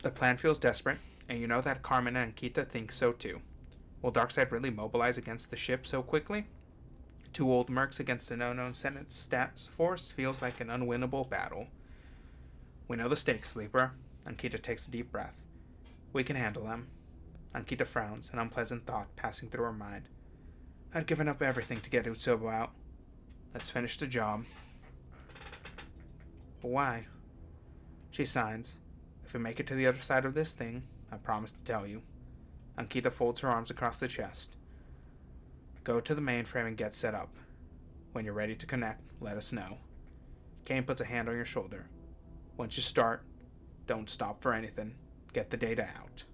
The plan feels desperate, and you know that Carmen and Ankita think so too. Will Darkseid really mobilize against the ship so quickly? Two old mercs against an unknown Senate stats force feels like an unwinnable battle. We know the stakes, Sleeper. Ankita takes a deep breath. We can handle them. Ankita frowns, an unpleasant thought passing through her mind. I'd given up everything to get Utsobo out. Let's finish the job. But why? She signs. If we make it to the other side of this thing, I promise to tell you. Ankita folds her arms across the chest. Go to the mainframe and get set up. When you're ready to connect, let us know. Kane puts a hand on your shoulder. Once you start, don't stop for anything. Get the data out.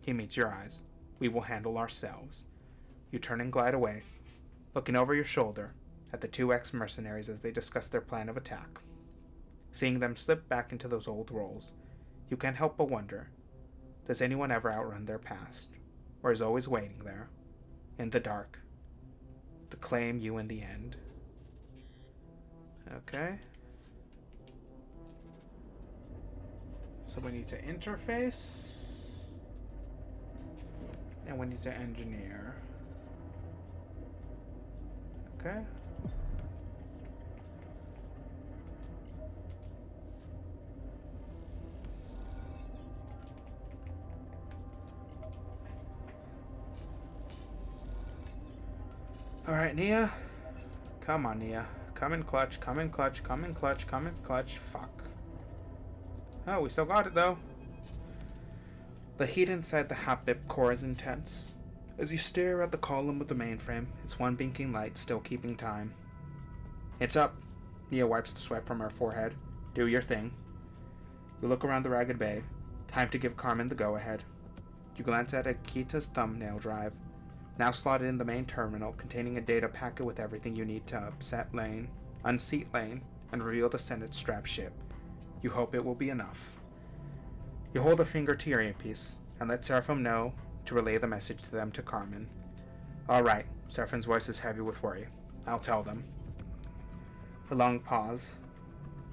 He meets your eyes. We will handle ourselves. You turn and glide away, looking over your shoulder at the two ex-mercenaries as they discuss their plan of attack. Seeing them slip back into those old roles, you can't help but wonder, does anyone ever outrun their past, or is always waiting there, in the dark, to claim you in the end? Okay. So we need to interface, and we need to engineer. Okay. Alright, Nia. Come on, Nia. Come in clutch, come in clutch, come in clutch, come in clutch. Fuck. Oh, we still got it, though. The heat inside the Hapip core is intense. As you stare at the column of the mainframe, its one blinking light still keeping time. It's up. Nia wipes the sweat from her forehead. Do your thing. You look around the ragged bay. Time to give Carmen the go-ahead. You glance at Akita's thumbnail drive, now slotted in the main terminal, containing a data packet with everything you need to unseat Lane, and reveal the Senate strap ship. You hope it will be enough. You hold a finger to your earpiece, and let Seraphim know to relay the message to them to Carmen. Alright, Seraphim's voice is heavy with worry. I'll tell them. A long pause.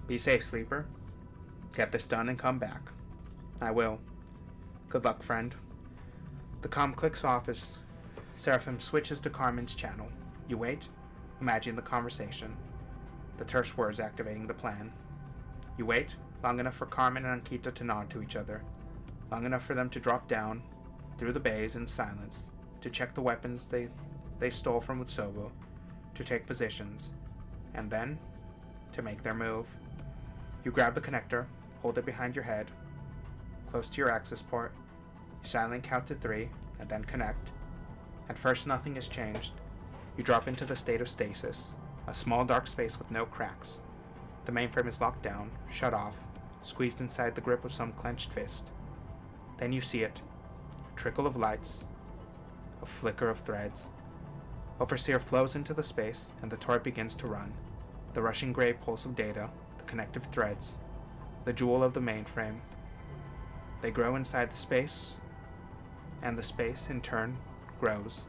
Be safe, Sleeper. Get this done and come back. I will. Good luck, friend. The comm clicks off as Seraphim switches to Carmen's channel. You wait, imagine the conversation. The terse words activating the plan. You wait, long enough for Carmen and Ankita to nod to each other. Long enough for them to drop down, through the bays in silence, to check the weapons they stole from Utsobo, to take positions, and then, to make their move. You grab the connector, hold it behind your head, close to your access port. You silently count to 3, and then connect. At first, nothing has changed. You drop into the state of stasis, a small dark space with no cracks. The mainframe is locked down, shut off, squeezed inside the grip of some clenched fist. Then you see it. A trickle of lights, a flicker of threads. Overseer flows into the space, and the turret begins to run. The rushing gray pulse of data, the connective threads, the jewel of the mainframe. They grow inside the space, and the space, in turn, grows.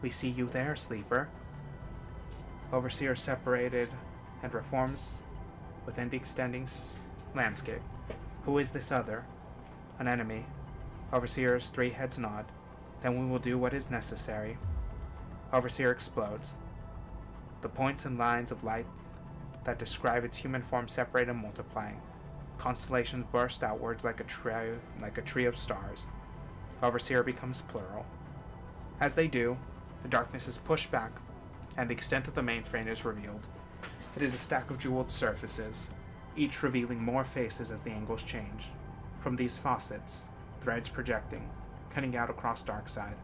We see you there, Sleeper. Overseer separated and reforms within the extending landscape. Who is this other? An enemy. Overseer's 3 heads nod. Then we will do what is necessary. Overseer explodes. The points and lines of light that describe its human form separate and multiplying. Constellations burst outwards like a tree of stars. Overseer becomes plural. As they do, the darkness is pushed back, and the extent of the mainframe is revealed. It is a stack of jeweled surfaces, each revealing more faces as the angles change. From these faucets, threads projecting, cutting out across Darkside,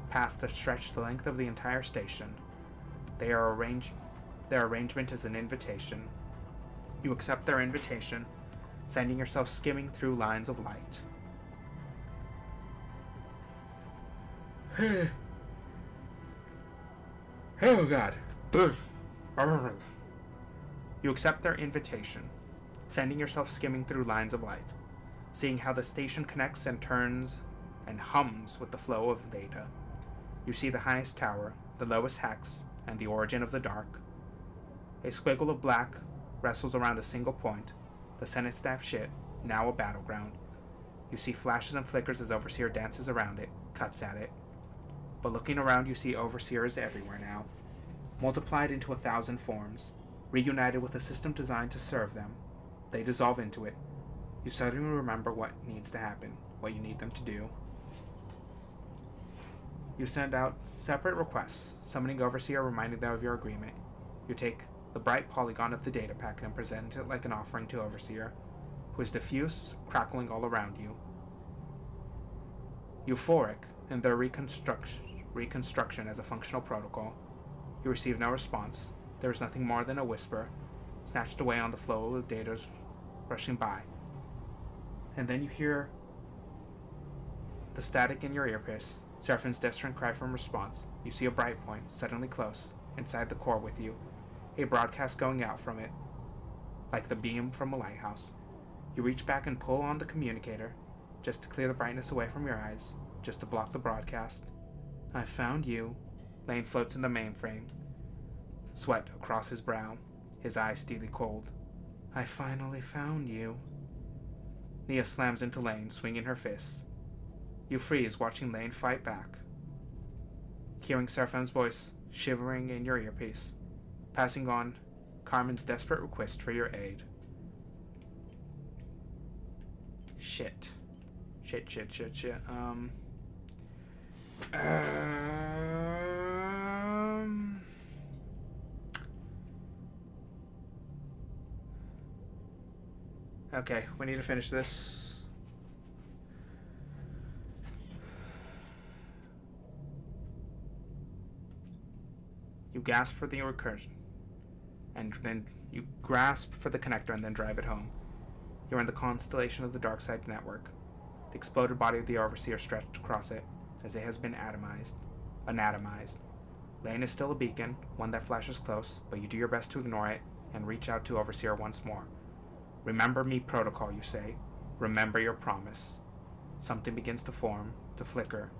paths that stretch the length of the entire station. Their arrangement is an invitation. You accept their invitation, sending yourself skimming through lines of light. Oh God. You accept their invitation, sending yourself skimming through lines of light, seeing how the station connects and turns and hums with the flow of data. You see the highest tower, the lowest hex, and the origin of the dark. A squiggle of black wrestles around a single point, the Senate staff ship, now a battleground. You see flashes and flickers as Overseer dances around it, cuts at it. But looking around, you see Overseers everywhere now, multiplied into 1,000 forms, reunited with a system designed to serve them. They dissolve into it. You suddenly remember what needs to happen, what you need them to do. You send out separate requests, summoning Overseer, reminding them of your agreement. You take the bright polygon of the data packet and present it like an offering to Overseer, who is diffuse, crackling all around you. Euphoric in their reconstruction as a functional protocol, you receive no response. There is nothing more than a whisper, snatched away on the flow of data rushing by. And then you hear the static in your earpiece, Seraphine's desperate cry for response. You see a bright point, suddenly close, inside the core with you, a broadcast going out from it, like the beam from a lighthouse. You reach back and pull on the communicator, just to clear the brightness away from your eyes, just to block the broadcast. I found you. Lane floats in the mainframe, sweat across his brow, his eyes steely cold. I finally found you. Nia slams into Lane, swinging her fists. You freeze, watching Lane fight back, hearing Seraphine's voice shivering in your earpiece, passing on Carmen's desperate request for your aid. Shit. Okay, we need to finish this. You gasp for the recursion, and then you grasp for the connector and then drive it home. You're in the constellation of the dark side network. The exploded body of the Overseer stretched across it, as it has been anatomized. Lane is still a beacon, one that flashes close, but you do your best to ignore it and reach out to Overseer once more. Remember me protocol, you say. Remember your promise. Something begins to form, to flicker.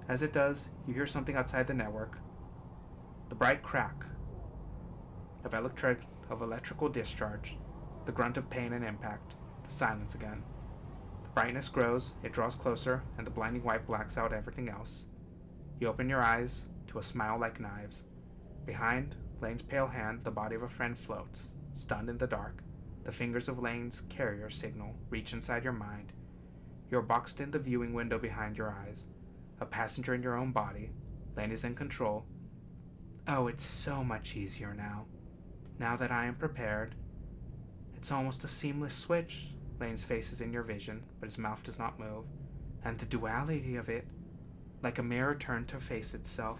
As it does, you hear something outside the network. The bright crack of electrical discharge, the grunt of pain and impact, the silence again. The brightness grows, it draws closer, and the blinding white blacks out everything else. You open your eyes to a smile like knives. Behind Lane's pale hand, the body of a friend floats, stunned in the dark. The fingers of Lane's carrier signal reach inside your mind. You are boxed in the viewing window behind your eyes, a passenger in your own body. Lane is in control. Oh, it's so much easier now. Now that I am prepared. It's almost a seamless switch. Lane's face is in your vision, but his mouth does not move. And the duality of it, like a mirror turned to face itself.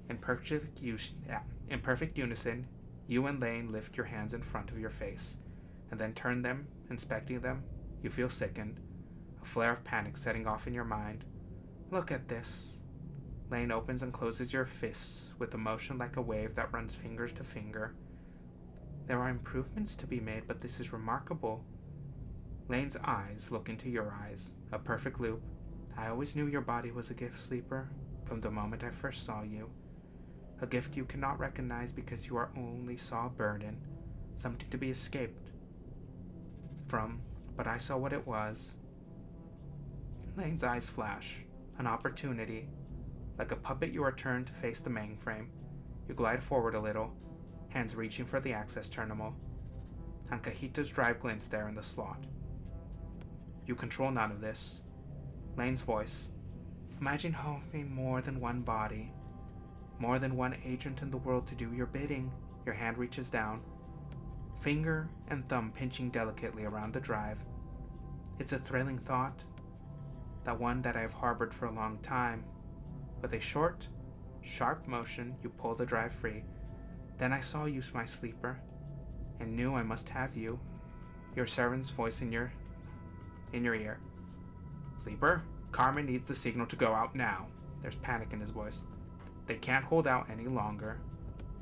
In perfect unison, you and Lane lift your hands in front of your face, and then turn them, inspecting them. You feel sickened, a flare of panic setting off in your mind. Look at this. Lane opens and closes your fists with a motion like a wave that runs finger to finger. There are improvements to be made, but this is remarkable. Lane's eyes look into your eyes, a perfect loop. I always knew your body was a gift, sleeper, from the moment I first saw you. A gift you cannot recognize because you only saw a burden, something to be escaped from, but I saw what it was. Lane's eyes flash, an opportunity. Like a puppet, you are turned to face the mainframe. You glide forward a little, hands reaching for the access terminal. Ankahita's drive glints there in the slot. You control none of this. Lane's voice. Imagine having more than one body, more than one agent in the world to do your bidding. Your hand reaches down, finger and thumb pinching delicately around the drive. It's a thrilling thought, that one that I have harbored for a long time. With a short, sharp motion, you pull the drive free. Then I saw you, my sleeper, and knew I must have you. Your servant's voice in your ear. Sleeper, Carmen needs the signal to go out now. There's panic in his voice. They can't hold out any longer.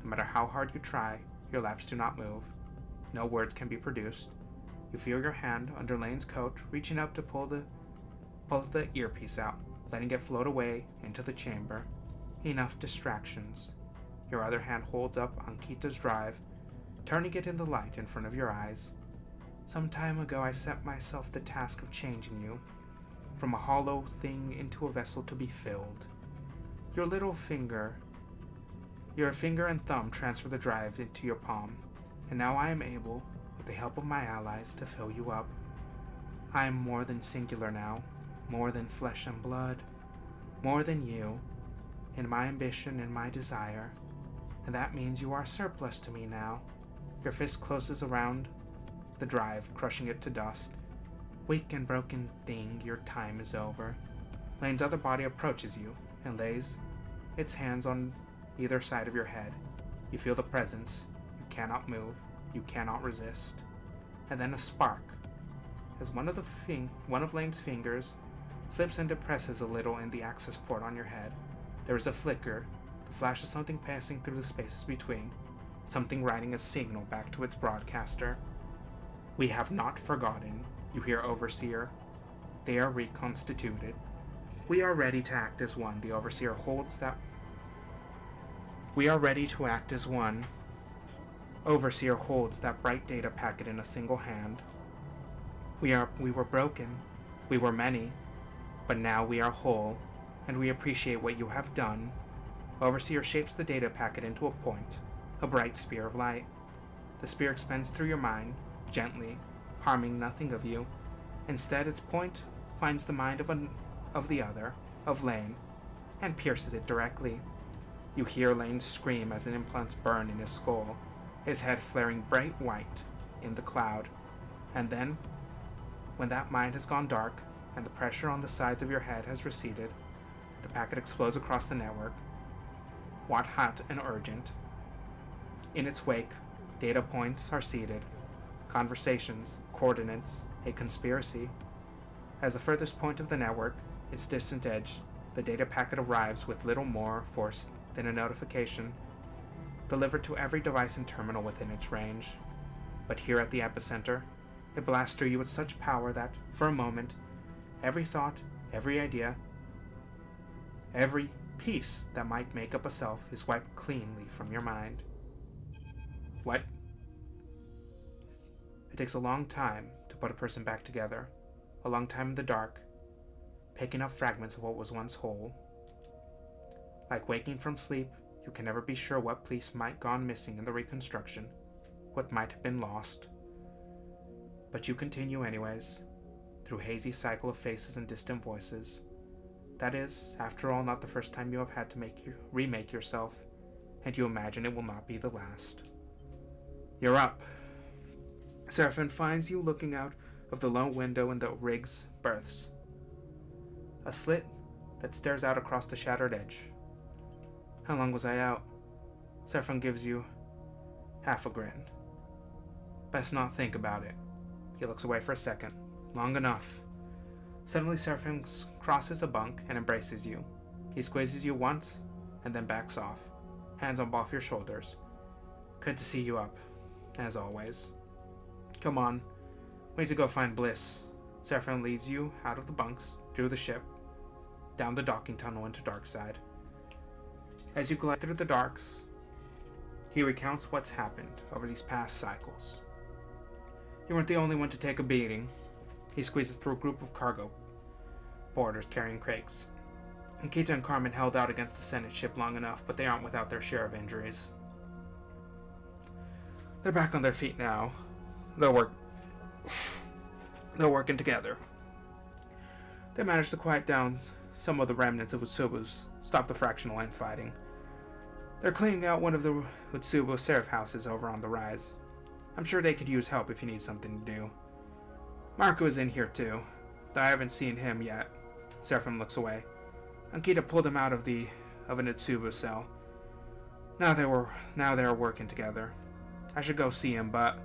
No matter how hard you try, Your lips do not move. No words can be produced. You feel your hand under Lane's coat, reaching up to pull the earpiece out, letting it float away into the chamber. Enough distractions. Your other hand holds up Ankita's drive, turning it in the light in front of your eyes. Some time ago I set myself the task of changing you, from a hollow thing into a vessel to be filled. Your finger and thumb transfer the drive into your palm, and now I am able, with the help of my allies, to fill you up. I am more than singular now, more than flesh and blood, more than you, in my ambition and my desire, and that means you are surplus to me now. Your fist closes around the drive, crushing it to dust. Weak and broken thing, your time is over. Lane's other body approaches you and lays its hands on either side of your head. You feel the presence. You cannot move. You cannot resist. And then a spark, as one of Lane's fingers slips and depresses a little in the access port on your head. There is a flicker, the flash of something passing through the spaces between, something writing a signal back to its broadcaster. We have not forgotten, you hear Overseer. They are reconstituted. We are ready to act as one. The Overseer holds that. We are ready to act as one. Overseer holds that bright data packet in a single hand. We were broken. We were many. But now we are whole, and we appreciate what you have done. Overseer shapes the data packet into a point, a bright spear of light. The spear expands through your mind, gently, harming nothing of you. Instead, its point finds the mind of the other, of Lane, and pierces it directly. You hear Lane scream as an implants burn in his skull, his head flaring bright white in the cloud. And then, when that mind has gone dark, and the pressure on the sides of your head has receded, the packet explodes across the network, white-hot and urgent. In its wake, data points are seeded, conversations, coordinates, a conspiracy. As the furthest point of the network, its distant edge, the data packet arrives with little more force than a notification, delivered to every device and terminal within its range. But here at the epicenter, it blasts through you with such power that, for a moment, every thought, every idea, every piece that might make up a self is wiped cleanly from your mind. What? It takes a long time to put a person back together, a long time in the dark, picking up fragments of what was once whole. Like waking from sleep, you can never be sure what piece might gone missing in the reconstruction, what might have been lost. But you continue anyways, through hazy cycle of faces and distant voices. That is, after all, not the first time you have had to remake yourself, and you imagine it will not be the last. You're up. Seraphim finds you looking out of the low window in the rig's berths, a slit that stares out across the shattered edge. How long was I out? Seraphim gives you half a grin. Best not think about it. He looks away for a second. Long enough. Suddenly Seraphim crosses a bunk and embraces you. He squeezes you once, and then backs off, hands on both your shoulders. Good to see you up, as always. Come on, we need to go find Bliss. Seraphim leads you out of the bunks, through the ship, down the docking tunnel into Darkside. As you glide through the darks, he recounts what's happened over these past cycles. You weren't the only one to take a beating. He squeezes through a group of cargo boarders carrying crates. Ankita and Carmen held out against the Senate ship long enough, but they aren't without their share of injuries. They're back on their feet now. They're working together. They managed to quiet down some of the remnants of Utsubu's, stop the fractional infighting. They're cleaning out one of the Utsubu seraph houses over on the rise. I'm sure they could use help if you need something to do. Marco is in here too, though I haven't seen him yet. Seraphim looks away. Ankita pulled him out of an Utsubu cell. Now they are working together. I should go see him, but...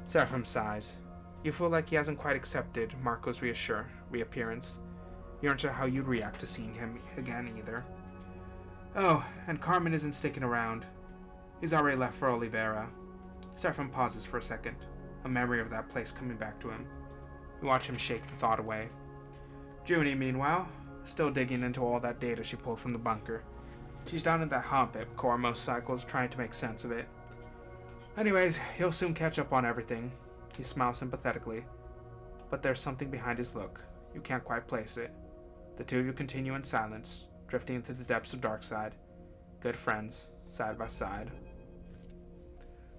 Seraphim sighs. You feel like he hasn't quite accepted Marco's reappearance. You aren't sure how you'd react to seeing him again either. Oh, and Carmen isn't sticking around. He's already left for Oliveira. Seraphim pauses for a second, a memory of that place coming back to him. You watch him shake the thought away. Junie, meanwhile, still digging into all that data she pulled from the bunker. She's down in that hump at Cormos Cycles trying to make sense of it. Anyways, he'll soon catch up on everything. He smiles sympathetically. But there's something behind his look. You can't quite place it. The two of you continue in silence, drifting into the depths of Darkside. Good friends, side by side.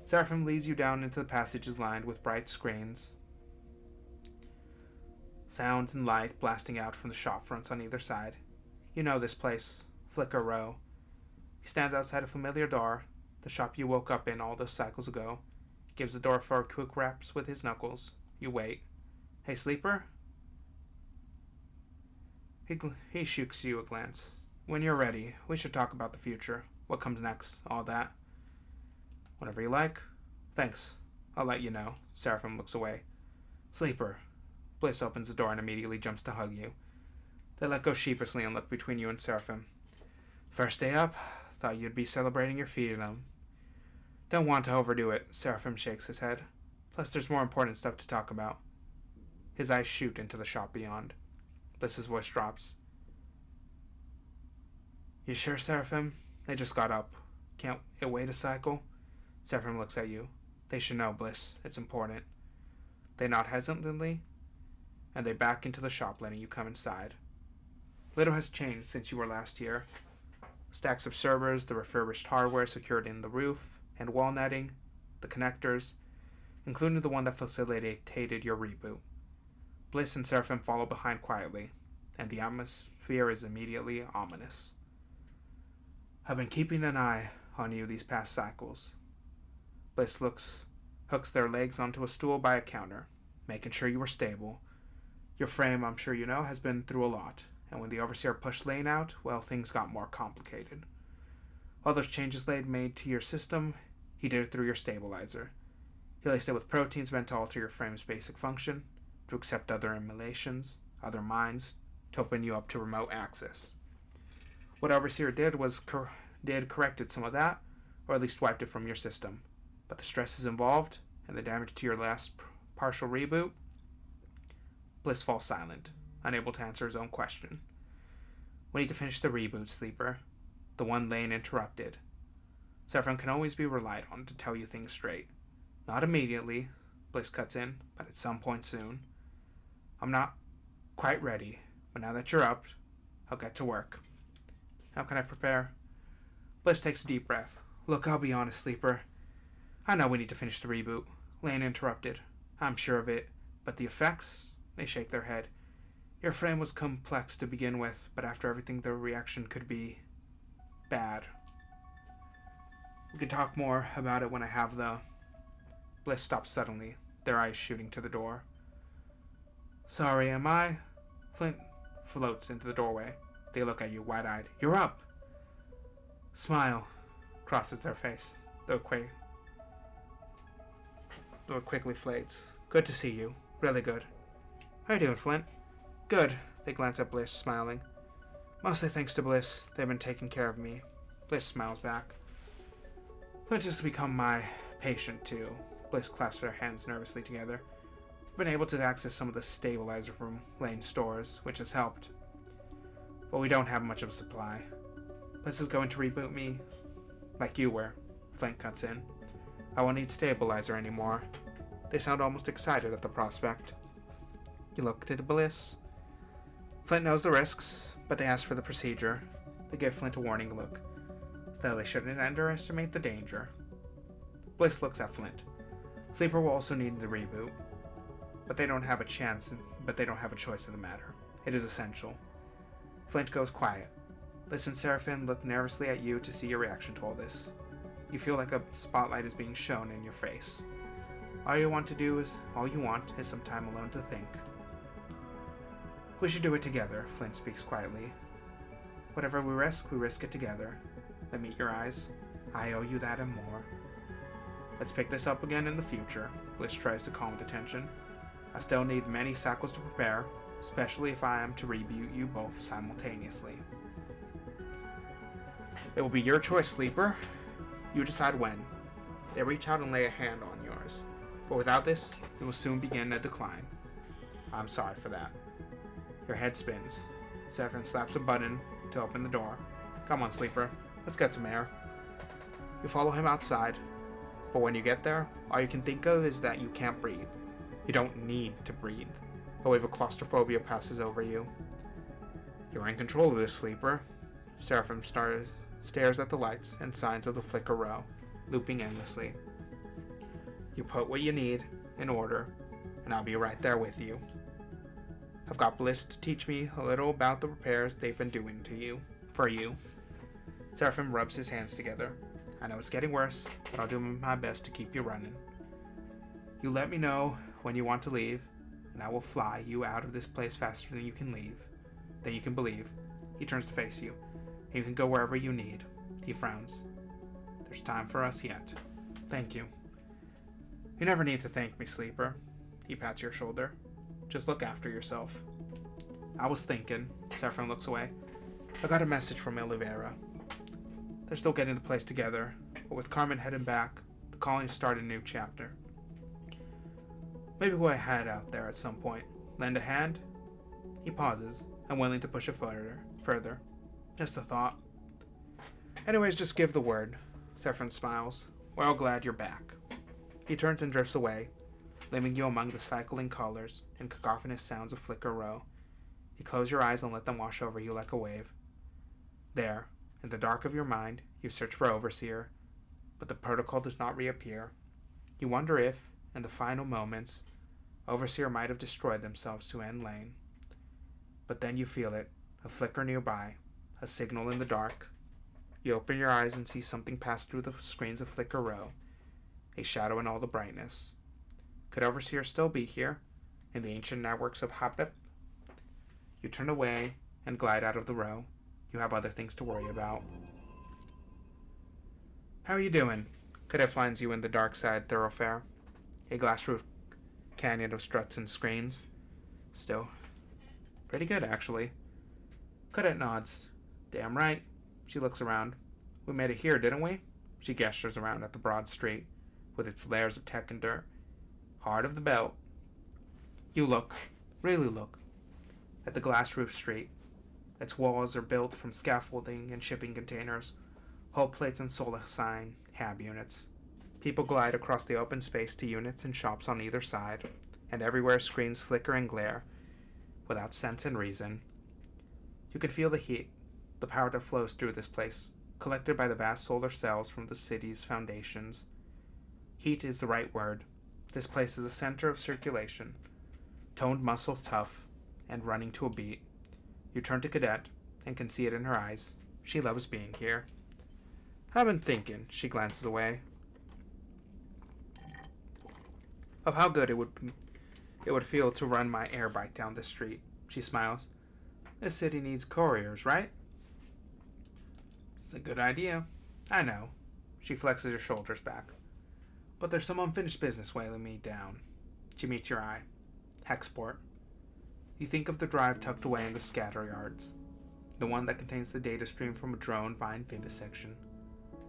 Seraphim leads you down into the passages lined with bright screens. Sounds and light blasting out from the shop fronts on either side. You know this place, Flicker Row. He stands outside a familiar door, the shop you woke up in all those cycles ago. Gives the door for quick raps with his knuckles. You wait. Hey, sleeper? He shoots you a glance. When you're ready, we should talk about the future. What comes next, all that. Whenever you like. Thanks. I'll let you know. Seraphim looks away. Sleeper. Bliss opens the door and immediately jumps to hug you. They let go sheepishly and look between you and Seraphim. First day up? Thought you'd be celebrating your freedom. Don't want to overdo it. Seraphim shakes his head. Plus there's more important stuff to talk about. His eyes shoot into the shop beyond. Bliss's voice drops. You sure, Seraphim? They just got up. Can't it wait a cycle? Seraphim looks at you. They should know, Bliss. It's important. They nod hesitantly, and they back into the shop, letting you come inside. Little has changed since you were last here. Stacks of servers, the refurbished hardware secured in the roof, and wall netting, the connectors, including the one that facilitated your reboot. Bliss and Seraphim follow behind quietly, and the atmosphere is immediately ominous. I've been keeping an eye on you these past cycles. Bliss hooks their legs onto a stool by a counter, making sure you are stable. Your frame, I'm sure you know, has been through a lot, and when the Overseer pushed Lane out, well, things got more complicated. All those changes Lane made to your system, he did it through your stabilizer. He laced it with proteins meant to alter your frame's basic function, to accept other emulations, other minds, to open you up to remote access. What Overseer did was corrected some of that, or at least wiped it from your system. But the stresses involved, and the damage to your last partial reboot, Bliss falls silent, unable to answer his own question. We need to finish the reboot, Sleeper. The one Lane interrupted. Seraphim can always be relied on to tell you things straight. Not immediately, Bliss cuts in, but at some point soon. I'm not quite ready, but now that you're up, I'll get to work. How can I prepare? Bliss takes a deep breath. Look, I'll be honest, Sleeper. I know we need to finish the reboot. Lane interrupted. I'm sure of it. But the effects? They shake their head. Your frame was complex to begin with, but after everything, the reaction could be bad. We can talk more about it when I have the... Bliss stops suddenly, their eyes shooting to the door. Sorry, am I? Flint floats into the doorway. They look at you, wide-eyed. You're up! Smile crosses their face. The door quickly flates. Good to see you. Really good. How you doing, Flint? Good. They glance at Bliss, smiling. Mostly thanks to Bliss. They've been taking care of me. Bliss smiles back. Flint has become my patient, too. Bliss clasps her hands nervously together. We've been able to access some of the stabilizer from Lane stores, which has helped. But we don't have much of a supply. Bliss is going to reboot me like you were. Flint cuts in. I won't need stabilizer anymore. They sound almost excited at the prospect. You look at Bliss. Flint knows the risks, but they ask for the procedure. They give Flint a warning look. So they shouldn't underestimate the danger. Bliss looks at Flint. Sleeper will also need the reboot. But they don't have a choice in the matter. It is essential. Flint goes quiet. Bliss and Seraphim look nervously at you to see your reaction to all this. You feel like a spotlight is being shown in your face. All you want is some time alone to think. We should do it together, Flint speaks quietly. Whatever we risk it together. Let meet your eyes. I owe you that and more. Let's pick this up again in the future. Bliss tries to calm the tension. I still need many cycles to prepare, especially if I am to reboot you both simultaneously. It will be your choice, Sleeper. You decide when. They reach out and lay a hand on yours, but without this, you will soon begin a decline. I'm sorry for that. Your head spins. Seraphim slaps a button to open the door. Come on, sleeper. Let's get some air. You follow him outside, but when you get there, all you can think of is that you can't breathe. You don't need to breathe. A wave of claustrophobia passes over you. You're in control of this, sleeper. Seraphim stares at the lights and signs of the flicker row, looping endlessly. You put what you need in order, and I'll be right there with you. I've got Bliss to teach me a little about the repairs they've been doing for you. Seraphim rubs his hands together. I know it's getting worse, but I'll do my best to keep you running. You let me know when you want to leave, and I will fly you out of this place faster than you can believe. He turns to face you, and you can go wherever you need. He frowns. There's time for us yet. Thank you. You never need to thank me, sleeper. He pats your shoulder. Just look after yourself. I was thinking. Seraphim looks away. I got a message from Oliveira. They're still getting the place together, but with Carmen heading back, the colony started a new chapter. Maybe we'll head out there at some point. Lend a hand? He pauses, unwilling to push it further. Just a thought. Anyways, just give the word. Seraphim smiles. We're all glad you're back. He turns and drifts away, leaving you among the cycling colors and cacophonous sounds of Flicker Row. You close your eyes and let them wash over you like a wave. There, in the dark of your mind, you search for Overseer, but the protocol does not reappear. You wonder if, in the final moments, Overseer might have destroyed themselves to end Lane. But then you feel it, a flicker nearby, a signal in the dark. You open your eyes and see something pass through the screens of Flicker Row, a shadow in all the brightness. Could Overseer still be here, in the ancient networks of Hapep? You turn away and glide out of the row. You have other things to worry about. How are you doing? Cadet finds you in the dark side thoroughfare. A glass-roofed canyon of struts and screens. Still, pretty good, actually. Cadet nods. Damn right. She looks around. We made it here, didn't we? She gestures around at the broad street, with its layers of tech and dirt. Heart of the belt. You look, really look, at the glass-roofed street. Its walls are built from scaffolding and shipping containers, hull plates and solar sign, hab units. People glide across the open space to units and shops on either side, and everywhere screens flicker and glare, without sense and reason. You can feel the heat, the power that flows through this place, collected by the vast solar cells from the city's foundations. Heat is the right word. This place is a center of circulation, toned muscle tough, and running to a beat. You turn to Cadet, and can see it in her eyes. She loves being here. I've been thinking, she glances away, of how good it would feel to run my air bike down the street. She smiles. This city needs couriers, right? It's a good idea. I know. She flexes her shoulders back. But there's some unfinished business weighing me down. She meets your eye. Hexport. You think of the drive tucked away in the scatter yards. The one that contains the data stream from a drone vine vivisection.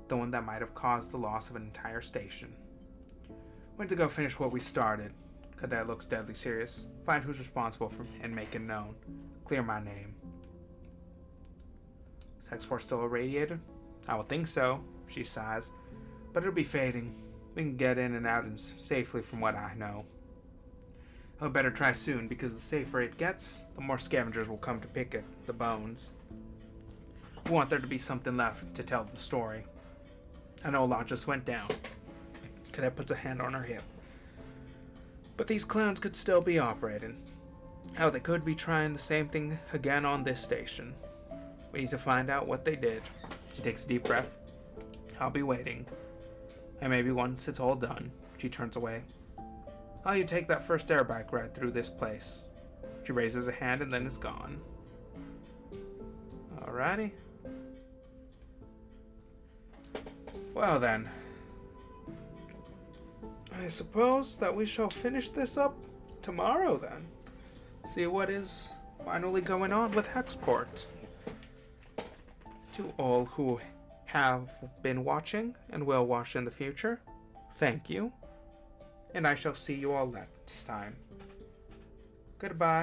The one that might have caused the loss of an entire station. Went to go finish what we started. Cadet looks deadly serious. Find who's responsible for and make it known. Clear my name. Is Hexport still irradiated? I would think so, she sighs. But it'll be fading. We can get in and out safely from what I know. I would better try soon, because the safer it gets, the more scavengers will come to pick at the bones. We want there to be something left to tell the story. I know a lot just went down. Cadet puts a hand on her hip. But these clowns could still be operating. Hell, they could be trying the same thing again on this station. We need to find out what they did. She takes a deep breath. I'll be waiting. And maybe once it's all done, she turns away. I'll you take that first air bike ride through this place. She raises a hand and then is gone. Alrighty. Well then. I suppose that we shall finish this up tomorrow then. See what is finally going on with Hexport. To all who have been watching and will watch in the future, Thank you, and I shall see you all next time. Goodbye.